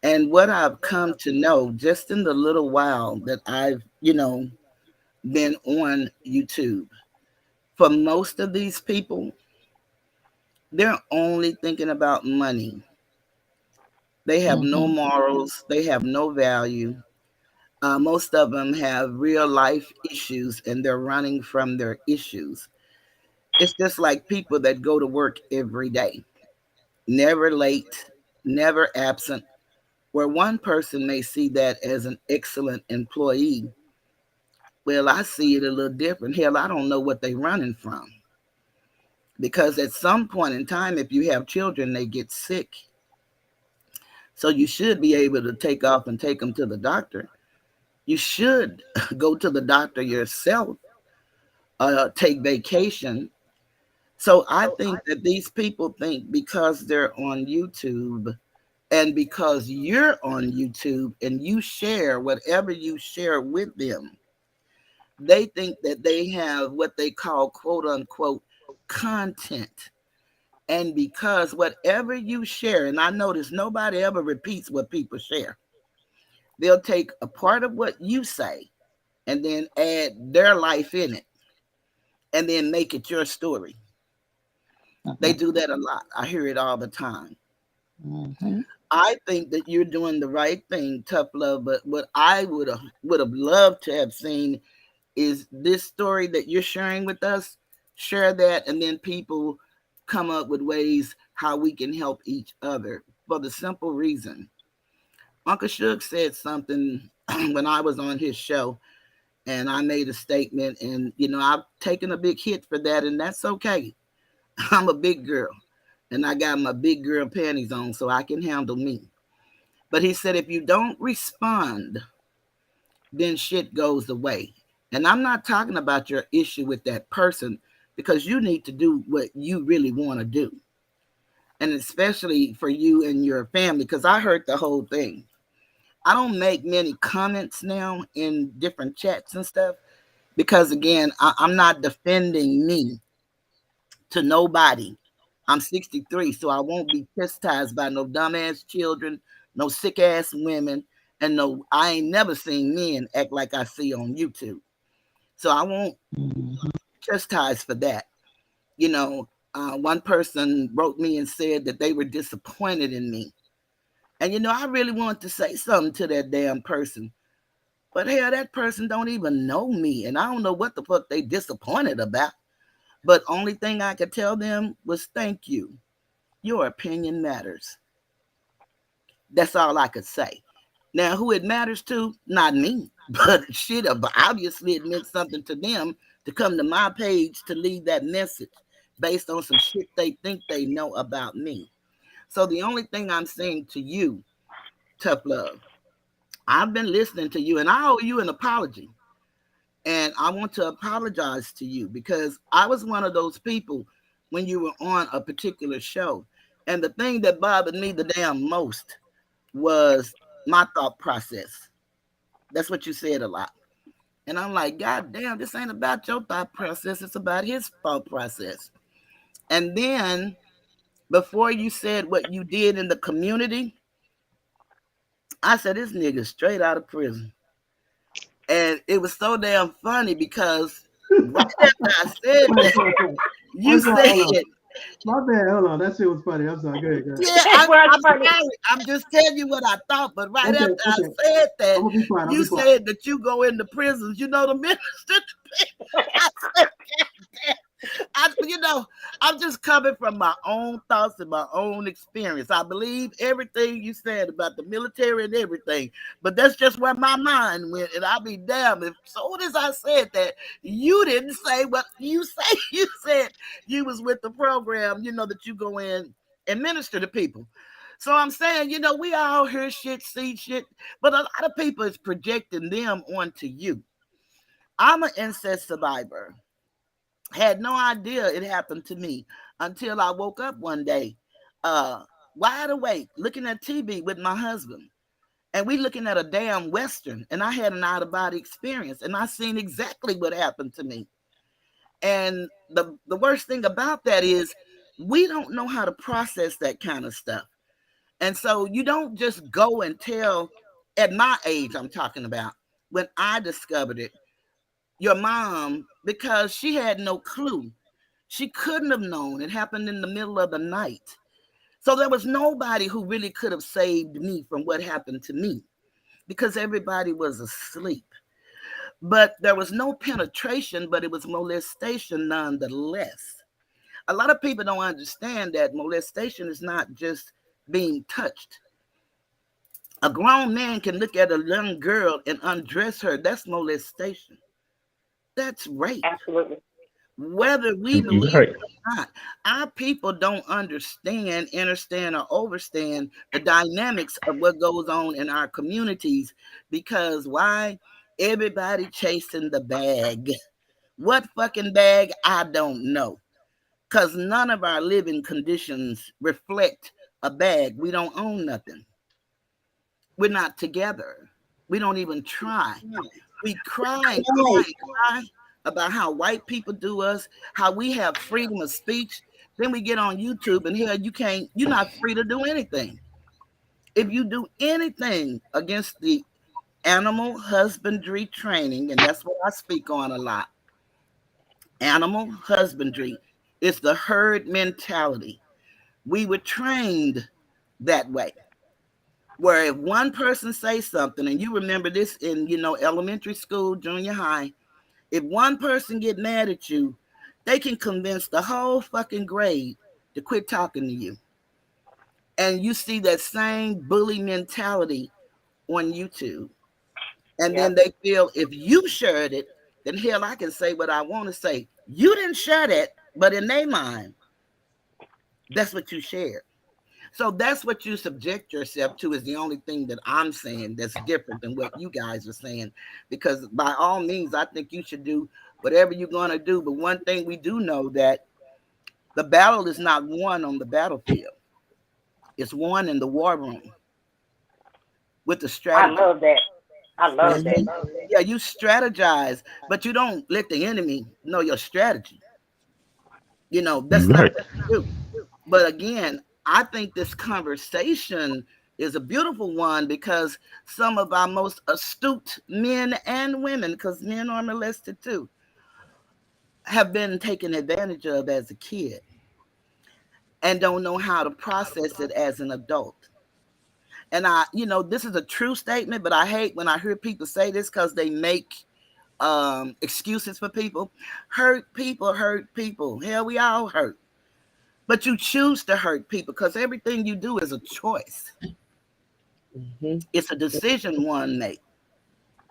And what I've come to know just in the little while that I've, been on YouTube, for most of these people, they're only thinking about money. They have no morals. They have no value. Most of them have real life issues and they're running from their issues. It's just like people that go to work every day, never late, never absent, where one person may see that as an excellent employee. Well, I see it a little different. Hell, I don't know what they're running from. Because at some point in time, if you have children, they get sick. So you should be able to take off and take them to the doctor. You should go to the doctor yourself, take vacation. So I think that these people think because they're on YouTube and because you're on YouTube and you share whatever you share with them, they think that they have what they call quote unquote content. And because whatever you share, and I notice nobody ever repeats what people share. They'll take a part of what you say and then add their life in it and then make it your story. They do that a lot. I hear it all the time. I think that you're doing the right thing, Tough Love, but what I would have loved to have seen is this story that you're sharing with us, share that, and then people come up with ways how we can help each other for the simple reason. Uncle Suge said something when I was on his show and I made a statement and, I've taken a big hit for that and that's okay. I'm a big girl and I got my big girl panties on so I can handle me. But he said, if you don't respond, then shit goes away. And I'm not talking about your issue with that person, because you need to do what you really want to do. And especially for you and your family, because I heard the whole thing. I don't make many comments now in different chats and stuff because, again, I'm not defending me to nobody. I'm 63, so I won't be chastised by no dumbass children, no sick ass women, and I ain't never seen men act like I see on YouTube. So I won't chastise for that. You know, one person wrote me and said that they were disappointed in me. And, you know, I really wanted to say something to that damn person. But hell, that person don't even know me. And I don't know what the fuck they disappointed about. But only thing I could tell them was thank you. Your opinion matters. That's all I could say. Now, who it matters to? Not me. But shit, obviously it meant something to them to come to my page to leave that message based on some shit they think they know about me. So the only thing I'm saying to you, Tough Love, I've been listening to you and I owe you an apology. And I want to apologize to you because I was one of those people when you were on a particular show. And the thing that bothered me the damn most was my thought process. That's what you said a lot. And I'm like, God damn, this ain't about your thought process. It's about his thought process. And then before you said what you did in the community, I said, this nigga straight out of prison. And it was so damn funny because right after I said that, you said,
my bad, hold on. That shit was funny. I'm sorry. Go ahead.
I'm sorry. I'm just telling you what I thought, but right after I said that, you said that you go into prisons. You know the minister. I said, I'm just coming from my own thoughts and my own experience. I believe everything you said about the military and everything, but that's just where my mind went. And I'll be damned if soon as I said that, you didn't say what you say. You said you was with the program, that you go in and minister to people. So I'm saying, we all hear shit, see shit, but a lot of people is projecting them onto you. I'm an incest survivor. Had no idea it happened to me until I woke up one day, wide awake, looking at TV with my husband. And we looking at a damn Western. And I had an out-of-body experience. And I seen exactly what happened to me. And the worst thing about that is we don't know how to process that kind of stuff. And so you don't just go and tell, at my age I'm talking about, when I discovered it, your mom, because she had no clue. She couldn't have known. It happened in the middle of the night. So there was nobody who really could have saved me from what happened to me because everybody was asleep. But there was no penetration, but it was molestation nonetheless. A lot of people don't understand that molestation is not just being touched. A grown man can look at a young girl and undress her. That's molestation. That's rape.
Absolutely.
Whether we believe it or not, our people don't understand, or overstand the dynamics of what goes on in our communities. Because why? Everybody chasing the bag. What fucking bag? I don't know. Because none of our living conditions reflect a bag. We don't own nothing. We're not together. We don't even try. We cry about how white people do us, how we have freedom of speech. Then we get on YouTube and here you're not free to do anything. If you do anything against the animal husbandry training, and that's what I speak on a lot, animal husbandry is the herd mentality. We were trained that way. Where if one person says something, and you remember this in, elementary school, junior high, if one person get mad at you, they can convince the whole fucking grade to quit talking to you. And you see that same bully mentality on YouTube. And then they feel if you shared it, then hell, I can say what I want to say. You didn't share that, but in their mind, that's what you shared. So that's what you subject yourself to is the only thing that I'm saying that's different than what you guys are saying. Because by all means, I think you should do whatever you're going to do. But one thing we do know that the battle is not won on the battlefield. It's won in the war room with the strategy.
I love that. I love that.
Yeah, you strategize, but you don't let the enemy know your strategy. You know, that's
right.
not what you do. But again, I think this conversation is a beautiful one because some of our most astute men and women, because men are molested too, have been taken advantage of as a kid and don't know how to process it as an adult. And this is a true statement, but I hate when I hear people say this because they make excuses for people. Hurt people. Hell, we all hurt. But you choose to hurt people because everything you do is a choice. Mm-hmm. It's a decision one makes.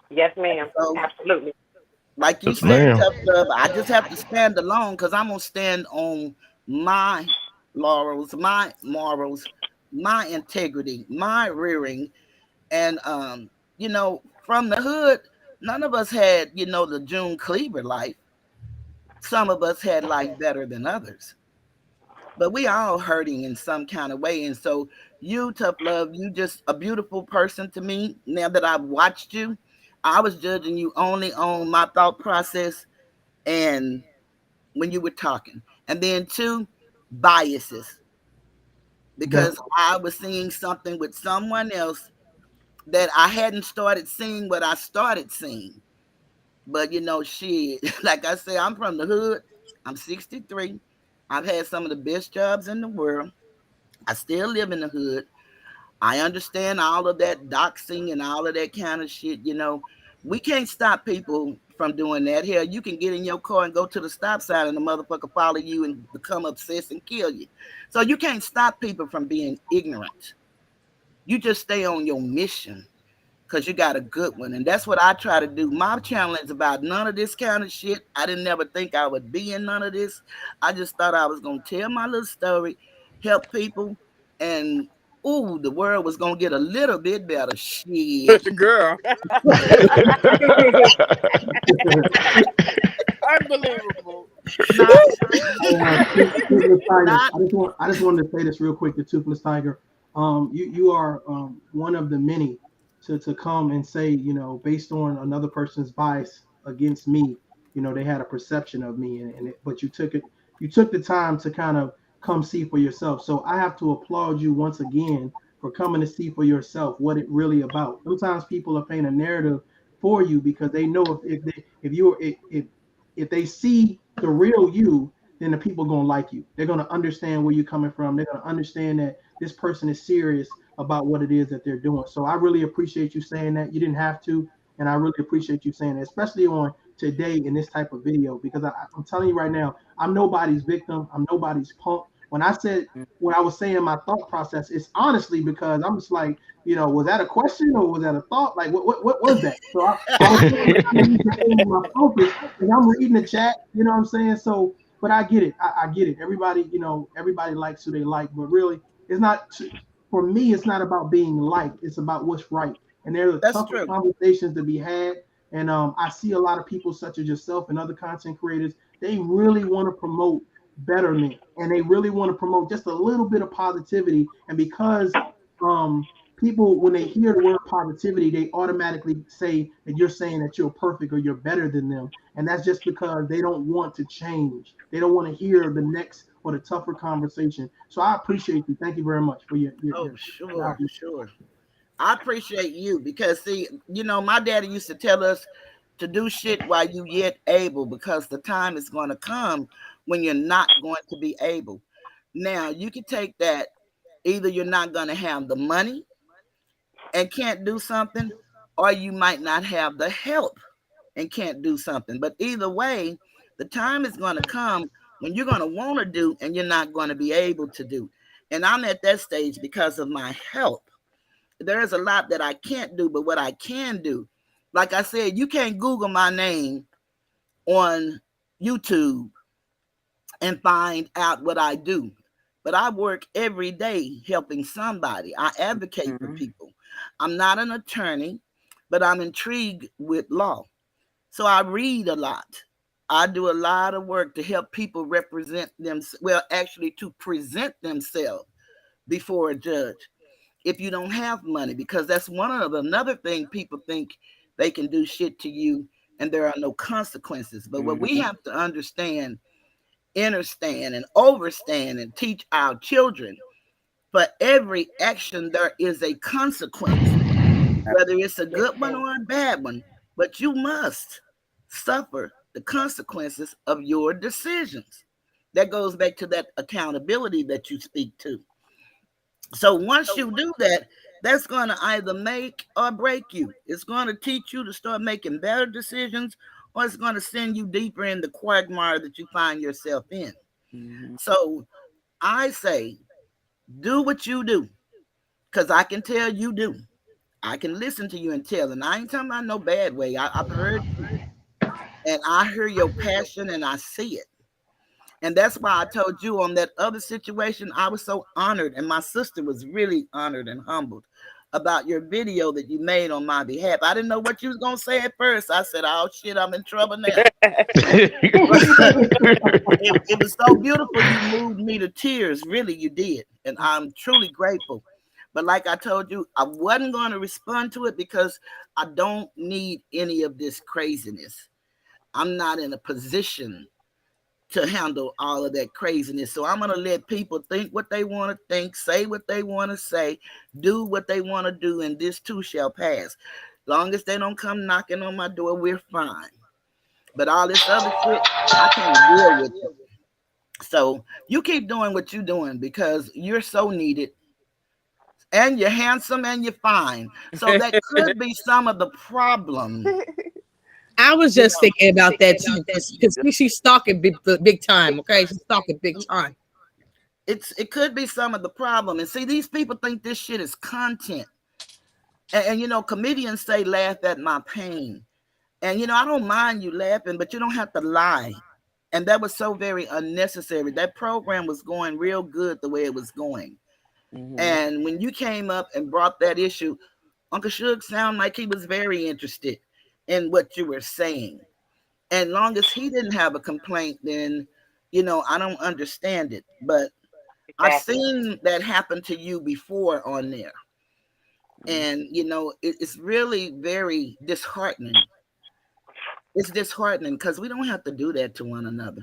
Yes, ma'am. So, absolutely.
Like you said, Tough Love, I just have to stand alone because I'm going to stand on my laurels, my morals, my integrity, my rearing. And, from the hood, none of us had, the June Cleaver life. Some of us had life better than others. But we all hurting in some kind of way. And so you, Tough Love, you just a beautiful person to me. Now that I've watched you, I was judging you only on my thought process and when you were talking. And then 2, biases. Because I was seeing something with someone else that I hadn't started seeing what I started seeing. But, shit, like I say, I'm from the hood. I'm 63. I've had some of the best jobs in the world. I still live in the hood. I understand all of that doxing and all of that kind of shit. We can't stop people from doing that. Hell, you can get in your car and go to the stop sign and the motherfucker follow you and become obsessed and kill you. So you can't stop people from being ignorant. You just stay on your mission because you got a good one. And that's what I try to do. My channel is about none of this kind of shit. I didn't ever think I would be in none of this. I just thought I was going to tell my little story, help people, and the world was going to get a little bit better. Shit.
Girl. Unbelievable.
I just wanted to say this real quick to Toothless Tiger. You are one of the many to come and say, based on another person's bias against me, they had a perception of me, but you took the time to kind of come see for yourself. So I have to applaud you once again for coming to see for yourself what it really about. Sometimes people are painting a narrative for you because they know if they see the real you, then the people gonna like you. They're gonna understand where you're coming from. They're gonna understand that this person is serious about what it is that they're doing. So I really appreciate you saying that. You didn't have to, and I really appreciate you saying that, especially on today in this type of video, because I'm telling you right now, I'm nobody's victim. I'm nobody's punk. When I was saying my thought process, it's honestly because I'm just like, was that a question or was that a thought? Like, what was that? So I was my focus, and I'm reading the chat. You know what I'm saying? So, but I get it. I get it. Everybody, everybody likes who they like, but really, it's not. For me, it's not about being liked. It's about what's right. And there's tougher conversations to be had. And I see a lot of people such as yourself and other content creators. They really want to promote betterment, and they really want to promote just a little bit of positivity. And because people, when they hear the word positivity, they automatically say that you're saying that you're perfect or you're better than them. And that's just because they don't want to change. They don't want to hear the next or the tougher conversation. So I appreciate you. Thank you very much for your
sure. I appreciate you because see, my daddy used to tell us to do shit while you yet able, because the time is going to come when you're not going to be able. Now you can take that, either you're not going to have the money and can't do something, or you might not have the help and can't do something. But either way, the time is going to come when you're going to want to do and you're not going to be able to do. And I'm at that stage because of my help. There is a lot that I can't do, but what I can do, like I said, you can't Google my name on YouTube and find out what I do. but I work every day helping somebody. I advocate for people. I'm not an attorney, but I'm intrigued with law. So I read a lot. I do a lot of work to help people represent them, well, actually to present themselves before a judge if you don't have money, because that's another thing people think they can do shit to you and there are no consequences. But what we have to understand, understand and overstand and teach our children, for every action there is a consequence, whether it's a good one or a bad one, but you must suffer the consequences of your decisions. That goes back to that accountability that you speak to. So once you do that, that's going to either make or break you. It's going to teach you to start making better decisions, or it's going to send you deeper in the quagmire that you find yourself in. So I say, do what you do, because I can tell you do. I can listen to you and tell, and I ain't talking about no bad way. I've heard you, and I hear your passion, and I see it. And that's why I told you on that other situation, I was so honored, and my sister was really honored and humbled about your video that you made on my behalf. I didn't know what you was going to say at first. I said, oh, shit, I'm in trouble now. It was so beautiful. You moved me to tears. Really, you did. And I'm truly grateful. But like I told you, I wasn't going to respond to it because I don't need any of this craziness. I'm not in a position to handle all of that craziness. So I'm going to let people think what they want to think, say what they want to say, do what they want to do, and this too shall pass. Long as they don't come knocking on my door, we're fine. But all this other shit, I can't deal with it. So you keep doing what you're doing because you're so needed. And you're handsome and you're fine. So that could be some of the problem.
I was just thinking about that too, because she's stalking big time. Okay, she's stalking big time.
It could be some of the problem. And see, these people think this shit is content. And you know, comedians say laugh at my pain. And you know, I don't mind you laughing, but you don't have to lie. And that was so very unnecessary. That program was going real good the way it was going. And when you came up and brought that issue, Uncle Suge sounded like he was very interested in what you were saying. And long as he didn't have a complaint, then, you know, I don't understand it. But I've seen that happen to you before on there. And, you know, it's really very disheartening. It's disheartening because we don't have to do that to one another.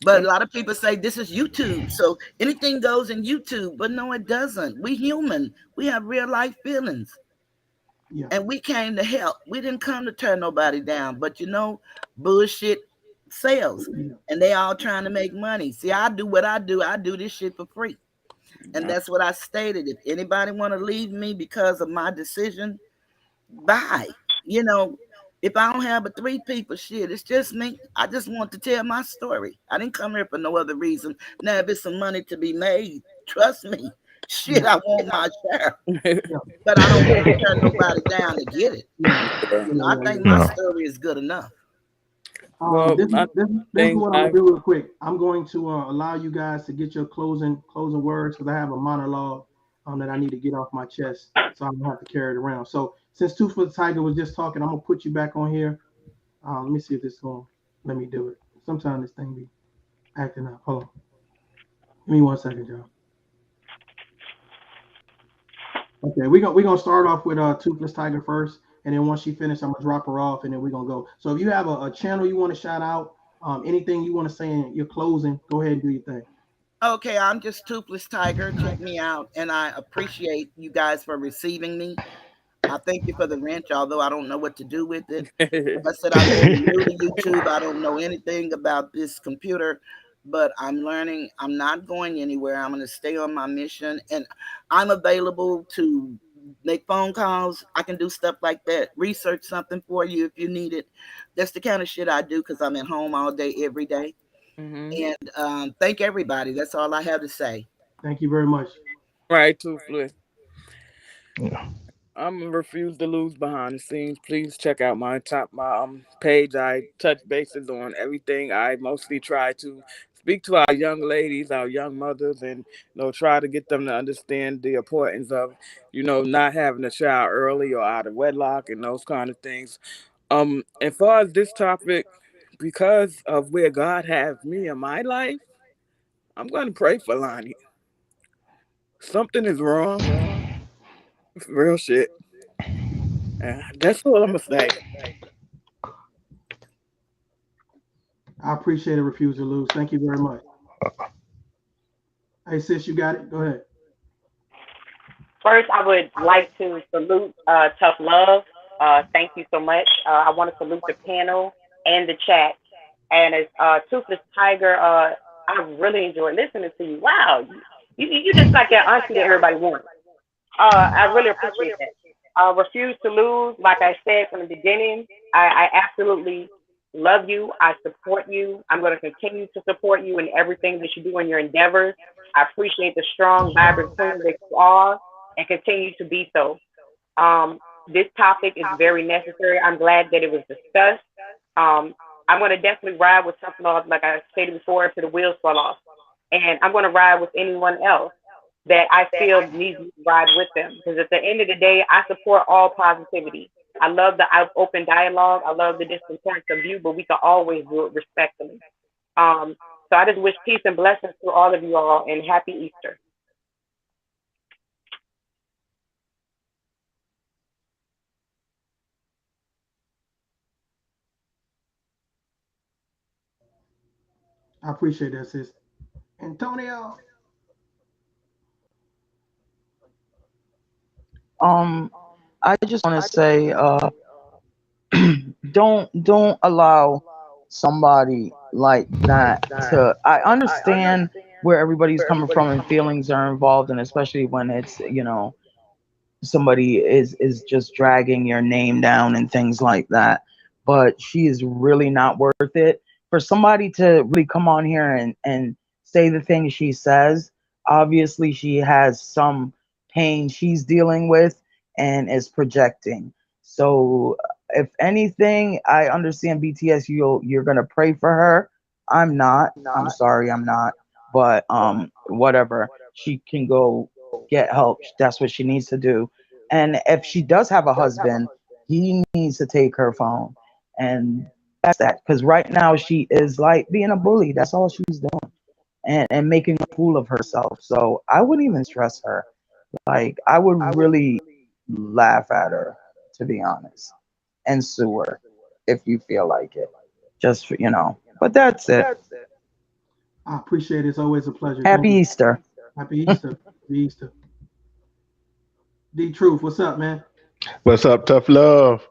But a lot of people say this is YouTube, so anything goes in YouTube. But no, it doesn't. We human. We have real life feelings. Yeah. And we came to help. We didn't come to turn nobody down. But you know, bullshit sells. And they all trying to make money. See, I do what I do. I do this shit for free. And that's what I stated. If anybody want to leave me because of my decision, bye. You know, if I don't have but 3 people, shit, it's just me. I just want to tell my story. I didn't come here for no other reason. Now, if it's some money to be made, trust me, shit, I want my share. But I don't want to turn nobody down to get it. You know, I think my story is good enough.
This is what I'm going to do real quick. I'm going to allow you guys to get your closing words because I have a monologue that I need to get off my chest, so I don't have to carry it around. So since Toothless Tiger was just talking, I'm going to put you back on here. Let me see if this is going to let me do it. Sometimes this thing be acting up. Hold on. Give me 1 second, y'all. Okay, we're gonna start off with Toothless Tiger first, and then once she finishes, I'm gonna drop her off, and then we're gonna go. So if you have a channel you want to shout out, anything you want to say in your closing, go ahead and do your thing.
Okay, I'm just Toothless Tiger. Check me out, and I appreciate you guys for receiving me. I thank you for the wrench, although I don't know what to do with it. Like I said, I'm new to YouTube. I don't know anything about this computer, but I'm learning. I'm not going anywhere. I'm going to stay on my mission, and I'm available to make phone calls. I can do stuff like that. Research something for you if you need it. That's the kind of shit I do because I'm at home all day, every day. And thank everybody. That's all I have to say.
Thank you very much.
Right, Toothless. Yeah. I'm gonna refuse to lose behind the scenes. Please check out my page. I touch bases on everything. I mostly try to speak to our young ladies, our young mothers, and try to get them to understand the importance of not having a child early or out of wedlock and those kind of things. As far as this topic, because of where God has me in my life, I'm going to pray for Lonnie. Something is wrong. Real shit. That's all I'm going to say.
I appreciate a refusal, Luz. Thank you very much. Hey, sis, you got it? Go ahead.
First, I would like to salute Tough Love. Thank you so much. I want to salute the panel and the chat. And as Toothless Tiger, I really enjoyed listening to you. Wow, you just like that auntie that everybody wants. I really appreciate that. Refuse to lose. Like I said from the beginning, I absolutely love you. I support you. I'm going to continue to support you in everything that you do in your endeavors. I appreciate the strong, vibrant queen that you are and continue to be so. This topic is very necessary. I'm glad that it was discussed. I'm going to definitely ride with Tough Love, like I stated before, until the wheels fall off. And I'm going to ride with anyone else that I feel needs to ride with them. Because at the end of the day, I support all positivity. I love the open dialogue. I love the different points of view, but we can always do it respectfully. So I just wish peace and blessings to all of you all, and happy Easter.
I appreciate that, sis. Antonio.
I just want to say, don't allow somebody like that to. I understand where everybody's coming from and feelings are involved, and especially when it's somebody is just dragging your name down and things like that. But she is really not worth it. For somebody to really come on here and say the things she says, obviously she has some pain she's dealing with and is projecting. So if anything, I understand BTS, you're gonna pray for her. I'm not. I'm sorry, I'm not. But whatever. She can go get help. That's what she needs to do. And if she does have a husband, he needs to take her phone. And that's that. Because right now she is like being a bully. That's all she's doing. And making a fool of herself. So I wouldn't even stress her. Like, I would really laugh at her, to be honest, and sue her if you feel like it. Just for, but that's it.
I appreciate it. It's always a pleasure.
Happy Easter.
Happy Easter. Happy Easter. D Truth, what's up, man?
What's up, Tough Love?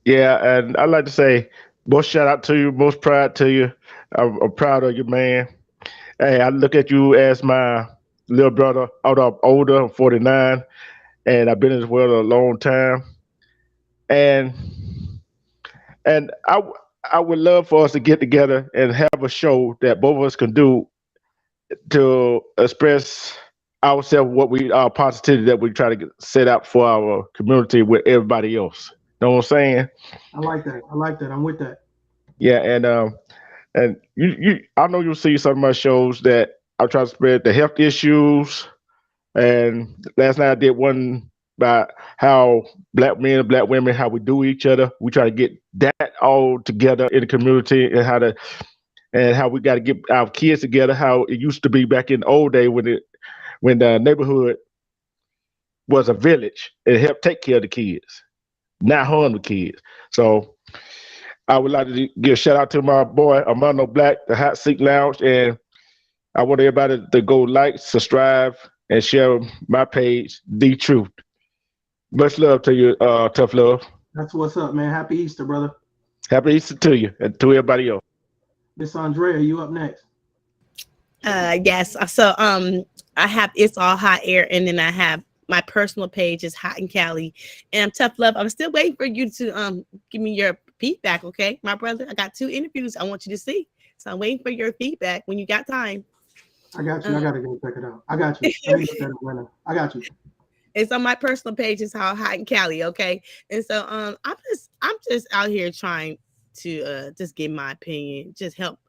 Yeah, and I'd like to say most shout out to you, most pride to you. I'm proud of you, man. Hey, I look at you as my little brother, although I'm older, I'm 49, and I've been in this world a long time. And I would love for us to get together and have a show that both of us can do to express ourselves, what our positivity that we try to set out for our community with everybody else. Know what I'm saying?
I like that. I'm with that.
Yeah, and you I know you'll see some of my shows that I try to spread the health issues. And last night I did one about how Black men and Black women, how we do each other. We try to get that all together in the community, and how we got to get our kids together. How it used to be back in the old day when the neighborhood was a village. It helped take care of the kids, not harm the kids. So I would like to give a shout out to my boy Armando Black, the Hot Seat Lounge, and I want everybody to go like, subscribe, and share my page, The Truth. Much love to you, Tough Love.
That's what's up, man. Happy Easter, brother.
Happy Easter to you and to everybody else.
Miss Andrea, you up next?
Yes. So I have It's All Hot Air, and then I have my personal page is Hot in Cali, and I'm Tough Love. I'm still waiting for you to give me your feedback, okay, my brother? I got 2 interviews I want you to see, so I'm waiting for your feedback when you got time.
I got you. I gotta go check it out. I got you. I got you.
It's on my personal page. It's Hot in Cali, okay? And so I'm just out here trying to just give my opinion, just help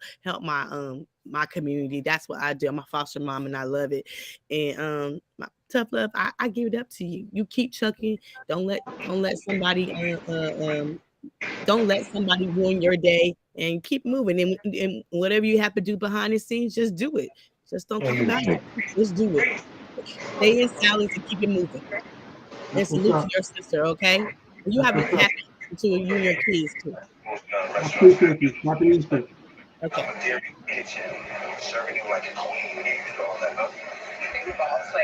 my my community. That's what I do. I'm a foster mom and I love it. And my tough love, I give it up to you. You keep chucking. Don't let somebody don't let somebody ruin your day, and keep moving. And whatever you have to do behind the scenes, just do it. Just don't talk about it. Just do it. Stay in silence and keep it moving. And salute to your sister, okay? You have a happy to you and your kids too.
I appreciate you. Happy Easter.
Okay.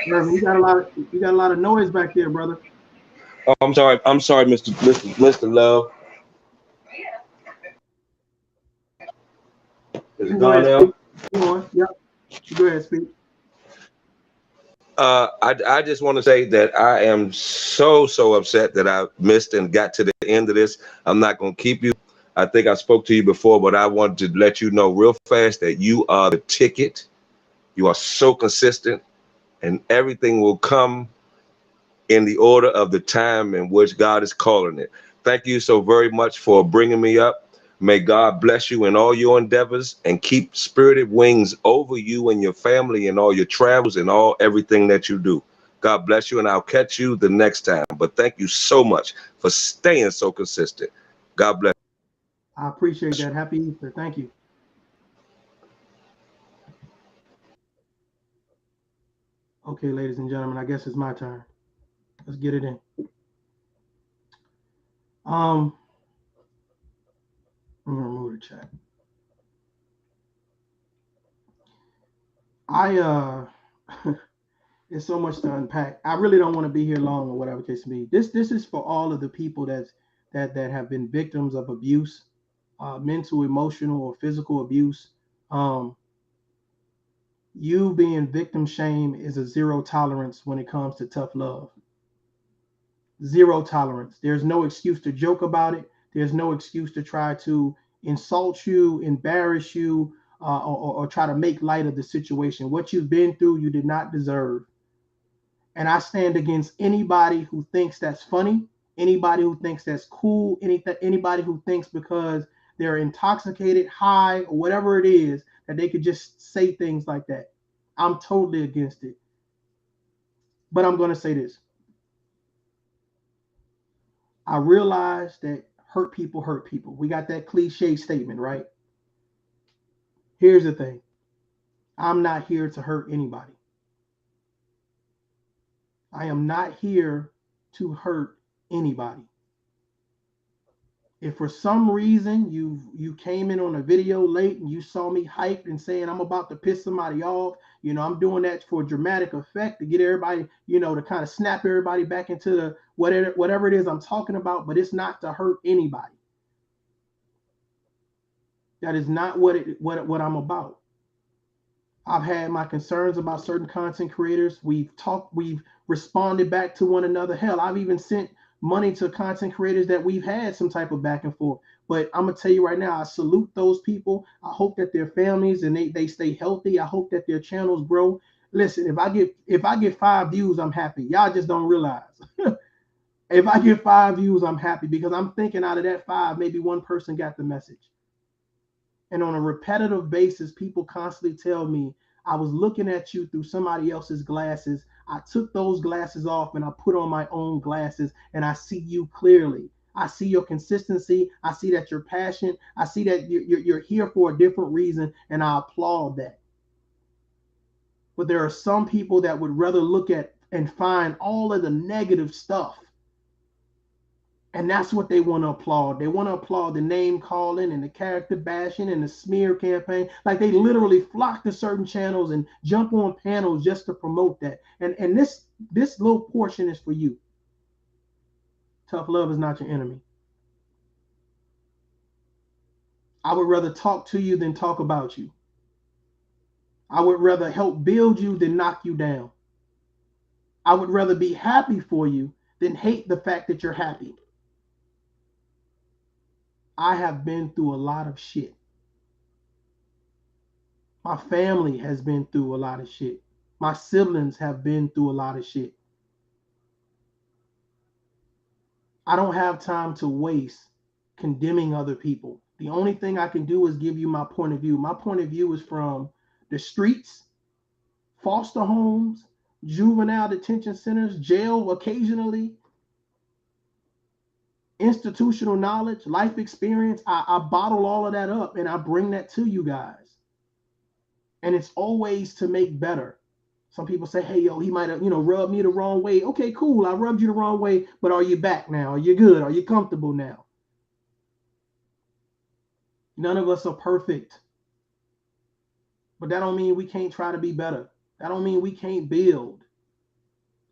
You got a lot of noise back there, brother.
Oh, I'm sorry, Mr. Love. Is it gone now?
Go on. Yep. Go ahead, speak.
I just want to say that I am so upset that I missed and got to the end of this. I'm not going to keep you. I think I spoke to you before, but I wanted to let you know real fast that you are the ticket. You are so consistent, and everything will come in the order of the time in which God is calling it. Thank you so very much for bringing me up. May God bless you in all your endeavors and keep spirited wings over you and your family and all your travels and everything that you do. God bless you, and I'll catch you the next time. But thank you so much for staying so consistent. God bless.
I appreciate that. Happy Easter. Thank you. Okay, ladies and gentlemen, I guess it's my turn. Let's get it in. I'm gonna remove the chat. It's so much to unpack. I really don't want to be here long, or whatever case may be. This is for all of the people that have been victims of abuse, mental, emotional, or physical abuse. You being victim shame is a zero tolerance when it comes to tough love. Zero tolerance. There's no excuse to joke about it. There's no excuse to try to insult you, embarrass you, or try to make light of the situation. What you've been through, you did not deserve. And I stand against anybody who thinks that's funny, anybody who thinks that's cool, anybody who thinks because they're intoxicated, high, or whatever it is, that they could just say things like that. I'm totally against it. But I'm going to say this. I realize that hurt people hurt people. We got that cliche statement, right? Here's the thing. I'm not here to hurt anybody. I am not here to hurt anybody. If for some reason you came in on a video late and you saw me hyped and saying I'm about to piss somebody off, I'm doing that for dramatic effect to get everybody, to kind of snap everybody back into the whatever it is I'm talking about, but it's not to hurt anybody. That is not what I'm about. I've had my concerns about certain content creators. We've responded back to one another. Hell, I've even sent money to content creators that we've had some type of back and forth. But I'm gonna tell you right now, I salute those people. I hope that their families and they stay healthy. I hope that their channels grow. Listen, if I get 5 views, I'm happy. Y'all just don't realize. If I get 5 views, I'm happy, because I'm thinking out of that 5, maybe one person got the message. And on a repetitive basis, people constantly tell me, I was looking at you through somebody else's glasses. I took those glasses off and I put on my own glasses, and I see you clearly. I see your consistency. I see that you're passionate. I see that you're here for a different reason, and I applaud that. But there are some people that would rather look at and find all of the negative stuff. And that's what they want to applaud. They want to applaud the name calling and the character bashing and the smear campaign. Like, they literally flock to certain channels and jump on panels just to promote that. And this little portion is for you. Tough love is not your enemy. I would rather talk to you than talk about you. I would rather help build you than knock you down. I would rather be happy for you than hate the fact that you're happy. I have been through a lot of shit. My family has been through a lot of shit. My siblings have been through a lot of shit. I don't have time to waste condemning other people, The only thing I can do is give you my point of view. My point of view is from the streets, foster homes, juvenile detention centers, jail occasionally, institutional knowledge, life experience. I bottle all of that up and I bring that to you guys. And it's always to make better. Some people say, hey, yo, he might have, rubbed me the wrong way. Okay, cool. I rubbed you the wrong way, but are you back now? Are you good? Are you comfortable now? None of us are perfect. But that don't mean we can't try to be better. That don't mean we can't build.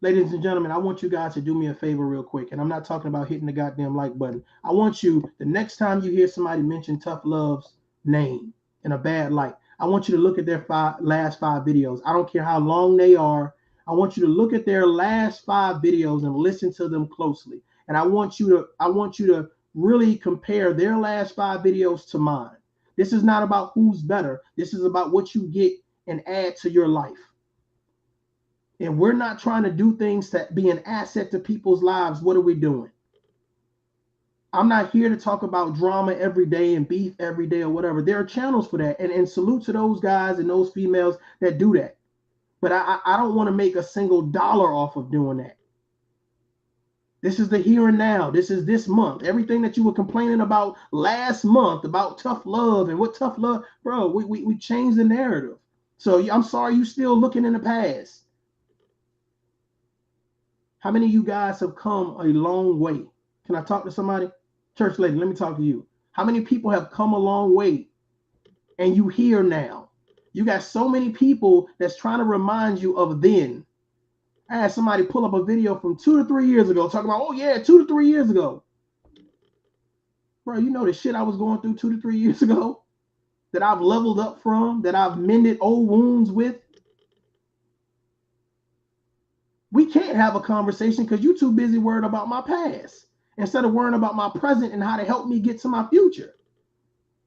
Ladies and gentlemen, I want you guys to do me a favor real quick. And I'm not talking about hitting the goddamn like button. I want you, the next time you hear somebody mention Tough Love's name in a bad light, I want you to look at their last 5 videos. I don't care how long they are. I want you to look at their last 5 videos and listen to them closely. And I want you to really compare their last 5 videos to mine. This is not about who's better. This is about what you get and add to your life. And we're not trying to do things that be an asset to people's lives. What are we doing? I'm not here to talk about drama every day and beef every day or whatever. There are channels for that. And salute to those guys and those females that do that. But I don't want to make a single dollar off of doing that. This is the here and now. This is this month. Everything that you were complaining about last month about tough love and what tough love, bro, we changed the narrative. So I'm sorry you still looking in the past. How many of you guys have come a long way? Can I talk to somebody? Church lady, let me talk to you. How many people have come a long way and you here now? You got so many people that's trying to remind you of then. I had somebody pull up a video from 2 to 3 years ago talking about, oh yeah, 2 to 3 years ago. Bro, you know the shit I was going through 2 to 3 years ago that I've leveled up from, that I've mended old wounds with. We can't have a conversation because you're too busy worried about my past instead of worrying about my present and how to help me get to my future.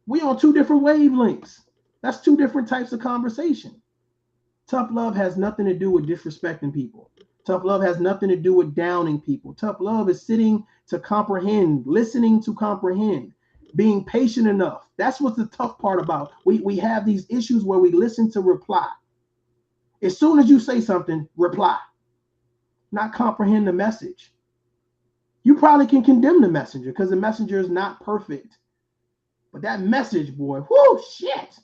We on 2 different wavelengths. That's 2 different types of conversation. Tough love has nothing to do with disrespecting people. Tough love has nothing to do with downing people. Tough love is sitting to comprehend, listening to comprehend, being patient enough. That's what's the tough part about. We have these issues where we listen to reply. As soon as you say something, reply. Not comprehend the message. You probably can condemn the messenger because the messenger is not perfect. But that message, boy, whoo, shit.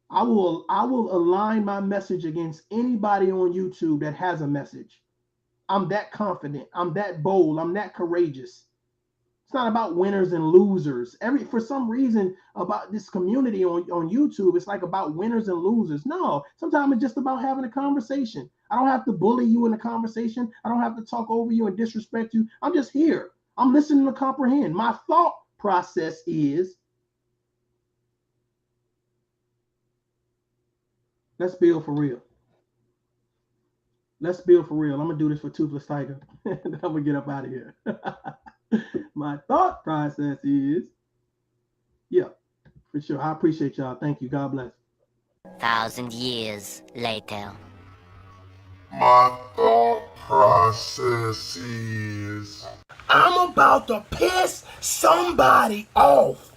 I will align my message against anybody on YouTube that has a message. I'm that confident. I'm that bold. I'm that courageous. It's not about winners and losers. For some reason about this community on YouTube, it's like about winners and losers. No, sometimes it's just about having a conversation. I don't have to bully you in a conversation. I don't have to talk over you and disrespect you. I'm just here. I'm listening to comprehend. My thought process is, let's build for real. Let's build for real. I'm going to do this for Toothless Tiger. Then I'm going to get up out of here. My thought process is, yeah, for sure. I appreciate y'all. Thank you. God bless.
1,000 years later.
My thought process is, I'm about to piss somebody off.